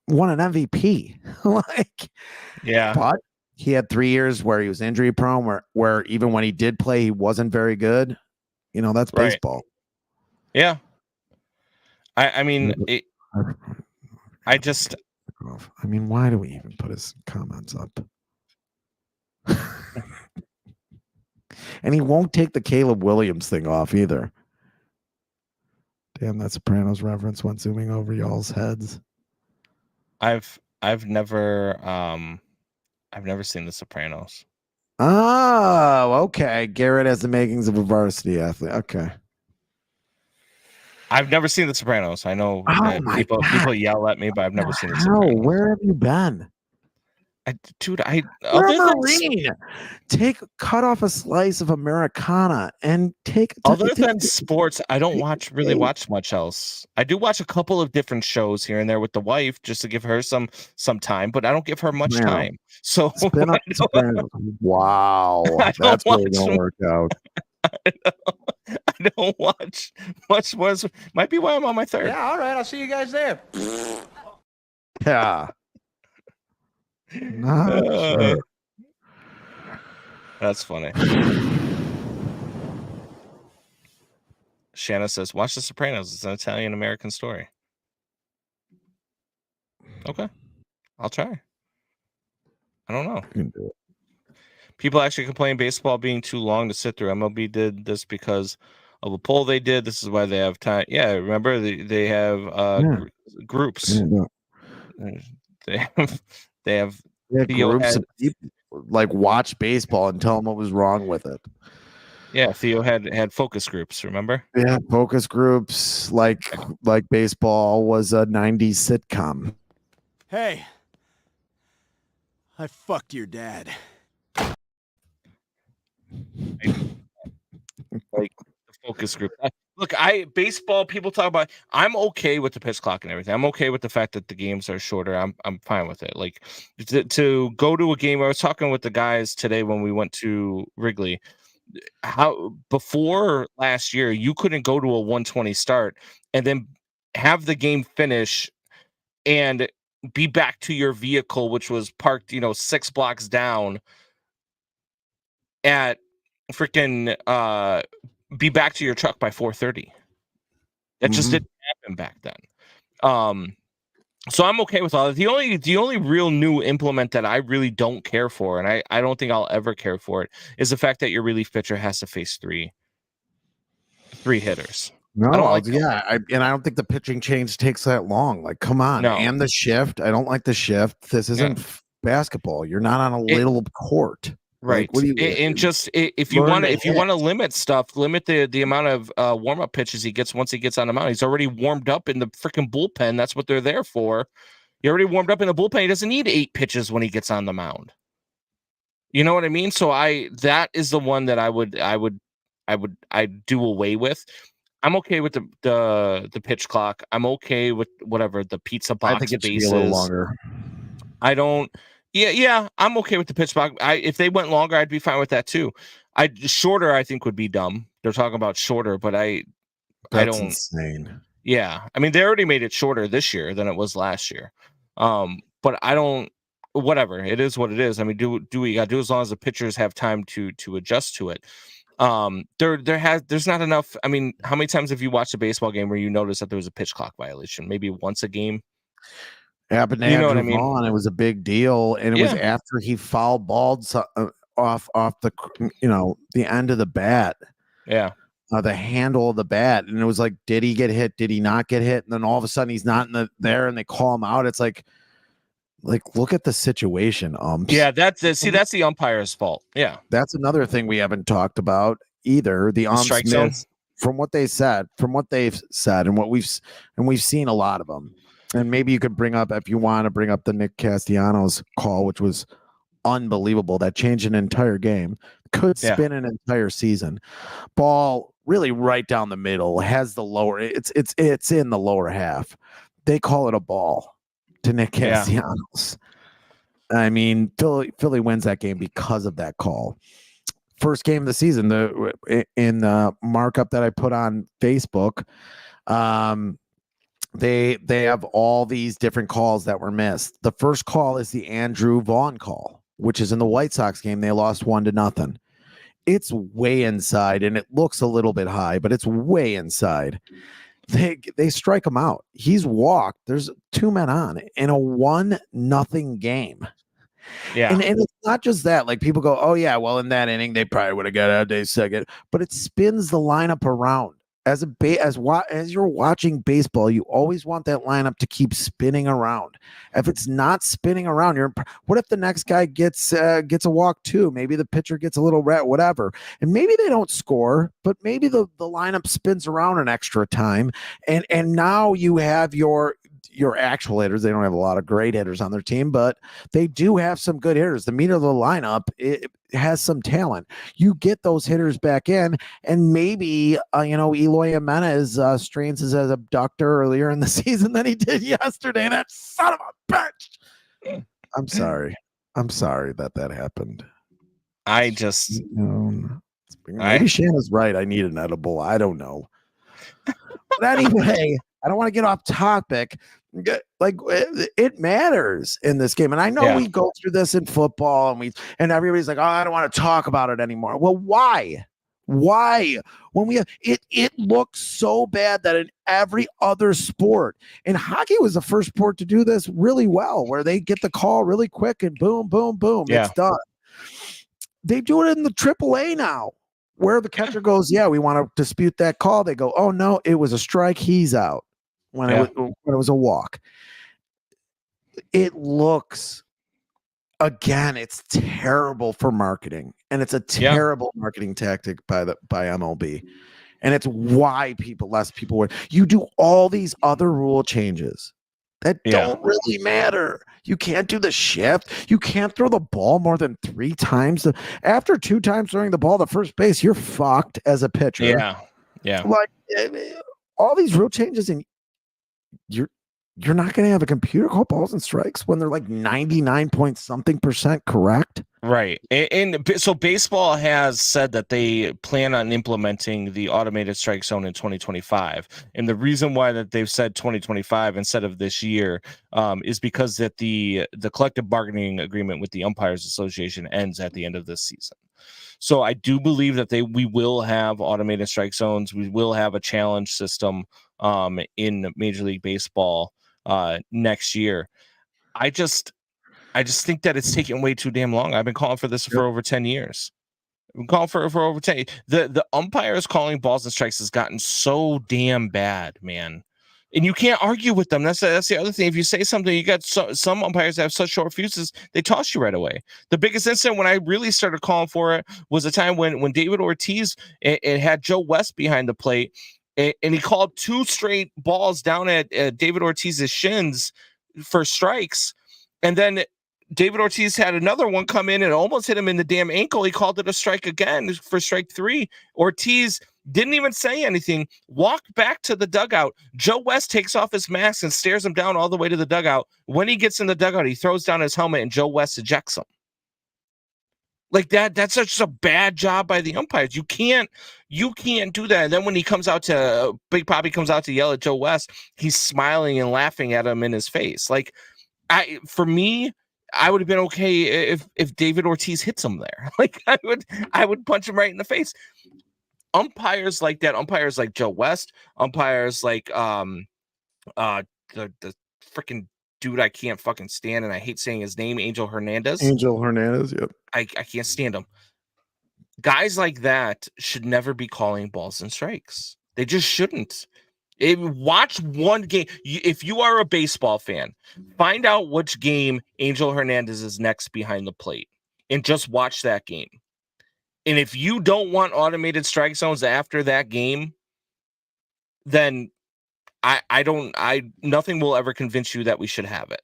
Speaker 2: won an MVP. But he had 3 years where he was injury prone, where even when he did play, he wasn't very good. That's baseball.
Speaker 3: Yeah. I mean, why
Speaker 2: do we even put his comments up? And he won't take the Caleb Williams thing off either. Damn, that Sopranos reference went zooming over y'all's heads.
Speaker 3: I've never seen The Sopranos.
Speaker 2: Oh, okay. Garrett has the makings of a varsity athlete. Okay.
Speaker 3: I've never seen The Sopranos. I know
Speaker 2: Oh
Speaker 3: that
Speaker 2: my
Speaker 3: people
Speaker 2: God.
Speaker 3: yell at me, but I've never seen The
Speaker 2: How?
Speaker 3: Sopranos.
Speaker 2: Where have you been?
Speaker 3: Dude,
Speaker 2: You're
Speaker 3: other
Speaker 2: a
Speaker 3: than
Speaker 2: Marine. Cut off a slice of Americana and take
Speaker 3: sports, I don't really watch much else. I do watch a couple of different shows here and there with the wife just to give her some time, but I don't give her much
Speaker 2: Soprano.
Speaker 3: time. So
Speaker 2: Spin up Sopranos. Wow,
Speaker 3: I don't
Speaker 2: that's really
Speaker 3: watch
Speaker 2: gonna work out.
Speaker 3: I don't watch much. Might be why I'm on my third.
Speaker 8: Yeah, all right. I'll see you guys there.
Speaker 2: Yeah. Not sure.
Speaker 3: That's funny. Shanna says, "Watch The Sopranos. It's an Italian American story." Okay, I'll try. I don't know.
Speaker 2: You can do it.
Speaker 3: People actually complain baseball being too long to sit through. MLB did this because of a poll they did. This is why they have time. Yeah, remember they have groups.
Speaker 2: Yeah.
Speaker 3: They have
Speaker 2: They had
Speaker 3: Theo
Speaker 2: groups
Speaker 3: had-
Speaker 2: of people like watch baseball and tell them what was wrong with it.
Speaker 3: Yeah, Theo had focus groups. Remember?
Speaker 2: Yeah, focus groups like baseball was a 90s sitcom.
Speaker 6: Hey, I fucked your dad.
Speaker 3: Like the focus group. Look, baseball people talk about. I'm okay with the pitch clock and everything. I'm okay with the fact that the games are shorter. I'm fine with it. Like to go to a game. I was talking with the guys today when we went to Wrigley. How before last year you couldn't go to a 120 start and then have the game finish and be back to your vehicle, which was parked, 6 blocks down at freaking be back to your truck by 4:30. That just didn't happen back then. So I'm okay with all that. The only real new implement that I really don't care for, and I don't think I'll ever care for it, is the fact that your relief pitcher has to face three hitters.
Speaker 2: No,
Speaker 3: I don't like
Speaker 2: I don't think the pitching change takes that long. Like, come on,
Speaker 3: No.
Speaker 2: and the shift. I don't like the shift. This isn't basketball. You're not on a little court.
Speaker 3: Right.
Speaker 2: Like, what do you
Speaker 3: if you want to limit stuff, limit the amount of warm up pitches he gets once he gets on the mound. He's already warmed up in the freaking bullpen. That's what they're there for. He already warmed up in the bullpen. He doesn't need 8 pitches when he gets on the mound. You know what I mean? So that is the one that I'd do away with. I'm okay with the pitch clock. I'm okay with whatever the pizza box
Speaker 2: I think it should
Speaker 3: bases.
Speaker 2: be a little longer.
Speaker 3: I don't. Yeah, I'm okay with the pitch clock. If they went longer, I'd be fine with that too. Shorter, I think would be dumb. They're talking about shorter, but I
Speaker 2: That's
Speaker 3: don't.
Speaker 2: insane.
Speaker 3: Yeah, I mean they already made it shorter this year than it was last year. But I don't. Whatever, it is what it is. I mean, do what you got to do as long as the pitchers have time to adjust to it. There's not enough. I mean, how many times have you watched a baseball game where you noticed that there was a pitch clock violation? Maybe once a game.
Speaker 2: Happened to Andrew Vaughn. It was a big deal, and it was after he foul balled off the the end of the bat.
Speaker 3: Yeah.
Speaker 2: The handle of the bat, and it was like, did he get hit? Did he not get hit? And then all of a sudden he's not there, and they call him out. It's like look at the situation.
Speaker 3: Yeah, that's the umpire's fault. Yeah,
Speaker 2: that's another thing we haven't talked about either. The umps
Speaker 3: strike zones,
Speaker 2: from what they've said, and we've seen a lot of them. And maybe you could bring up, if you want to bring up, the Nick Castellanos call, which was unbelievable. That changed an entire game. Could spin an entire season. Ball really right down the middle, has the lower. It's in the lower half. They call it a ball to Nick Castellanos. I mean, Philly wins that game because of that call. First game of the season, in the markup that I put on Facebook, they have all these different calls that were missed. The first call is the Andrew Vaughn call, which is in the White Sox game. They lost 1-0. It's way inside, and it looks a little bit high, but it's way inside. They strike him out. He's walked. There's 2 men on in a 1-0 game.
Speaker 3: Yeah.
Speaker 2: And it's not just that. Like, people go, oh yeah, well, in that inning they probably would have got out day second, but it spins the lineup around. as you're watching baseball, you always want that lineup to keep spinning around. If it's not spinning around, what if the next guy gets a walk too? Maybe the pitcher gets a little whatever, and maybe they don't score, but maybe the lineup spins around an extra time, and now you have your actual hitters. They don't have a lot of great hitters on their team, but they do have some good hitters. The meat of the lineup, it has some talent. You get those hitters back in, and maybe Eloy Jimenez strains his abductor earlier in the season than he did yesterday. That son of a bitch. I'm sorry that happened.
Speaker 3: I just
Speaker 2: maybe Shanna's right. I need an edible. I don't know. But anyway, I don't want to get off topic. Like, it matters in this game, and I know we go through this in football, and everybody's like, "Oh, I don't want to talk about it anymore." Well, why? When it looks so bad that in every other sport, and hockey was the first sport to do this really well, where they get the call really quick and boom, boom, boom, it's done. They do it in the AAA now, where the catcher goes, "Yeah, we want to dispute that call." They go, "Oh no, it was a strike. He's out." When it was a walk. It looks, again, it's terrible for marketing, and it's a terrible marketing tactic by MLB, and it's why less people would. You do all these other rule changes that don't really matter. You can't do the shift. You can't throw the ball more than 3 times. After 2 times throwing the ball to first base, you're fucked as a pitcher.
Speaker 3: Yeah.
Speaker 2: Like, all these rule changes, and you're not going to have a computer call balls and strikes when they're like 99 point something % correct.
Speaker 3: Right. And so baseball has said that they plan on implementing the automated strike zone in 2025. And the reason why that they've said 2025 instead of this year is because that the collective bargaining agreement with the Umpires Association ends at the end of this season. So I do believe that we will have automated strike zones. We will have a challenge system in Major League Baseball next year. I just think that it's taking way too damn long. I've been calling for this for over 10 years. I've been calling for over 10 years. The umpires calling balls and strikes has gotten so damn bad, man. And you can't argue with them. That's the other thing. If you say something, you got some umpires that have such short fuses, they toss you right away. The biggest incident when I really started calling for it was a time when David Ortiz it had Joe West behind the plate, and he called 2 straight balls down at David Ortiz's shins for strikes. And then David Ortiz had another one come in and almost hit him in the damn ankle. He called it a strike again for strike 3. Ortiz didn't even say anything, walked back to the dugout. Joe West takes off his mask and stares him down all the way to the dugout. When he gets in the dugout, he throws down his helmet and Joe West ejects him. Like that's such a bad job by the umpires. You can't do that. And then when he comes out Big Papi comes out to yell at Joe West, he's smiling and laughing at him in his face. Like, for me, I would have been okay if David Ortiz hits him there. Like, I would punch him right in the face. Umpires like that, umpires like Joe West, umpires like the freaking dude I can't fucking stand, and I hate saying his name, Angel Hernandez.
Speaker 2: Yep.
Speaker 3: I can't stand him. Guys like that should never be calling balls and strikes. They just shouldn't. Watch one game. If you are a baseball fan, find out which game Angel Hernandez is next behind the plate and just watch that game. And if you don't want automated strike zones after that game, then nothing will ever convince you that we should have it.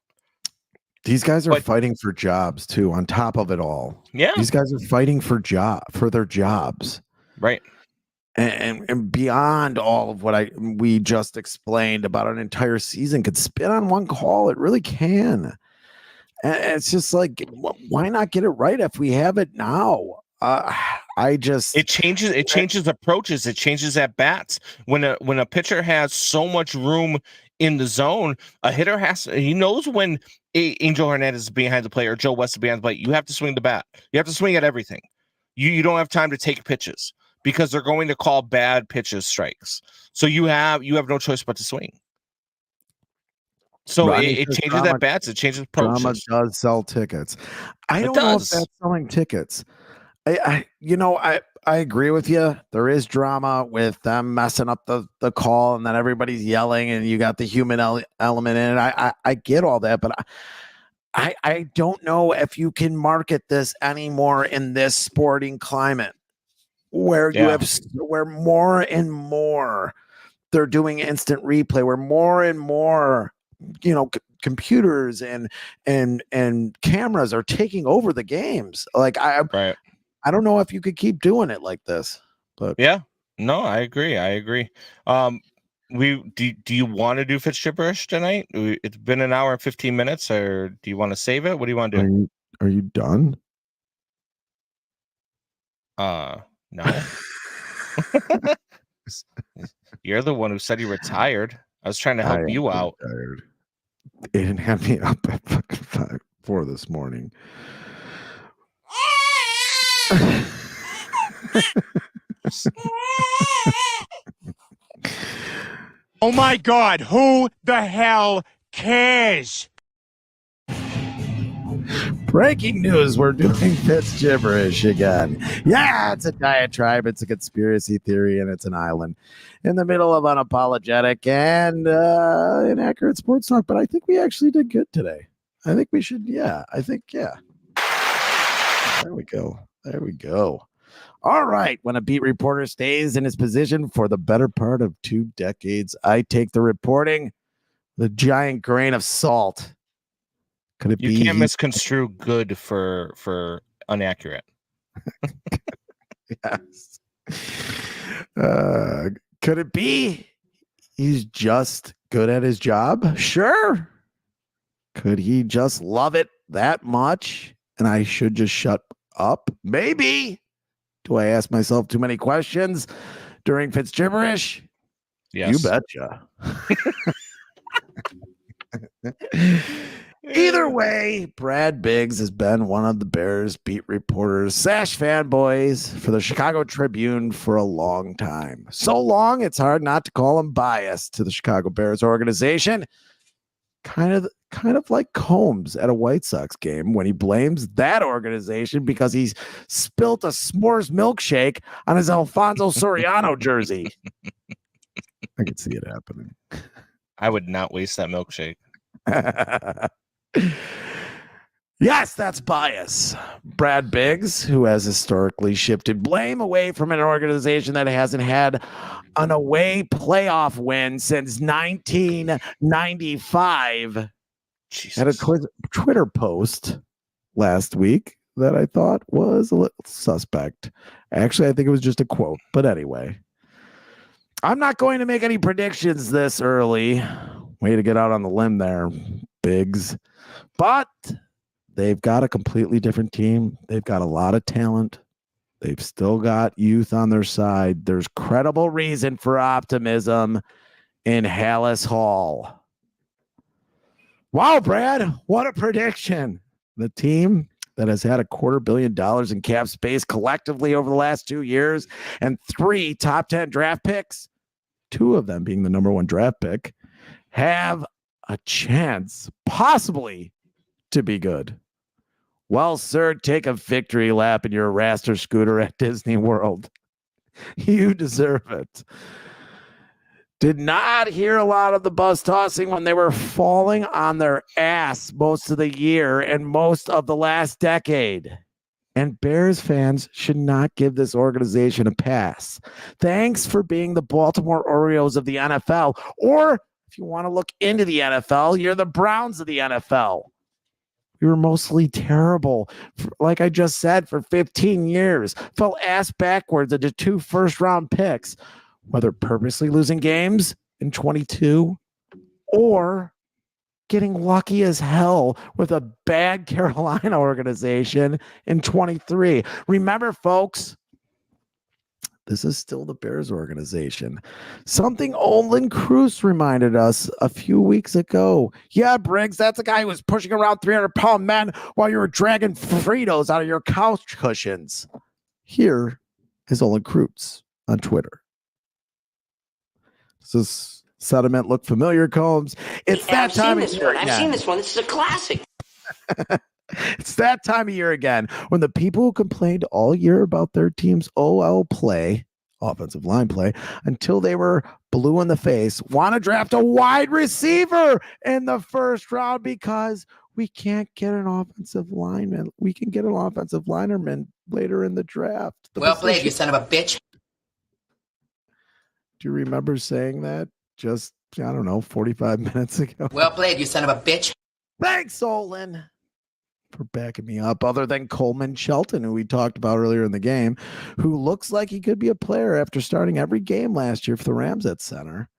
Speaker 2: These guys are fighting for jobs too, on top of it all.
Speaker 3: Yeah.
Speaker 2: These guys are fighting for their jobs.
Speaker 3: Right.
Speaker 2: And beyond all of what we just explained about an entire season could spin on one call. It really can. And it's just like, why not get it right if we have it now? It changes approaches. It changes at bats. When a pitcher has so much room in the zone, a hitter he knows when Angel Hernandez is behind the plate or Joe West is behind the plate. You have to swing the bat. You have to swing at everything. You don't have time to take pitches because they're going to call bad pitches strikes. So you have no choice but to swing. So it changes at bats. It changes approaches. Drama does sell tickets. I don't know if that's selling tickets. I agree with you. There is drama with them messing up the call, and then everybody's yelling, and you got the human element in it. I get all that, but I don't know if you can market this anymore in this sporting climate where you have where more and more they're doing instant replay, where more and more computers and cameras are taking over the games. Like I don't know if you could keep doing it like this, but
Speaker 3: no, I agree. Do you want to do Fitz gibberish tonight? It's been an hour and 15 minutes, or do you want to save it? What do you want to do?
Speaker 2: Are you done?
Speaker 3: No. You're the one who said you retired. I was trying to help you out.
Speaker 2: Retired. They didn't have me up at fucking 5:04 this morning.
Speaker 6: Oh my God, who the hell cares?
Speaker 2: Breaking news, we're doing Fitz gibberish again. Yeah, it's a diatribe, it's a conspiracy theory, and it's an island in the middle of unapologetic and inaccurate sports talk. But I think we actually did good today. I think we should, yeah. There we go. All right. When a beat reporter stays in his position for the better part of 2 decades, I take the reporting with a giant grain of salt. Could it be?
Speaker 3: You can't misconstrue good for inaccurate.
Speaker 2: Yes. Could it be he's just good at his job? Sure. Could he just love it that much and I should just shut up? Maybe. Do I ask myself too many questions during Fitz gibberish?
Speaker 3: Yes.
Speaker 2: You betcha. Either way, Brad Biggs has been one of the Bears beat reporters / fanboys for the Chicago Tribune for a long time. So long, it's hard not to call him biased to the Chicago Bears organization. Kind of like Combs at a White Sox game when he blames that organization because he's spilt a s'mores milkshake on his Alfonso Soriano jersey. I could see it happening.
Speaker 3: I would not waste that milkshake.
Speaker 2: Yes, that's bias. Brad Biggs, who has historically shifted blame away from an organization that hasn't had an away playoff win since 1995, had a Twitter post last week that I thought was a little suspect. Actually, I think it was just a quote, but anyway. I'm not going to make any predictions this early. Way to get out on the limb there, Biggs. But they've got a completely different team. They've got a lot of talent. They've still got youth on their side. There's credible reason for optimism in Hallis Hall. Wow, Brad, what a prediction. The team that has had $250 million in cap space collectively over the last 2 years and 3 top 10 draft picks, 2 of them being the number 1 draft pick, have a chance possibly to be good. Well, sir, take a victory lap in your raster scooter at Disney World. You deserve it. Did not hear a lot of the bus tossing when they were falling on their ass most of the year and most of the last decade. And Bears fans should not give this organization a pass. Thanks for being the Baltimore Orioles of the NFL. Or if you want to look into the NFL, you're the Browns of the NFL. We were mostly terrible, like I just said, for 15 years. Fell ass backwards into 2 first-round picks, whether purposely losing games in 22 or getting lucky as hell with a bad Carolina organization in 23. Remember, folks, this is still the Bears organization. Something Olin Cruz reminded us a few weeks ago. Yeah, Briggs, that's a guy who was pushing around 300-pound men while you were dragging Fritos out of your couch cushions. Here is Olin Cruz on Twitter. Does this sentiment look familiar, Combs? It's that time of year.
Speaker 5: I've seen this one. This is a classic.
Speaker 2: It's that time of year again when the people who complained all year about their team's OL play, offensive line play, until they were blue in the face, want to draft a wide receiver in the first round because we can't get an offensive lineman. We can get an offensive lineman later in the draft.
Speaker 5: Well played, you son of a bitch.
Speaker 2: Do you remember saying that just, I don't know, 45 minutes ago?
Speaker 5: Well played, you son of a bitch.
Speaker 2: Thanks, Olin, for backing me up, other than Coleman Shelton, who we talked about earlier in the game, who looks like he could be a player after starting every game last year for the Rams at center,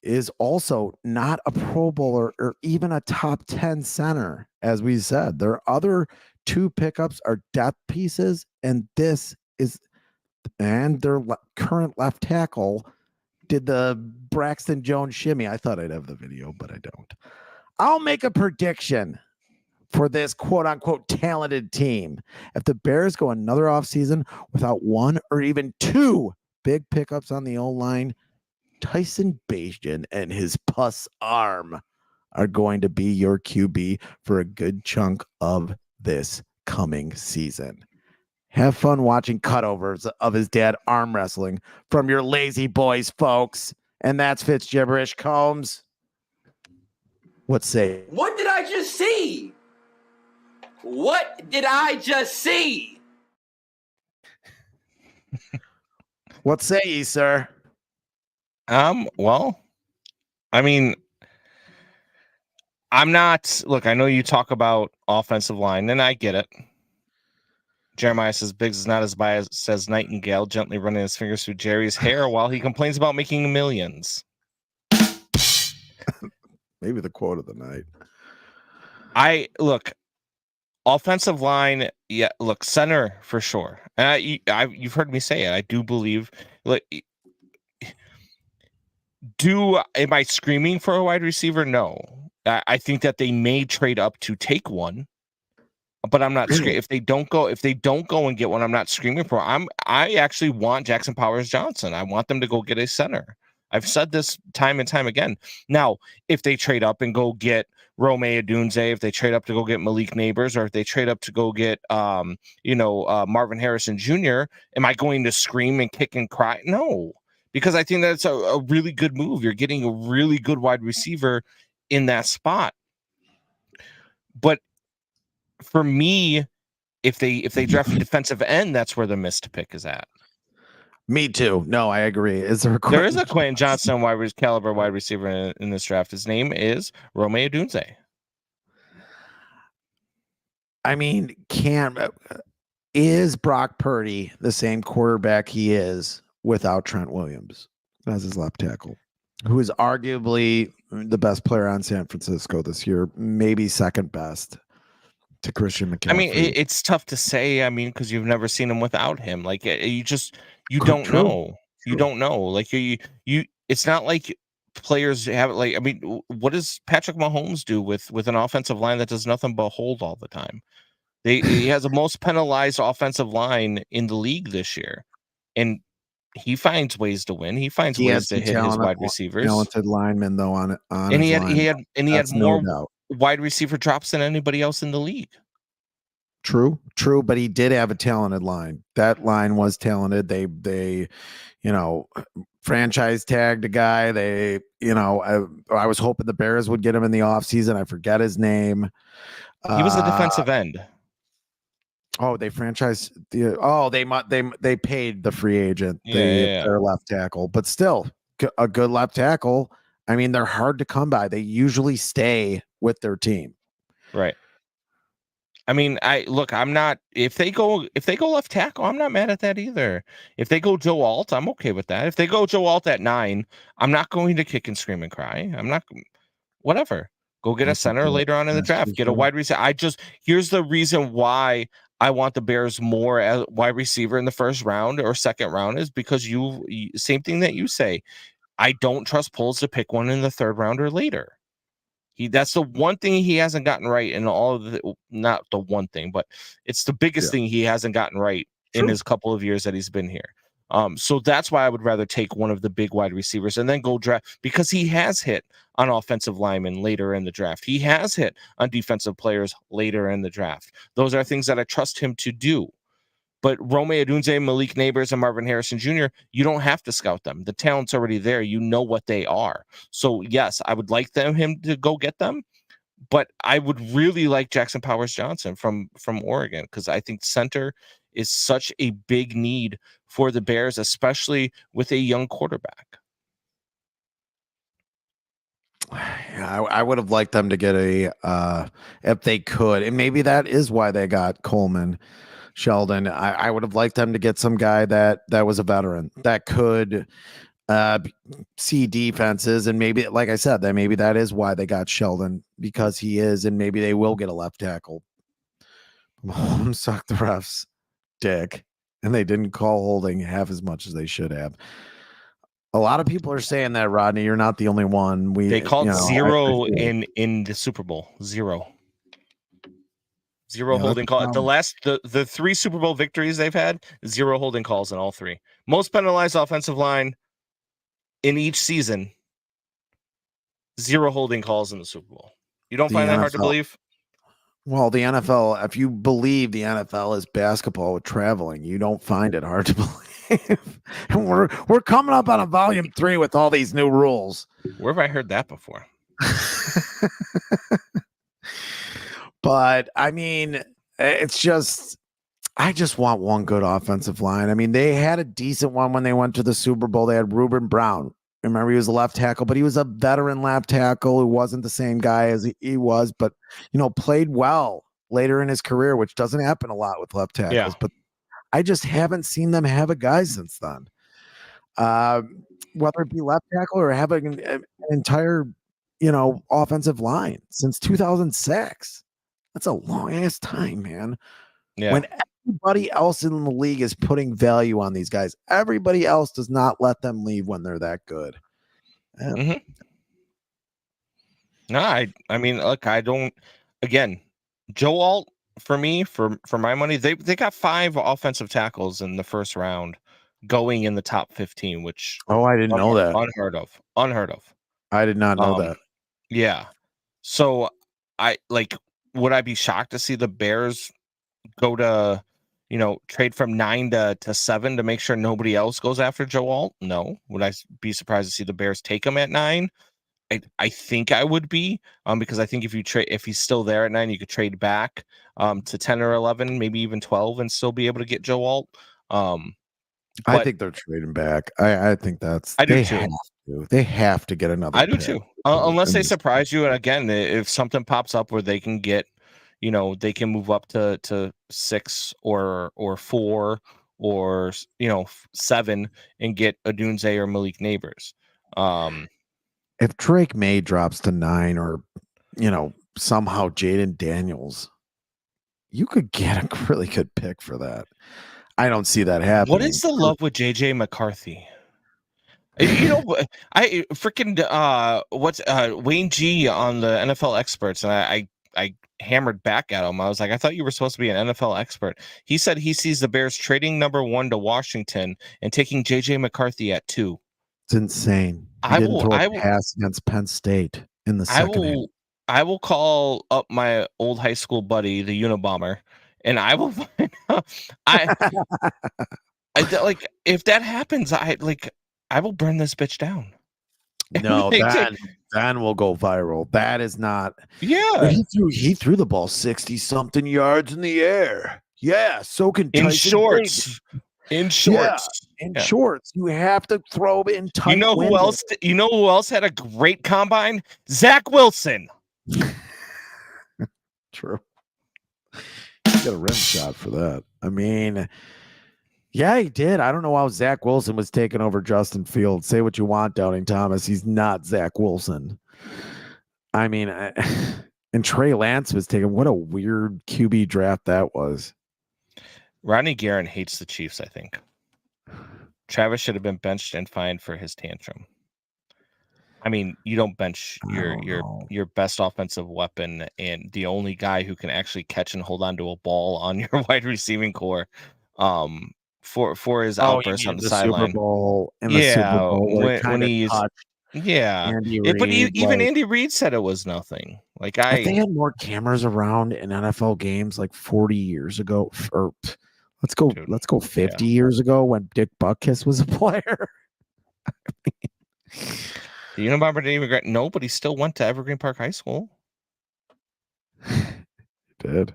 Speaker 2: is also not a Pro Bowler or even a top 10 center. As we said, their other two pickups are depth pieces, and their current left tackle did the Braxton Jones shimmy. I thought I'd have the video, but I don't. I'll make a prediction for this quote unquote talented team. If the Bears go another offseason without one or even two big pickups on the O-line, Tyson Bagent and his pus arm are going to be your QB for a good chunk of this coming season. Have fun watching cutovers of his dad arm wrestling from your lazy boys, folks. And that's Fitz Gibberish. Combs, what say?
Speaker 9: What did I just see? What did I just see?
Speaker 2: What say ye, sir?
Speaker 3: Well, I mean, I know you talk about offensive line, and I get it. Jeremiah says Biggs is not as biased as Nightingale, gently running his fingers through Jerry's hair while he complains about making millions.
Speaker 2: Maybe the quote of the night.
Speaker 3: Offensive line, yeah. Look, center for sure. You've heard me say it. I do believe. Am I screaming for a wide receiver? No. I think that they may trade up to take one, but I'm not screaming. If they don't go and get one, I'm not screaming for. I actually want Jackson Powers Johnson. I want them to go get a center. I've said this time and time again. Now, if they trade up and go get Rome Odunze, if they trade up to go get Malik Neighbors, or if they trade up to go get Marvin Harrison Jr., am I going to scream and kick and cry? No, because I think that's a really good move. You're getting a really good wide receiver in that spot. But for me, if they draft a defensive end, that's where the missed pick is at.
Speaker 2: Me too. No, I agree.
Speaker 3: There is a Quentin Johnson caliber wide receiver in this draft. His name is Rome Odunze.
Speaker 2: I mean, is Brock Purdy the same quarterback he is without Trent Williams as his left tackle, who is arguably the best player on San Francisco this year, maybe second best to Christian McCaffrey?
Speaker 3: I mean, it's tough to say. I mean, because you've never seen him without him. Like you don't know. You don't know. Like you. It's not like players have like. I mean, what does Patrick Mahomes do with an offensive line that does nothing but hold all the time? He has the most penalized offensive line in the league this year, and he finds ways to win. He finds ways to hit his wide receivers.
Speaker 2: Talented lineman though on
Speaker 3: and he had more
Speaker 2: no
Speaker 3: wide receiver drops than anybody else in the league.
Speaker 2: True, but he did have a talented line. That line was talented. They franchise tagged a guy. I was hoping the Bears would get him in the offseason. I forget his name.
Speaker 3: He was a defensive end.
Speaker 2: Oh, they franchised they paid the free agent, their left tackle, but still a good left tackle. I mean, they're hard to come by. They usually stay with their team.
Speaker 3: Right. I mean, I'm not, if they go left tackle, I'm not mad at that either. If they go Joe Alt, I'm okay with that. If they go Joe Alt at 9, I'm not going to kick and scream and cry. I'm not, whatever. Go get a center later on in the draft. Get a wide receiver. Here's the reason why I want the Bears more as wide receiver in the first round or second round is because same thing that you say. I don't trust Poles to pick one in the third round or later. That's the one thing he hasn't gotten right in all of the, not the one thing, but it's the biggest thing he hasn't gotten right in his couple of years that he's been here. So that's why I would rather take one of the big wide receivers and then go draft, because he has hit on offensive linemen later in the draft. He has hit on defensive players later in the draft. Those are things that I trust him to do. But Rome Odunze, Malik Neighbors, and Marvin Harrison Jr., you don't have to scout them. The talent's already there. You know what they are. So, yes, I would like him to go get them. But I would really like Jackson Powers Johnson from Oregon, because I think center is such a big need for the Bears, especially with a young quarterback.
Speaker 2: Yeah, I would have liked them to get if they could, and maybe that is why they got Coleman Sheldon. I would have liked them to get some guy that was a veteran that could see defenses, and maybe, like I said, that is why they got Sheldon, because he is, and maybe they will get a left tackle. Suck the refs dick, and they didn't call holding half as much as they should have. A lot of people are saying that, Rodney. You're not the only one.
Speaker 3: They called zero in the Super Bowl. Zero holding call. The 3 Super Bowl victories they've had, 0 holding calls in all 3. Most penalized offensive line in each season, 0 holding calls in the Super Bowl. You don't find that hard to believe?
Speaker 2: Well, the NFL, if you believe the NFL is basketball with traveling, you don't find it hard to believe. And we're coming up on a volume 3 with all these new rules.
Speaker 3: Where have I heard that before?
Speaker 2: But I mean, it's just, I just want one good offensive line. I mean, they had a decent one when they went to the Super Bowl. They had Reuben Brown. Remember, he was a left tackle, but he was a veteran left tackle who wasn't the same guy as he was, but, played well later in his career, which doesn't happen a lot with left tackles. Yeah. But I just haven't seen them have a guy since then. Whether it be left tackle or having an entire, offensive line since 2006. That's a long ass time, man.
Speaker 3: Yeah.
Speaker 2: When everybody else in the league is putting value on these guys, everybody else does not let them leave when they're that good. Yeah.
Speaker 3: Mm-hmm. No, I mean, look, I don't. Again, Joe Alt, for me, for my money, they got 5 offensive tackles in the first round, going in the top 15, which
Speaker 2: I didn't know that.
Speaker 3: Unheard of.
Speaker 2: I did not know that.
Speaker 3: Yeah. So would I be shocked to see the Bears go to, trade from 9 to 7 to make sure nobody else goes after Joe Alt? No. Would I be surprised to see the Bears take him at 9? I think I would be, because I think if he's still there at 9, you could trade back to 10 or 11, maybe even 12, and still be able to get Joe Alt.
Speaker 2: I think they're trading back. I think that's.
Speaker 3: I do too.
Speaker 2: They have to get another.
Speaker 3: I do too. Unless they surprise you, and again, if something pops up where they can get, they can move up to 6 or 4 or 7 and get Odunze or Malik Neighbors.
Speaker 2: If Drake May drops to 9, or somehow Jaden Daniels, you could get a really good pick for that. I don't see that happening.
Speaker 3: What is the love with JJ McCarthy? I freaking what's Wayne G on the NFL Experts, and I hammered back at him. I was like, I thought you were supposed to be an NFL expert. He said he sees the Bears trading number 1 to Washington and taking JJ McCarthy at 2.
Speaker 2: It's insane. He didn't throw a pass against Penn State in the second.
Speaker 3: I will call up my old high school buddy, the Unabomber, and I will find out. If that happens, I will burn this bitch down.
Speaker 2: No, Dan will go viral. That is not.
Speaker 3: Yeah,
Speaker 2: he threw the ball 60-something yards in the air. Yeah, so can
Speaker 3: in shorts. In shorts.
Speaker 2: Yeah, in shorts. You have to throw in tight.
Speaker 3: Who else? You know who else had a great combine? Zach Wilson.
Speaker 2: True. You got a rim shot for that. I mean, yeah, he did. I don't know how Zach Wilson was taking over Justin Fields. Say what you want, Doubting Thomas. He's not Zach Wilson. I mean, and Trey Lance was taking. What a weird QB draft that was.
Speaker 3: Rodney Guerin hates the Chiefs, I think. Travis should have been benched and fined for his tantrum. I mean, you don't bench your best offensive weapon and the only guy who can actually catch and hold on to a ball on your wide receiving core for his
Speaker 2: Oh, you
Speaker 3: outburst
Speaker 2: mean
Speaker 3: on the
Speaker 2: the Super
Speaker 3: sideline.
Speaker 2: Bowl in the Super
Speaker 3: Yeah,
Speaker 2: Bowl where it
Speaker 3: when
Speaker 2: kind of
Speaker 3: he's
Speaker 2: touched
Speaker 3: yeah.
Speaker 2: Andy
Speaker 3: But
Speaker 2: Reid,
Speaker 3: even
Speaker 2: like,
Speaker 3: Andy Reid said it was nothing. Like
Speaker 2: if they had more cameras around in NFL games like 40 years ago, or
Speaker 3: Dude,
Speaker 2: let's go 50 years ago when Dick Butkus was a player.
Speaker 3: the Unabomber didn't even get nobody still went to Evergreen Park High School.
Speaker 2: Did.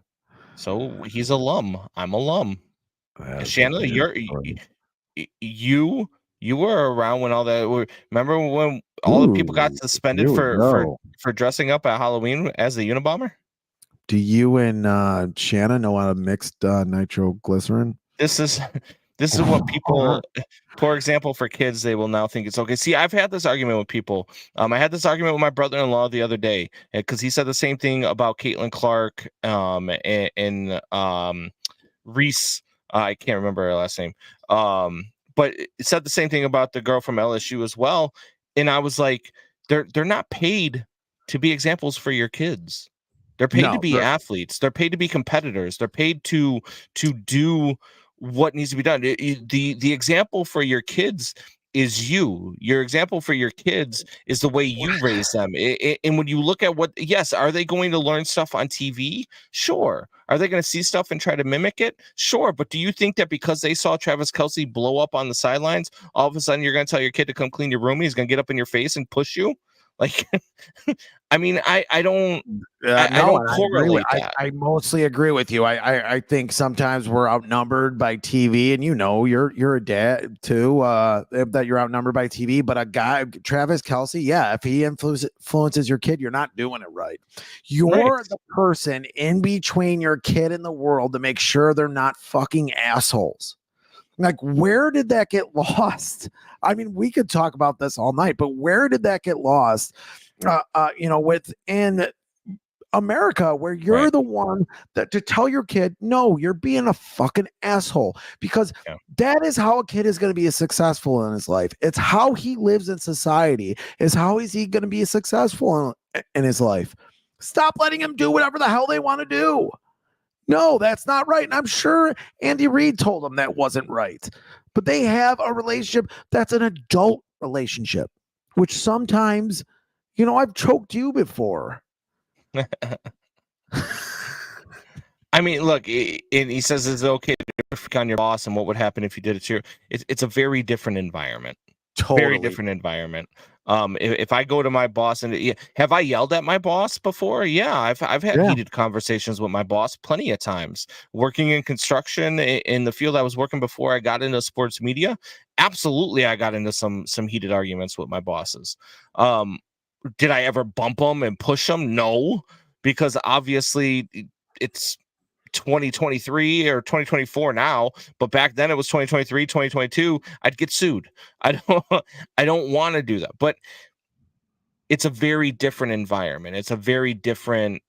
Speaker 3: So he's alum. I'm alum.
Speaker 2: That's
Speaker 3: Shanna, you were around when all that. Remember when all the people got suspended for dressing up at Halloween as the Unabomber?
Speaker 2: Do you and Shanna know how to mix nitroglycerin?
Speaker 3: This is what people. For example, for kids, they will now think it's okay. See, I've had this argument with people. I had this argument with my brother-in-law the other day because he said the same thing about Caitlin Clark and Reese. I can't remember her last name. But it said the same thing about the girl from LSU as well. And I was like, they're not paid to be examples for your kids. They're paid to be athletes. They're paid to be competitors. They're paid to do what needs to be done. The example for your kids is you. Your example for your kids is the way you raise them. And when you look at yes, are they going to learn stuff on TV? Sure. Are they going to see stuff and try to mimic it? Sure. But do you think that because they saw Travis Kelce blow up on the sidelines, all of a sudden you're going to tell your kid to come clean your room? He's going to get up in your face and push you? Like, I mean, I don't. I don't correlate that.
Speaker 2: I mostly agree with you. I think sometimes we're outnumbered by TV, and you're a dad too. That you're outnumbered by TV, but a guy, Travis Kelce, yeah, if he influences your kid, you're not doing it right. You're the person in between your kid and the world to make sure they're not fucking assholes. Like, where did that get lost? I mean, we could talk about this all night, but where did that get lost? Within America, where you're the one that to tell your kid, no, you're being a fucking asshole, because that is how a kid is going to be successful in his life. It's how he lives in society. Is how is he going to be successful in his life? Stop letting him do whatever the hell they want to do. No, that's not right. And I'm sure Andy Reid told him that wasn't right. But they have a relationship that's an adult relationship, which sometimes, I've choked you before.
Speaker 3: I mean, look, he says it's okay to pick on your boss, and what would happen if you did it to you? It's a very different environment.
Speaker 2: Totally.
Speaker 3: Very different environment. If I go to my boss and have I yelled at my boss before? Yeah, I've had heated conversations with my boss plenty of times. Working in construction in the field I was working before I got into sports media, absolutely, I got into some heated arguments with my bosses. Did I ever bump them and push them? No, because obviously it's 2023 or 2024 now, but back then it was 2023, 2022. I'd get sued. I don't want to do that, but it's a very different environment. It's a very different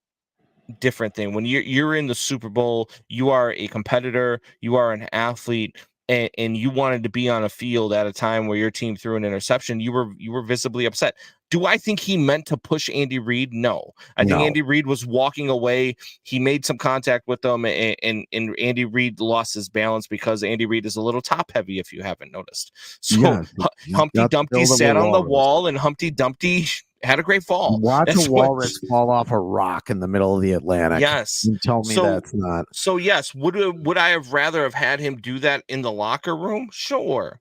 Speaker 3: thing. When you're in the Super Bowl, you are a competitor, you are an athlete, and you wanted to be on a field at a time where your team threw an interception. You were visibly upset. Do I think he meant to push Andy Reid? No. I think Andy Reid was walking away. He made some contact with them, and Andy Reid lost his balance because Andy Reid is a little top heavy, if you haven't noticed. So Humpty Dumpty sat on the wall, and Humpty Dumpty had a great fall.
Speaker 2: Watch a walrus fall off a rock in the middle of the Atlantic.
Speaker 3: Yes.
Speaker 2: You tell me that's not.
Speaker 3: So yes, would I have rather have had him do that in the locker room? Sure.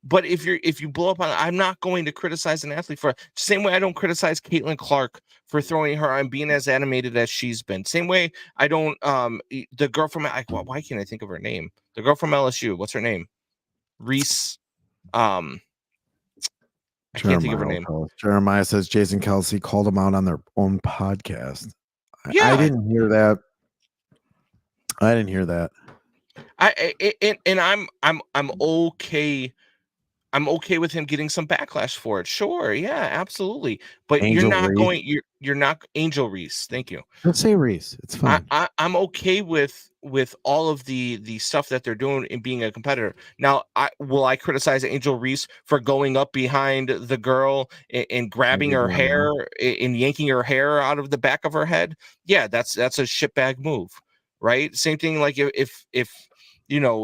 Speaker 3: But if you blow up on, I'm not going to criticize an athlete for it. Same way I don't criticize Caitlin Clark for throwing her and being as animated as she's been. Same way I don't the girl from why can't I think of her name? The girl from LSU. What's her name? Reese. I can't think of her name.
Speaker 2: Jeremiah says Jason Kelce called him out on their own podcast.
Speaker 3: Yeah.
Speaker 2: I didn't hear that.
Speaker 3: I'm okay. I'm okay with him getting some backlash for it. Sure, yeah, absolutely. But you're not Angel Reese. Thank you.
Speaker 2: Let's say Reese. It's fine.
Speaker 3: I'm okay with all of the stuff that they're doing in being a competitor. Now, will I criticize Angel Reese for going up behind the girl and grabbing her hair and yanking her hair out of the back of her head? Yeah, that's a shitbag move, right? Same thing. Like if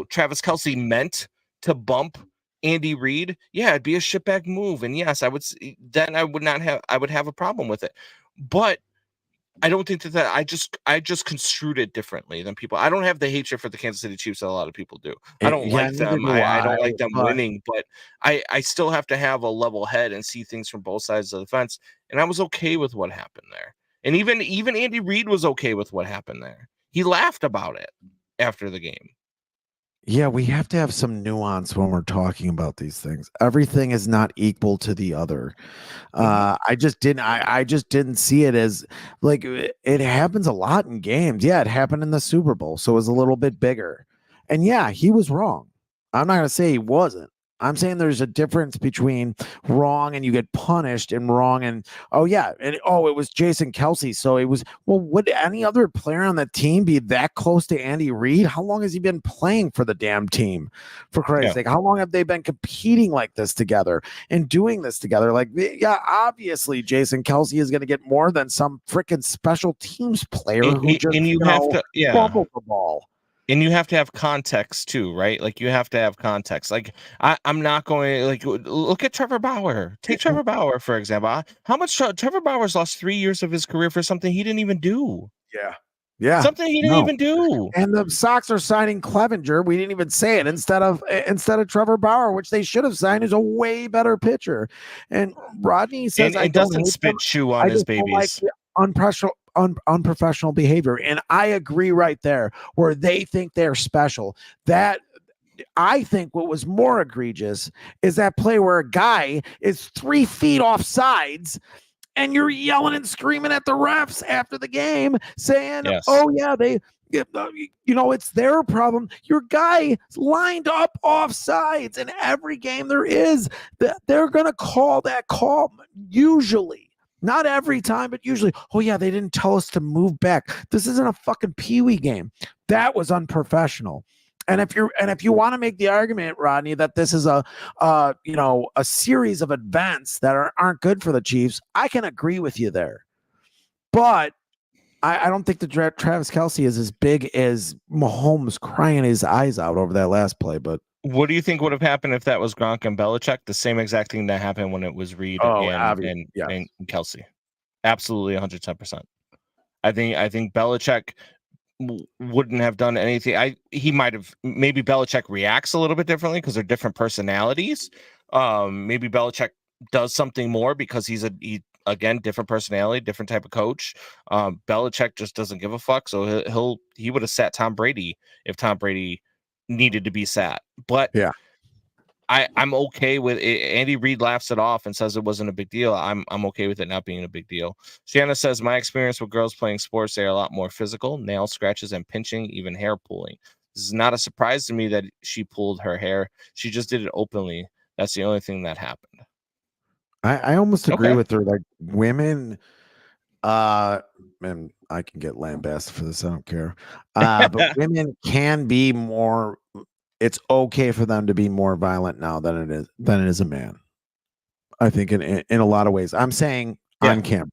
Speaker 3: Travis Kelce meant to bump Andy Reid, yeah, it'd be a shitbag move. And yes, I would have a problem with it. But I don't think that I just construed it differently than people. I don't have the hatred for the Kansas City Chiefs that a lot of people do. I don't like
Speaker 2: neither
Speaker 3: them.
Speaker 2: do
Speaker 3: I don't like them
Speaker 2: but
Speaker 3: winning, but I still have to have a level head and see things from both sides of the fence. And I was okay with what happened there. And even Andy Reid was okay with what happened there. He laughed about it after the game.
Speaker 2: Yeah, we have to have some nuance when we're talking about these things. Everything is not equal to the other. I just didn't see it as like it happens a lot in games. Yeah, it happened in the Super Bowl, so it was a little bit bigger. And yeah, he was wrong. I'm not gonna say he wasn't. I'm saying there's a difference between wrong and you get punished and wrong and it was Jason Kelce. So it was would any other player on the team be that close to Andy Reid? How long has he been playing for the damn team? For Christ's sake, how long have they been competing like this together and doing this together? Like, yeah, obviously Jason Kelce is going to get more than some freaking special teams player who just fumbled the ball.
Speaker 3: And you have to have context too, right? Like you have to have context. Like I'm not going like look at Trevor Bauer. Take Trevor Bauer for example. How much Trevor Bauer's lost 3 years of his career for something he didn't even do.
Speaker 2: Yeah,
Speaker 3: something he didn't even do.
Speaker 2: And the Sox are signing Clevenger. We didn't even say it instead of Trevor Bauer, which they should have signed, who's a way better pitcher. And Rodney says,
Speaker 3: "I doesn't spit chew on his babies."
Speaker 2: Unprofessional behavior, and I agree right there. Where they think they're special. That I think what was more egregious is that play where a guy is 3 feet off sides. And you're yelling and screaming at the refs after the game saying, oh, yeah, it's their problem. Your guy lined up off sides. And every game there is, they're going to call that call usually. Not every time, but usually. Oh, yeah, they didn't tell us to move back. This isn't a fucking Pee-wee game. That was unprofessional. And if you want to make the argument, Rodney, that this is a series of events that aren't good for the Chiefs, I can agree with you there. But I don't think the Travis Kelce is as big as Mahomes crying his eyes out over that last play. But
Speaker 3: what do you think would have happened if that was Gronk and Belichick? The same exact thing that happened when it was Reid and Kelce. Absolutely, 110%. I think Belichick wouldn't have done anything. He might have. Maybe Belichick reacts a little bit differently because they're different personalities. Maybe Belichick does something more because he's again different personality, different type of coach. Belichick just doesn't give a fuck. So he would have sat Tom Brady if Tom Brady needed to be sat. But
Speaker 2: yeah.
Speaker 3: I'm okay with it. Andy Reid laughs it off and says it wasn't a big deal. I'm okay with it not being a big deal. Shanna says, my experience with girls playing sports, they are a lot more physical, nail scratches and pinching, even hair pulling. This is not a surprise to me that she pulled her hair. She just did it openly. That's the only thing that happened.
Speaker 2: I almost agree with her. Like women, and I can get lambasted for this. I don't care. But women can be more. It's okay for them to be more violent now than it is a man. I think in a lot of ways. I'm saying on camera.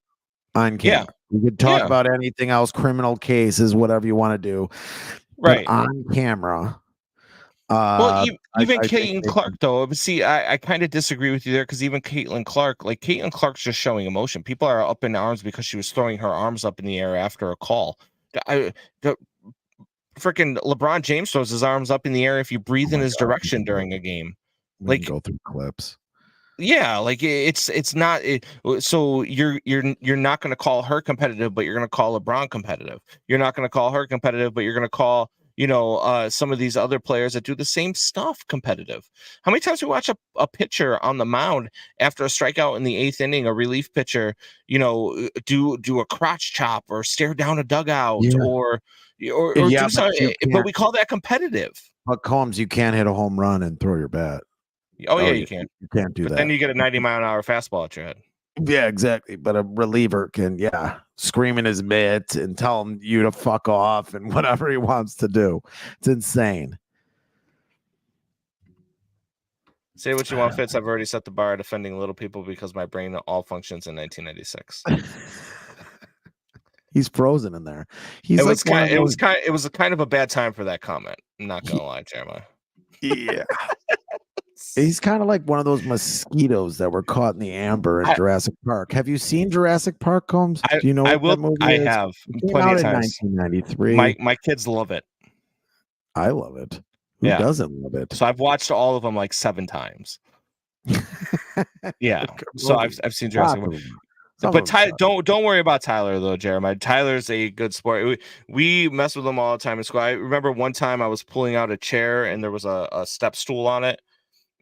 Speaker 3: Yeah.
Speaker 2: We could talk about anything else, criminal cases, whatever you want to do.
Speaker 3: Right.
Speaker 2: But on camera.
Speaker 3: Well, even Caitlin Clark, though. See, I kind of disagree with you there because even Caitlin Clark's just showing emotion. People are up in arms because she was throwing her arms up in the air after a call. Freaking LeBron James throws his arms up in the air if you breathe in his direction during a game.
Speaker 2: We can go through clips.
Speaker 3: Yeah, like it's not. So you're not going to call her competitive, but you're going to call LeBron competitive. You're not going to call her competitive, but you're going to call some of these other players that do the same stuff competitive. How many times we watch a pitcher on the mound after a strikeout in the 8th inning, a relief pitcher, do a crotch chop or stare down a dugout or do something, but we call that competitive.
Speaker 2: But Combs, you can't hit a home run and throw your bat.
Speaker 3: Oh yeah, you can.
Speaker 2: You can't do that.
Speaker 3: But then you get a 90-mile-an-hour fastball at your head.
Speaker 2: Yeah, exactly. But a reliever can, scream in his mitt and tell him you to fuck off and whatever he wants to do. It's insane.
Speaker 3: Say what you want, Fitz. I've already set the bar defending little people because my brain all functions in 1996.
Speaker 2: He's frozen in there. He's
Speaker 3: It
Speaker 2: like
Speaker 3: was a kind of a bad time for that comment. I'm not gonna lie, Jeremiah.
Speaker 2: Yeah. He's kind of like one of those mosquitoes that were caught in the amber in Jurassic Park. Have you seen Jurassic Park, Combs? Do you know what that movie is?
Speaker 3: have
Speaker 2: It came
Speaker 3: plenty
Speaker 2: out
Speaker 3: of
Speaker 2: in
Speaker 3: times.
Speaker 2: 1993.
Speaker 3: My kids love it.
Speaker 2: I love it. Who doesn't love it?
Speaker 3: So I've watched all of them like 7 times. Yeah. So I've seen Jurassic Park. But don't worry about Tyler though, Jeremiah. Tyler's a good sport. We mess with him all the time in school. I remember one time I was pulling out a chair and there was a step stool on it,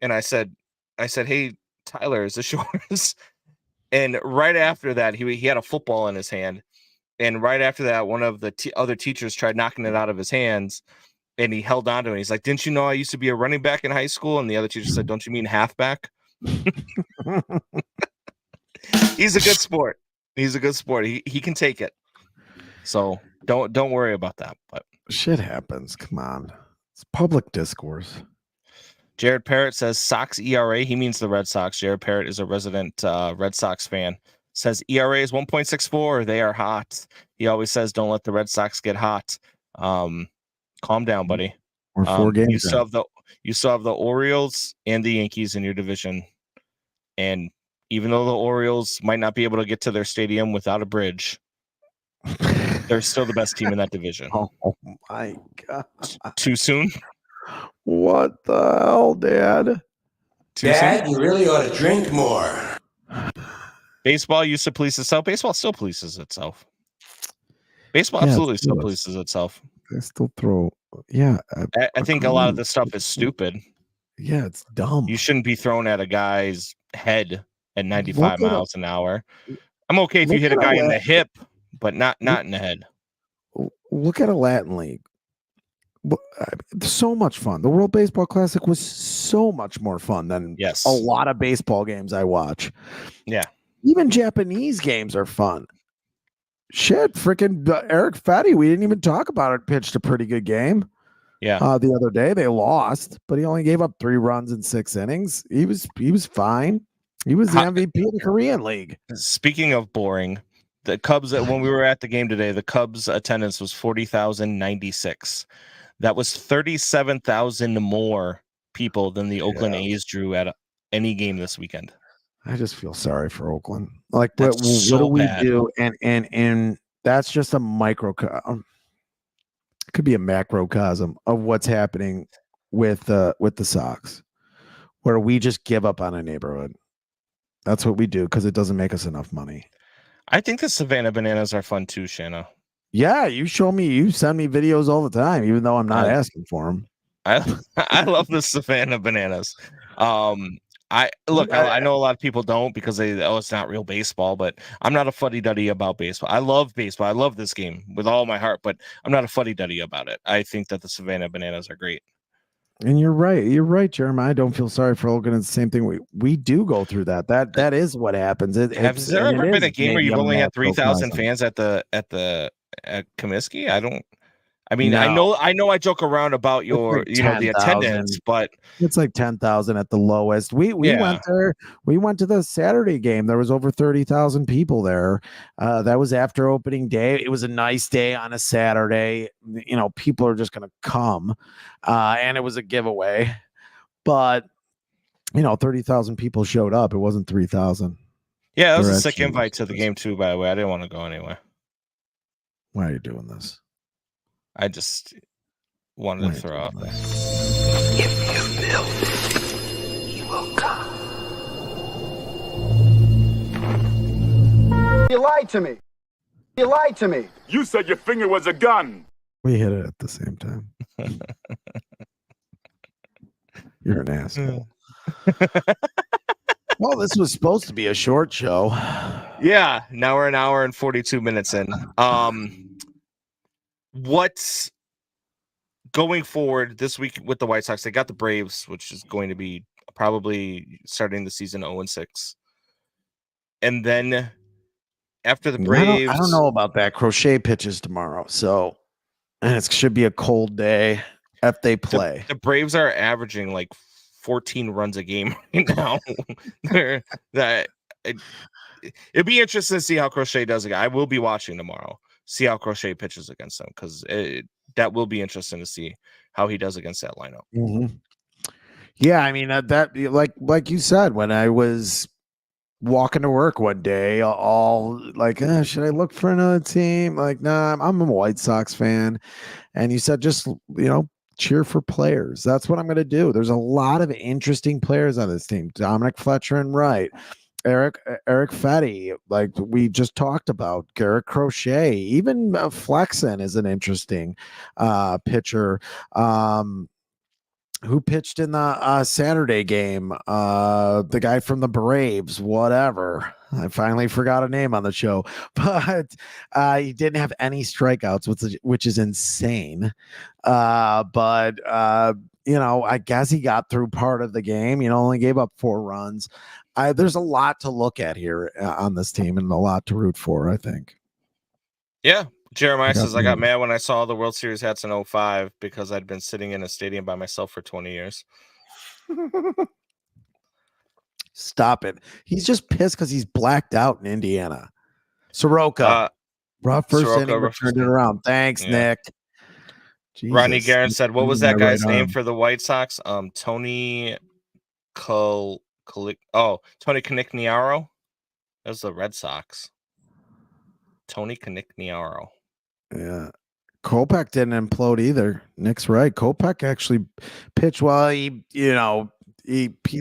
Speaker 3: and I said, "Hey, Tyler, is this yours?" And right after that, he had a football in his hand, and right after that, one of the other teachers tried knocking it out of his hands, and he held on to it. He's like, "Didn't you know I used to be a running back in high school?" And the other teacher said, "Don't you mean halfback?" He's a good sport. He's a good sport. He can take it. So don't worry about that. But
Speaker 2: shit happens. Come on. It's public discourse.
Speaker 3: Jared Parrott says Sox ERA. He means the Red Sox. Jared Parrott is a resident Red Sox fan. Says ERA is 1.64. They are hot. He always says, don't let the Red Sox get hot. Calm down, buddy.
Speaker 2: We're 4 games.
Speaker 3: You still have the Orioles and the Yankees in your division. And even though the Orioles might not be able to get to their stadium without a bridge, they're still the best team in that division.
Speaker 2: Oh my God.
Speaker 3: Too soon?
Speaker 2: What the hell, Dad?
Speaker 5: Dad, you really ought to drink more.
Speaker 3: Baseball used to police itself. Baseball still polices itself. Baseball absolutely still polices itself.
Speaker 2: They still throw. Yeah.
Speaker 3: I think a lot of this stuff is stupid.
Speaker 2: Yeah, it's dumb.
Speaker 3: You shouldn't be thrown at a guy's head at 95 miles an hour. I'm okay if you hit a guy in the hip, but not in the head.
Speaker 2: Look at a Latin League. So much fun. The World Baseball Classic was so much more fun than a lot of baseball games I watch.
Speaker 3: Yeah.
Speaker 2: Even Japanese games are fun. Shit, freaking Eric Fetty, we didn't even talk about it, pitched a pretty good game.
Speaker 3: Yeah.
Speaker 2: The other day they lost, but he only gave up 3 runs in 6 innings. He was fine. He was the MVP of the Korean League.
Speaker 3: Speaking of boring, the Cubs, when we were at the game today, the Cubs attendance was 40,096. That was 37,000 more people than the Oakland A's drew at any game this weekend.
Speaker 2: I just feel sorry for Oakland. Like, what do we do? And that's just a microcosm. It could be a macrocosm of what's happening with the Sox, where we just give up on a neighborhood. That's what we do because it doesn't make us enough money.
Speaker 3: I think the Savannah Bananas are fun too, Shanna.
Speaker 2: Yeah, you send me videos all the time, even though I'm not asking for them.
Speaker 3: I love the Savannah Bananas. I know a lot of people don't because it's not real baseball, but I'm not a fuddy-duddy about baseball. I love baseball. I love this game with all my heart, but I'm not a fuddy-duddy about it. I think that the Savannah Bananas are great. And
Speaker 2: you're right, Jeremiah. I don't feel sorry for Logan. It's the same thing. We do go through that. That is what happens.
Speaker 3: Has there ever been a game where you've only had 3,000 fans at Comiskey? I mean, no. I know I joke around about your, like the attendance, but
Speaker 2: it's like 10,000 at the lowest. We went there. We went to the Saturday game. There was over 30,000 people there. That was after opening day. It was a nice day on a Saturday. People are just going to come, and it was a giveaway. But 30,000 people showed up. It wasn't 3,000.
Speaker 3: Yeah, that was a sick invite to the game too. By the way, I didn't want to go anyway.
Speaker 2: Why are you doing this?
Speaker 3: I just wanted to throw out there.
Speaker 5: If you build it, he will come.
Speaker 6: You lied to me. You lied to me. You said your finger was a gun.
Speaker 2: We hit it at the same time. You're an asshole. Well, this was supposed to be a short show.
Speaker 3: Yeah, now we're an hour and 42 minutes in. What's going forward this week with the White Sox? They got the Braves, which is going to be probably starting the season 0-6. And then after the Braves,
Speaker 2: I don't know about that. Crochet pitches tomorrow, and it should be a cold day if they play.
Speaker 3: The Braves are averaging like 14 runs a game right now. It'd be interesting to see how Crochet does again. I will be watching tomorrow. see how Crochet pitches against them, because that will be interesting to see how he does against that lineup.
Speaker 2: Mm-hmm. Yeah, I mean that like you said, when I was walking to work one day, all like, should I look for another team? Like, nah, I'm a White Sox fan, and you said just cheer for players. That's what I'm going to do. There's a lot of interesting players on this team. Dominic Fletcher and Wright. Eric Fetty, like we just talked about, Garrett Crochet, even Flexen is an interesting pitcher. Who pitched in the Saturday game? The guy from the Braves, whatever. I finally forgot a name on the show, but he didn't have any strikeouts, which is insane. But I guess he got through part of the game. Only gave up 4 runs. There's a lot to look at here on this team, and a lot to root for, I think.
Speaker 3: Yeah. Jeremiah says, I got mad when I saw the World Series hats in 05 because I'd been sitting in a stadium by myself for 20 years.
Speaker 2: Stop it. He's just pissed because he's blacked out in Indiana. Soroka. Rough first inning, but turned it around. Thanks, Nick. Jesus.
Speaker 3: Ronnie Guerin said, what was that guy's name for the White Sox? Tony Tony Canignaro? That was the Red Sox. Tony Canignaro.
Speaker 2: Yeah. Kopech didn't implode either. Nick's right. Kopech actually pitched well. He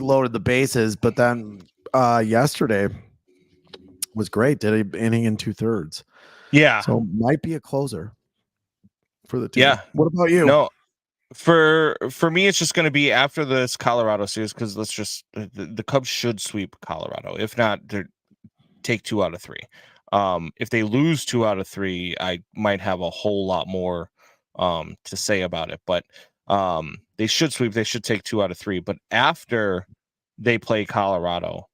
Speaker 2: loaded the bases, but then yesterday was great. Did an inning in 2/3.
Speaker 3: Yeah.
Speaker 2: So might be a closer for the team.
Speaker 3: Yeah.
Speaker 2: What about you?
Speaker 3: No, for me, it's just going to be after this Colorado series, because the Cubs should sweep Colorado. If not, they take 2 out of 3. If they lose 2 out of 3, I might have a whole lot more to say about it. But they should sweep. They should take 2 out of 3. But after they play Colorado,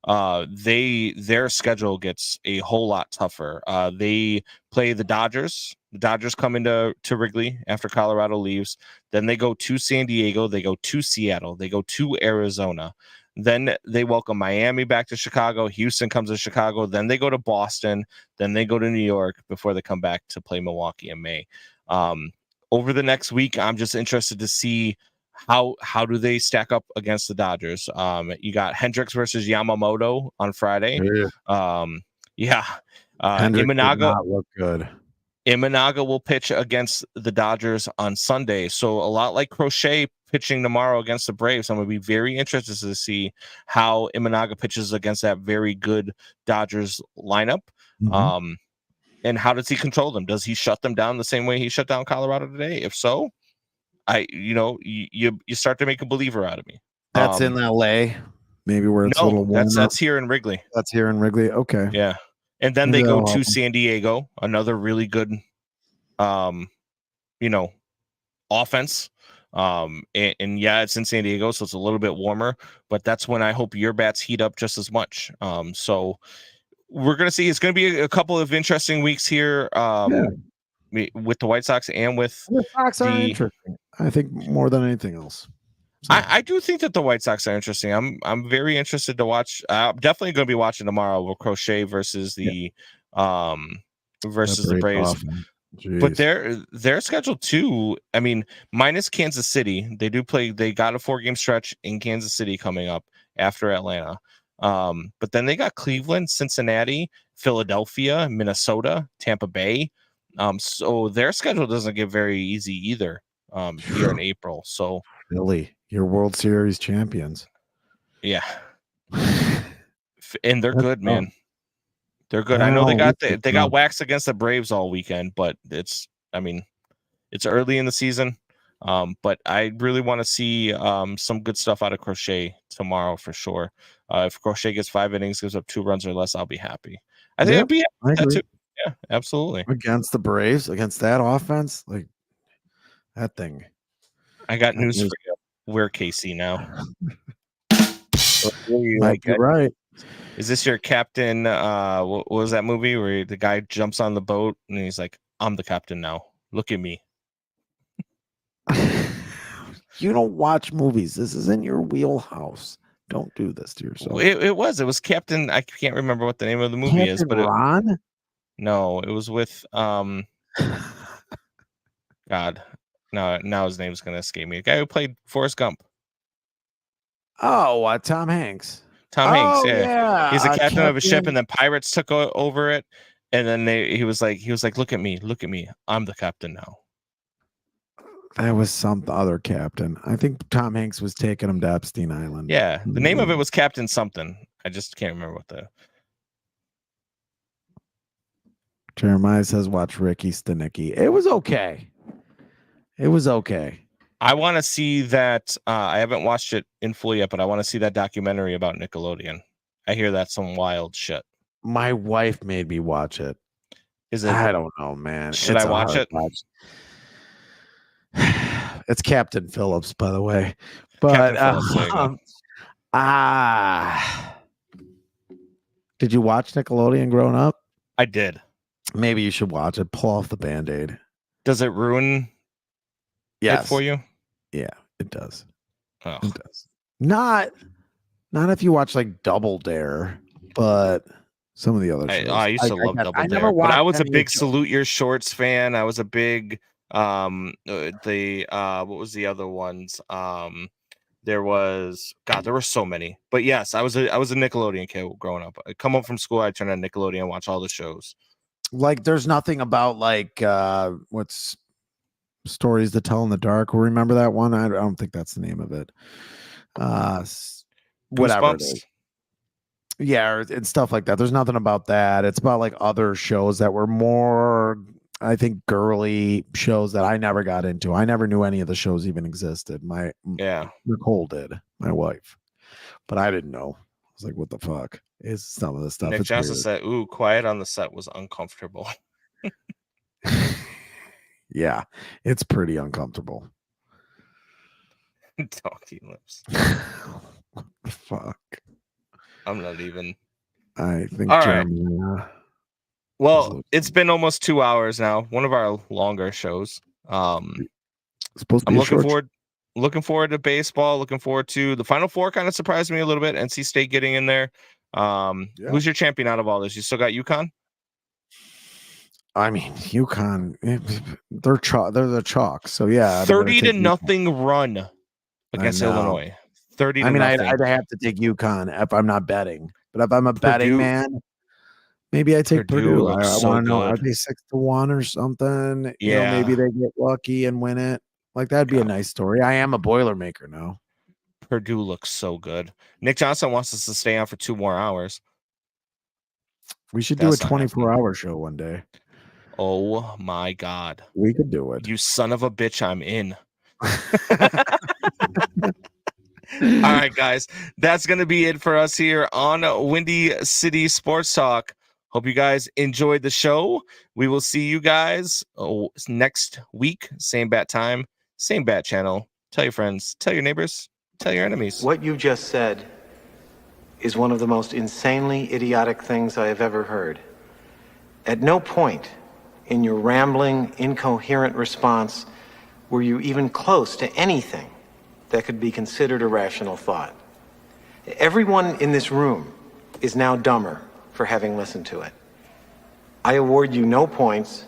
Speaker 3: their schedule gets a whole lot tougher. They play the Dodgers. The Dodgers come into Wrigley after Colorado leaves. Then they go to San Diego. They go to Seattle. They go to Arizona. Then they welcome Miami back to Chicago. Houston comes to Chicago. Then they go to Boston. Then they go to New York before they come back to play Milwaukee in May. Over the next week, I'm just interested to see how do they stack up against the Dodgers. You got Hendricks versus Yamamoto on Friday.
Speaker 2: Yeah. Hendricks did not look good.
Speaker 3: Imanaga will pitch against the Dodgers on Sunday. So a lot like Crochet pitching tomorrow against the Braves. I'm going to be very interested to see how Imanaga pitches against that very good Dodgers lineup.
Speaker 2: Mm-hmm.
Speaker 3: And how does he control them? Does he shut them down the same way he shut down Colorado today? If so, you start to make a believer out of me.
Speaker 2: That's in LA, maybe where it's a little warmer.
Speaker 3: That's here in Wrigley.
Speaker 2: That's here in Wrigley. Okay.
Speaker 3: Yeah. And then they go to San Diego, another really good offense. And yeah, it's in San Diego, so it's a little bit warmer, but that's when I hope your bats heat up just as much. So we're going to see. It's going to be a couple of interesting weeks here with the White Sox and with
Speaker 2: the Sox are interesting. I think more than anything else.
Speaker 3: So. I do think that the White Sox are interesting. I'm very interested to watch. I'm definitely going to be watching tomorrow with Crochet versus the Braves. But their schedule too. I mean, minus Kansas City, they do play. They got a 4-game stretch in Kansas City coming up after Atlanta. But then they got Cleveland, Cincinnati, Philadelphia, Minnesota, Tampa Bay. So their schedule doesn't get very easy either. Here in April. So
Speaker 2: Philly, your World Series champions.
Speaker 3: Yeah. And they're good, man. They're good. I know they got waxed against the Braves all weekend, but it's early in the season. But I really want to see some good stuff out of Crochet tomorrow for sure. If Crochet gets 5 innings, gives up 2 runs or less, I'll be happy. I think I'd be happy with that too. Yeah, absolutely.
Speaker 2: Against the Braves, against that offense, like that thing.
Speaker 3: I got news for you. We're KC now.
Speaker 2: Might be right.
Speaker 3: Is this your captain? What was that movie where the guy jumps on the boat and he's like, "I'm the captain now. Look at me."
Speaker 2: You don't watch movies. This is in your wheelhouse. Don't do this to yourself.
Speaker 3: It was Captain. I can't remember what the name of the movie is, but
Speaker 2: Ron.
Speaker 3: No, it was with God. Now his name's gonna escape me. The guy who played Forrest Gump.
Speaker 2: Oh, Tom Hanks.
Speaker 3: Tom Hanks,
Speaker 2: Oh,
Speaker 3: yeah. He's the
Speaker 2: yeah,
Speaker 3: captain of a ship,
Speaker 2: Captain-
Speaker 3: and then pirates took over it. And then he was like, look at me, I'm the captain now.
Speaker 2: That was some other captain. I think Tom Hanks was taking him to Epstein Island.
Speaker 3: Yeah, the name of it was Captain something. I just can't remember what the.
Speaker 2: Jeremiah says, watch Ricky Stenicki. It was okay. It was okay.
Speaker 3: I want to see that. I haven't watched it in full yet, but I want to see that documentary about Nickelodeon. I hear that's some wild shit.
Speaker 2: My wife made me watch it.
Speaker 3: Is it?
Speaker 2: I don't know, man.
Speaker 3: Should I watch it?
Speaker 2: It's Captain Phillips, by the way. But did you watch Nickelodeon growing up?
Speaker 3: I did.
Speaker 2: Maybe you should watch it. Pull off the Band-Aid.
Speaker 3: Does it ruin it for you?
Speaker 2: Yeah, it does.
Speaker 3: Oh.
Speaker 2: It does. Not if you watch like Double Dare, but some of the other shows.
Speaker 3: I used to love Double Dare, but I was a big Salute Your Shorts fan. I was a big what was the other ones? There were so many. But yes, I was a Nickelodeon kid growing up. I come home from school, I turn on Nickelodeon and watch all the shows.
Speaker 2: Like there's nothing about like what's Stories to Tell in the Dark. Remember that one? I don't think that's the name of it. Whatever it is. Yeah, and stuff like that. There's nothing about that. It's about like other shows that were more, I think, girly shows that I never got into. I never knew any of the shows even existed. Nicole did, my wife, but I didn't know. I was like, what the fuck is some of this stuff?
Speaker 3: Nick
Speaker 2: It's
Speaker 3: Johnson
Speaker 2: weird.
Speaker 3: said, "Ooh, quiet on the set was uncomfortable."
Speaker 2: Yeah, it's pretty uncomfortable.
Speaker 3: Donkey lips.
Speaker 2: What the fuck?
Speaker 3: I'm not even.
Speaker 2: I think.
Speaker 3: All right. Well, it's been almost 2 hours now. One of our longer shows.
Speaker 2: Supposed to be
Speaker 3: I'm looking forward to baseball. Looking forward to the Final Four. Kind of surprised me a little bit. NC State getting in there. Who's your champion out of all this? You still got UConn?
Speaker 2: I mean, UConn. They're the chalk. So yeah,
Speaker 3: 30-0 run against Illinois. 30-0.
Speaker 2: I mean, I'd have to take UConn if I'm not betting. But if I'm a betting man, maybe I take Purdue. I want to know, are they 6-1 or something?
Speaker 3: Yeah.
Speaker 2: You know, maybe they get lucky and win it. Like that'd be a nice story. I am a Boilermaker now.
Speaker 3: Purdue looks so good. Nick Johnson wants us to stay on for 2 more hours.
Speaker 2: We should do a 24-hour show one day.
Speaker 3: Oh my God.
Speaker 2: We could do it.
Speaker 3: You son of a bitch, I'm in. All right, guys. That's going to be it for us here on Windy City Sports Talk. Hope you guys enjoyed the show. We will see you guys next week. Same bat time, same bat channel. Tell your friends, tell your neighbors, tell your enemies.
Speaker 10: What you just said is one of the most insanely idiotic things I have ever heard. At no point in your rambling, incoherent response were you even close to anything that could be considered a rational thought. Everyone in this room is now dumber for having listened to it. I award you no points